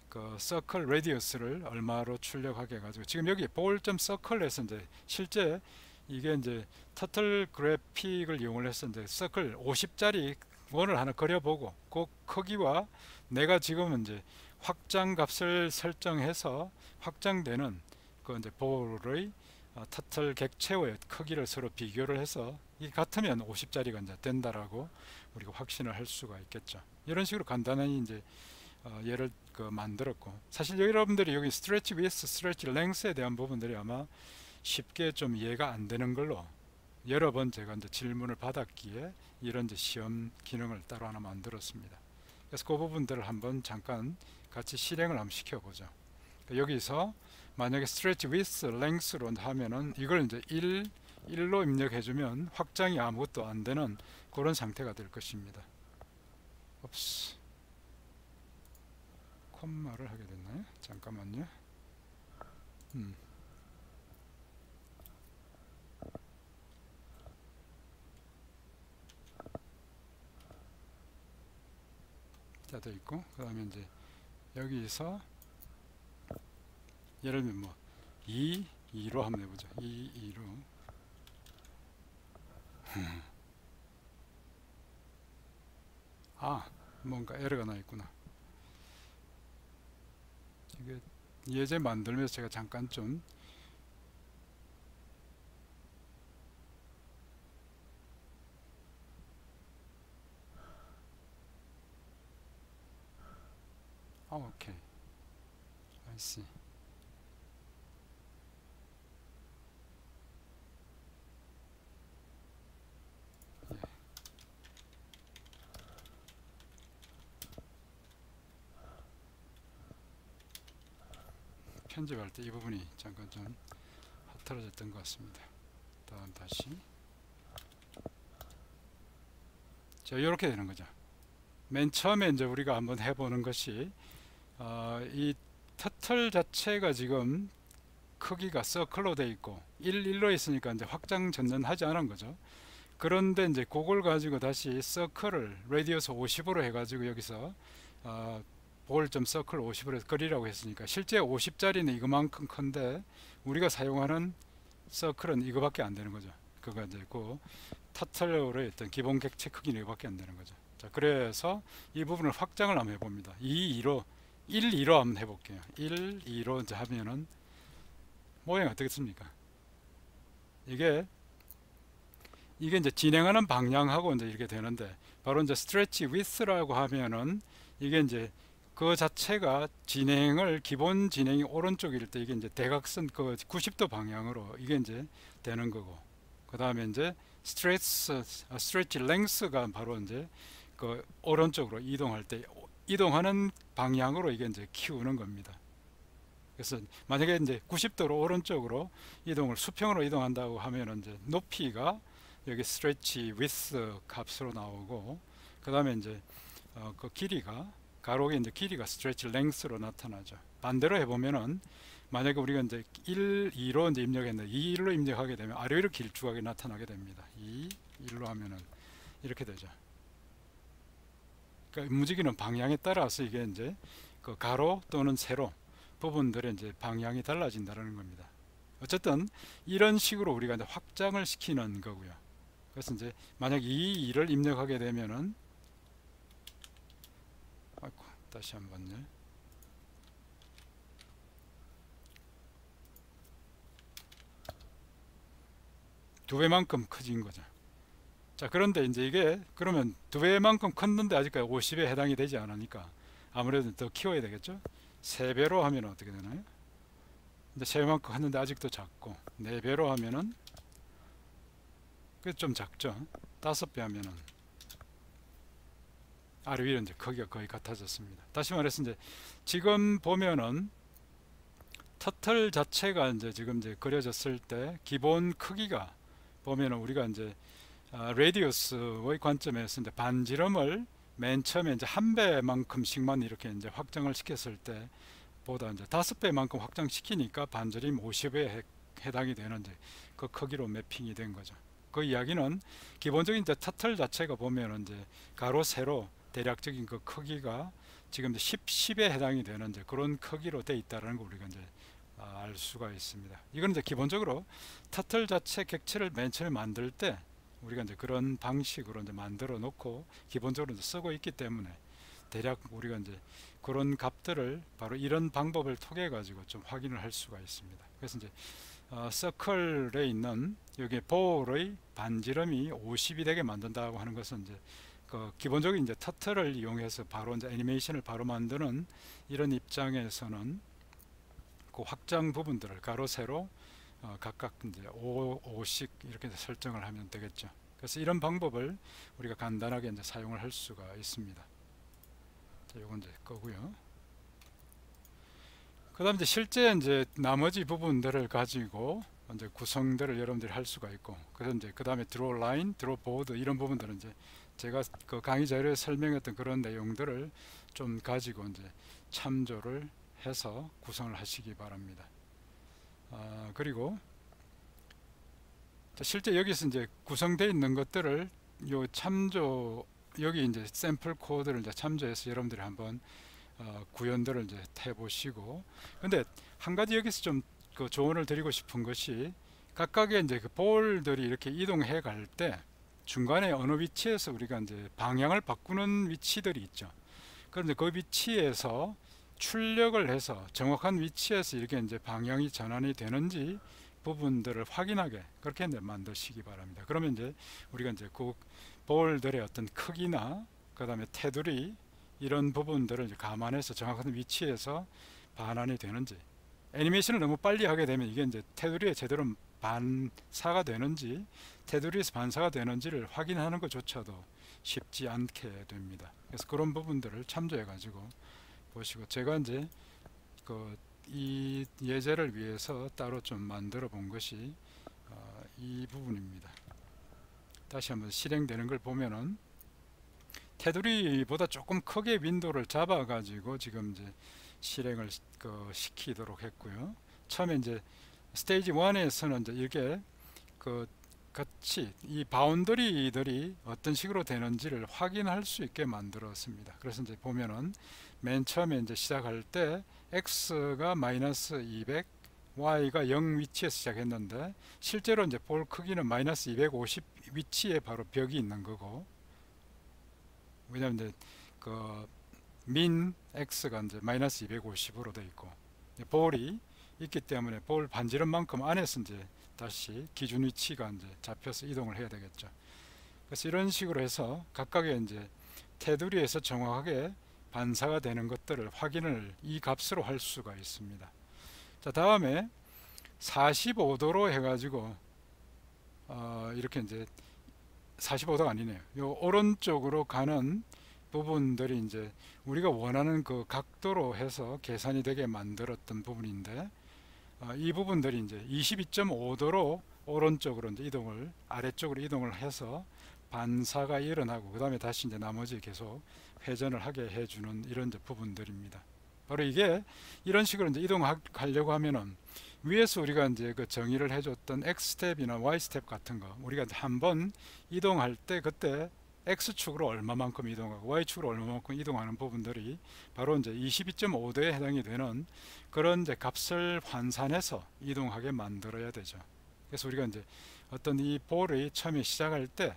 그 서클 레디어스를 얼마로 출력하게 해가지고 지금 여기 ball.circle에서 이제 실제 이게 이제 터틀 그래픽을 이용을 해서 이제 서클 50짜리 원을 하나 그려보고 그 크기와 내가 지금 이제 확장 값을 설정해서 확장되는 그 이제 볼의 터틀 객체의 크기를 서로 비교를 해서 이 같으면 50짜리가 이제 된다라고 우리가 확신을 할 수가 있겠죠. 이런 식으로 간단히 이제 예를 만들었고, 사실 여러분들이 여기 스트레치 위스, 스트레치 랭스에 대한 부분들이 아마 쉽게 좀 이해가 안 되는 걸로 여러 번 제가 이제 질문을 받았기에 이런 이제 시험 기능을 따로 하나 만들었습니다. 그래서 그 부분들을 한번 잠깐 같이 실행을 한번 시켜보죠. 여기서 만약에 스트레치 위스, 랭스로 하면은 이걸 이제 1로 입력해주면 확장이 아무것도 안 되는 그런 상태가 될 것입니다. 옵스. 콤마를 하게 됐나요? 잠깐만요. 자, 돼 있고, 그 다음에 이제 여기서 예를 들면 뭐 2로 한번 해보죠. 2로 뭔가 에러가 나 있구나. 이게 예제 만들면서 제가 잠깐 좀 오케이. I see. 예. 편집할 때 이 부분이 잠깐 좀 흐트러졌던 것 같습니다. 다음 다시. 자, 이렇게 되는 거죠. 맨 처음에 이제 우리가 한번 해보는 것이 이 터틀 자체가 지금 크기가 서클로 돼 있고 1로 있으니까 이제 확장 전전하지 않은 거죠. 그런데 이제 그걸 가지고 다시 서클을 레디어스 50으로 해가지고 여기서 볼 점 서클 50으로 해서 거리라고 했으니까 실제 50짜리는 이거만큼 큰데 우리가 사용하는 서클은 이거밖에 안 되는 거죠. 그거 이제 그 터틀러의 어떤 기본 객체 크기는 이거밖에 안 되는 거죠. 자, 그래서 이 부분을 확장을 한번 해봅니다. 2로 1, 2로 한번 해볼게요. 1, 2로 이제 하면은 모양이 어떻겠습니까? 이게 이제 진행하는 방향하고 이제 이렇게 되는데, 바로 이제 스트레치 위스라고 하면은 이게 이제 그 자체가 진행을 기본 진행이 오른쪽일 때 이게 이제 대각선 그 90도 방향으로 이게 이제 되는 거고, 그 다음에 이제 스트레치 랭스가 바로 이제 그 오른쪽으로 이동할 때 이동하는 방향으로 이게 이제 키우는 겁니다. 그래서 만약에 이제 90도로 오른쪽으로 이동을 수평으로 이동한다고 하면 이제 높이가 여기 스트레치 위스 값으로 나오고, 그 다음에 이제 그 길이가 가로의 이제 길이가 스트레치 랭스로 나타나죠. 반대로 해보면은 만약에 우리가 이제 1, 2로 이제 입력했는데 2, 1로 입력하게 되면 아래 위로 길쭉하게 나타나게 됩니다. 2, 1로 하면은 이렇게 되죠. 그러니까 움직이는 방향에 따라서 이게 이제 그 가로 또는 세로 부분들의 이제 방향이 달라진다는 겁니다. 어쨌든 이런 식으로 우리가 이제 확장을 시키는 거고요. 그래서 이제 만약 이 2를 입력하게 되면은 다시 한번요. 두 배만큼 커진 거죠. 자, 그런데 이제 이게 그러면 두 배만큼 컸는데 아직까지 50에 해당이 되지 않으니까 아무래도 더 키워야 되겠죠. 세 배로 하면 어떻게 되나요? 이제 세 배만큼 컸는데 아직도 작고, 네 배로 하면은 그 좀 작죠. 다섯 배 하면은 아래 위로 이제 크기가 거의 같아졌습니다. 다시 말해서 이제 지금 보면은 터틀 자체가 이제 지금 이제 그려졌을 때 기본 크기가 보면은 우리가 이제 레디우스의 관점에서 이제 반지름을 맨 처음에 이제 한 배만큼씩만 이렇게 이제 확장을 시켰을 때 보다 이제 다섯 배만큼 확장시키니까 반지름 50에 해당이 되는 이제 그 크기로 매핑이 된 거죠. 그 이야기는 기본적인 이제 터틀 자체가 보면은 이제 가로 세로 대략적인 그 크기가 지금 10에 해당이 되는 이제 그런 크기로 돼 있다는 거 우리가 이제 알 수가 있습니다. 이건 이제 기본적으로 터틀 자체 객체를 맨 처음에 만들 때 우리가 이제 그런 방식으로 이제 만들어 놓고 기본적으로 이제 쓰고 있기 때문에 대략 우리가 이제 그런 값들을 바로 이런 방법을 통해 가지고 좀 확인을 할 수가 있습니다. 그래서 이제 서클에 있는 여기 볼의 반지름이 50이 되게 만든다고 하는 것은 이제 그 기본적인 이제 터틀을 이용해서 바로 이제 애니메이션을 바로 만드는 이런 입장에서는 그 확장 부분들을 가로 세로 각각 이제 5씩 이렇게 설정을 하면 되겠죠. 그래서 이런 방법을 우리가 간단하게 이제 사용을 할 수가 있습니다. 자, 요건 이제 거고요. 그다음 이제 실제 이제 나머지 부분들을 가지고 이제 구성들을 여러분들이 할 수가 있고, 그래서 이제 그 다음에 드로우 라인, 드로우 보드 이런 부분들은 이제 제가 그 강의 자료에 설명했던 그런 내용들을 좀 가지고 이제 참조를 해서 구성을 하시기 바랍니다. 그리고 실제 여기서 이제 구성되어 있는 것들을 요 참조 여기 이제 샘플 코드를 이제 참조해서 여러분들이 한번 구현들을 이제 해보시고, 근데 한 가지 여기서 좀 그 조언을 드리고 싶은 것이 각각의 이제 그 볼들이 이렇게 이동해 갈 때 중간에 어느 위치에서 우리가 이제 방향을 바꾸는 위치들이 있죠. 그런데 그 위치에서 출력을 해서 정확한 위치에서 이렇게 이제 방향이 전환이 되는지 부분들을 확인하게 그렇게 이제 만드시기 바랍니다. 그러면 이제 우리가 이제 그 볼들의 어떤 크기나 그 다음에 테두리 이런 부분들을 이제 감안해서 정확한 위치에서 반환이 되는지, 애니메이션을 너무 빨리 하게 되면 이게 이제 테두리에 제대로 반사가 되는지 테두리에서 반사가 되는지를 확인하는 것조차도 쉽지 않게 됩니다. 그래서 그런 부분들을 참조해 가지고 보시고, 제가 이제 이 예제를 위해서 따로 좀 만들어 본 것이 이 부분입니다. 다시 한번 실행되는 걸 보면은 테두리보다 조금 크게 윈도우를 잡아 가지고 지금 이제 실행을 시키도록 했고요. 처음에 이제 스테이지 1에서는 이제 이게 그 같이 이 바운더리들이 어떤 식으로 되는지를 확인할 수 있게 만들었습니다. 그래서 이제 보면은 맨 처음에 이제 시작할 때 x가 마이너스 200, y가 0 위치에서 시작했는데 실제로 이제 볼 크기는 마이너스 250 위치에 바로 벽이 있는 거고, 왜냐하면 이제 그 민 x가 이제 마이너스 250으로 되어 있고 볼이 있기 때문에 볼 반지름만큼 안에서 이제 다시 기준 위치가 이제 잡혀서 이동을 해야 되겠죠. 그래서 이런 식으로 해서 각각의 이제 테두리에서 정확하게 반사가 되는 것들을 확인을 이 값으로 할 수가 있습니다. 자, 다음에 45도로 해가지고 이렇게 이제 45도가 아니네요. 요 오른쪽으로 가는 부분들이 이제 우리가 원하는 그 각도로 해서 계산이 되게 만들었던 부분인데, 이 부분들이 이제 22.5도로 오른쪽으로 이제 이동을, 아래쪽으로 이동을 해서 반사가 일어나고 그 다음에 다시 이제 나머지 계속 회전을 하게 해주는 이런 이제 부분들입니다. 바로 이게 이런 식으로 이제 이동하려고 하면은 위에서 우리가 이제 그 정의를 해줬던 X 스텝이나 Y 스텝 같은 거, 우리가 한번 이동할 때 그때 X축으로 얼마만큼 이동하고 Y축으로 얼마만큼 이동하는 부분들이 바로 이제 22.5도에 해당이 되는 그런 이제 값을 환산해서 이동하게 만들어야 되죠. 그래서 우리가 이제 어떤 이 볼의 처음에 시작할 때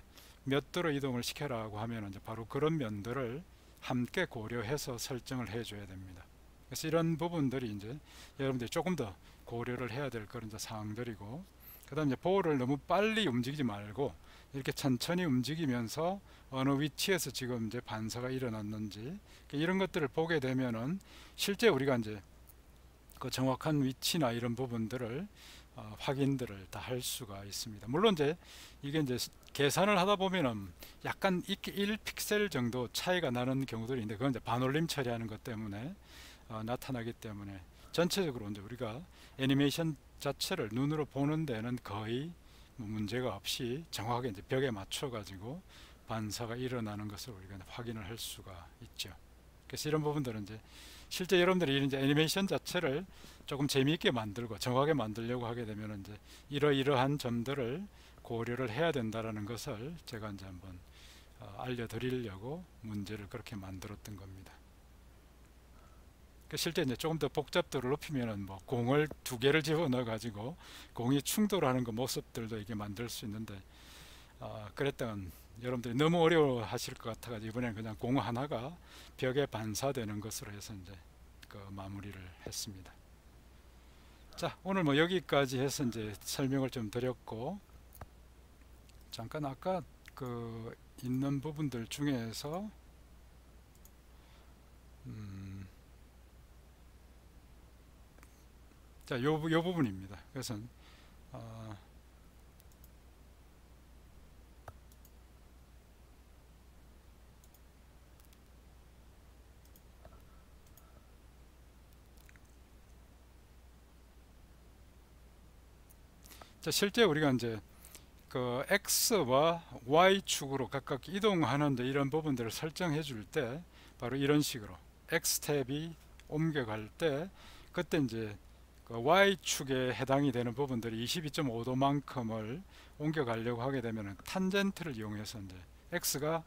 몇 도로 이동을 시켜라고 하면 이제 바로 그런 면들을 함께 고려해서 설정을 해줘야 됩니다. 그래서 이런 부분들이 이제 여러분들이 조금 더 고려를 해야 될 그런 이제 사항들이고, 그 다음 이제 볼을 너무 빨리 움직이지 말고 이렇게 천천히 움직이면서 어느 위치에서 지금 이제 반사가 일어났는지 이런 것들을 보게 되면은 실제 우리가 이제 그 정확한 위치나 이런 부분들을 확인들을 다 할 수가 있습니다. 물론 이제 이게 이제 계산을 하다 보면은 약간 1픽셀 정도 차이가 나는 경우들이 있는데 그건 이제 반올림 처리하는 것 때문에 나타나기 때문에 전체적으로 이제 우리가 애니메이션 자체를 눈으로 보는 데는 거의 뭐 문제가 없이 정확하게 이제 벽에 맞춰 가지고 반사가 일어나는 것을 우리가 확인을 할 수가 있죠. 그래서 이런 부분들은 이제 실제 여러분들이 이제 애니메이션 자체를 조금 재미있게 만들고 정확하게 만들려고 하게 되면 이제 이러이러한 점들을 고려를 해야 된다라는 것을 제가 이제 한번 알려드리려고 문제를 그렇게 만들었던 겁니다. 실제 이제 조금 더 복잡도를 높이면은 뭐 공을 두 개를 집어넣어 가지고 공이 충돌하는 그 모습들도 이게 만들 수 있는데, 그랬던 여러분들이 너무 어려워하실 것 같아가지고 이번에는 그냥 공 하나가 벽에 반사되는 것으로 해서 이제 그 마무리를 했습니다. 자, 오늘 뭐 여기까지 해서 이제 설명을 좀 드렸고, 잠깐 아까 그 있는 부분들 중에서 자, 요 부분입니다. 그래서 자, 실제 우리가 이제 그 X와 Y축으로 각각 이동하는데 이런 부분들을 설정해 줄 때 바로 이런 식으로 X 탭이 옮겨갈 때 그때 이제 그 Y축에 해당이 되는 부분들이 22.5도만큼을 옮겨가려고 하게 되면 탄젠트를 이용해서 이제 X가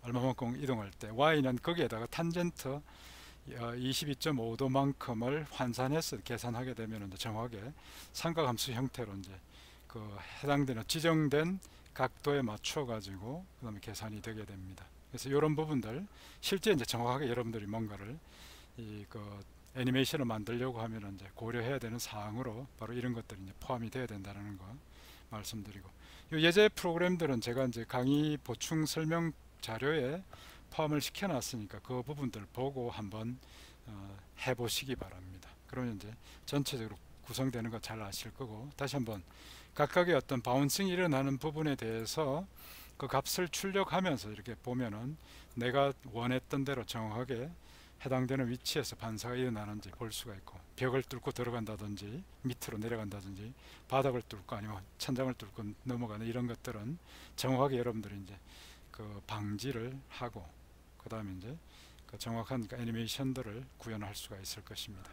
얼마만큼 이동할 때 Y는 거기에다가 탄젠트 22.5도만큼을 환산해서 계산하게 되면 이제 정확하게 삼각함수 형태로 이제 그 해당되는 지정된 각도에 맞춰 가지고 그 다음에 계산이 되게 됩니다. 그래서 이런 부분들 실제 이제 정확하게 여러분들이 뭔가를 그 애니메이션을 만들려고 하면 이제 고려해야 되는 사항으로 바로 이런 것들이 이제 포함이 되어야 된다는 거 말씀드리고, 이 예제 프로그램들은 제가 이제 강의 보충 설명 자료에 포함을 시켜 놨으니까 그 부분들 보고 한번 해보시기 바랍니다. 그러면 이제 전체적으로 구성되는 거 잘 아실 거고, 다시 한번 각각의 어떤 바운싱이 일어나는 부분에 대해서 그 값을 출력하면서 이렇게 보면은 내가 원했던 대로 정확하게 해당되는 위치에서 반사가 일어나는지 볼 수가 있고, 벽을 뚫고 들어간다든지 밑으로 내려간다든지 바닥을 뚫고 아니면 천장을 뚫고 넘어가는 이런 것들은 정확하게 여러분들이 이제 그 방지를 하고 그 다음에 이제 그 정확한 애니메이션들을 구현할 수가 있을 것입니다.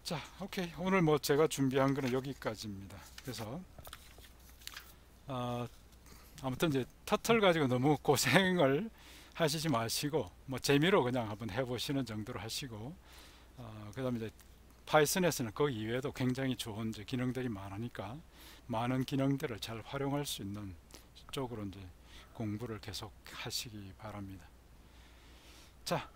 자, 오케이. 오늘 뭐 제가 준비한 거는 여기까지입니다. 그래서 어, 아무튼 이제 터틀 가지고 너무 고생을 하시지 마시고 뭐 재미로 그냥 한번 해보시는 정도로 하시고 그다음에 이제 파이썬에서는 그 이외에도 굉장히 좋은 이제 기능들이 많으니까 많은 기능들을 잘 활용할 수 있는 쪽으로 이제 공부를 계속 하시기 바랍니다. 자,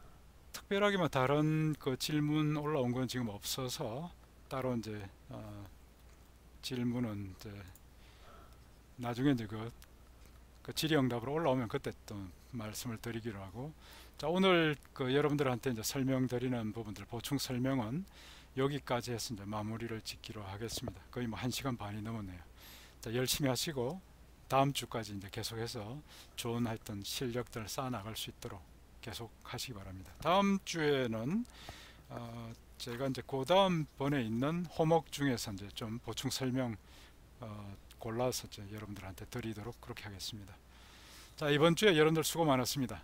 특별하게 뭐 다른 그 질문 올라온 건 지금 없어서 따로 이제 질문은 이제 나중에 이제 그 질의응답으로 올라오면 그때 또 말씀을 드리기로 하고, 자, 오늘 그 여러분들한테 이제 설명드리는 부분들 보충 설명은 여기까지 해서 이제 마무리를 짓기로 하겠습니다. 거의 뭐 1시간 반이 넘었네요. 자, 열심히 하시고 다음 주까지 이제 계속해서 좋은 하여튼 실력들을 쌓아 나갈 수 있도록 계속 하시기 바랍니다. 다음 주에는 제가 이제 그 다음 번에 있는 호목 중에서 이제 좀 보충 설명 골라서 이제 여러분들한테 드리도록 그렇게 하겠습니다. 자, 이번 주에 여러분들 수고 많았습니다.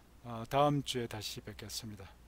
다음 주에 다시 뵙겠습니다.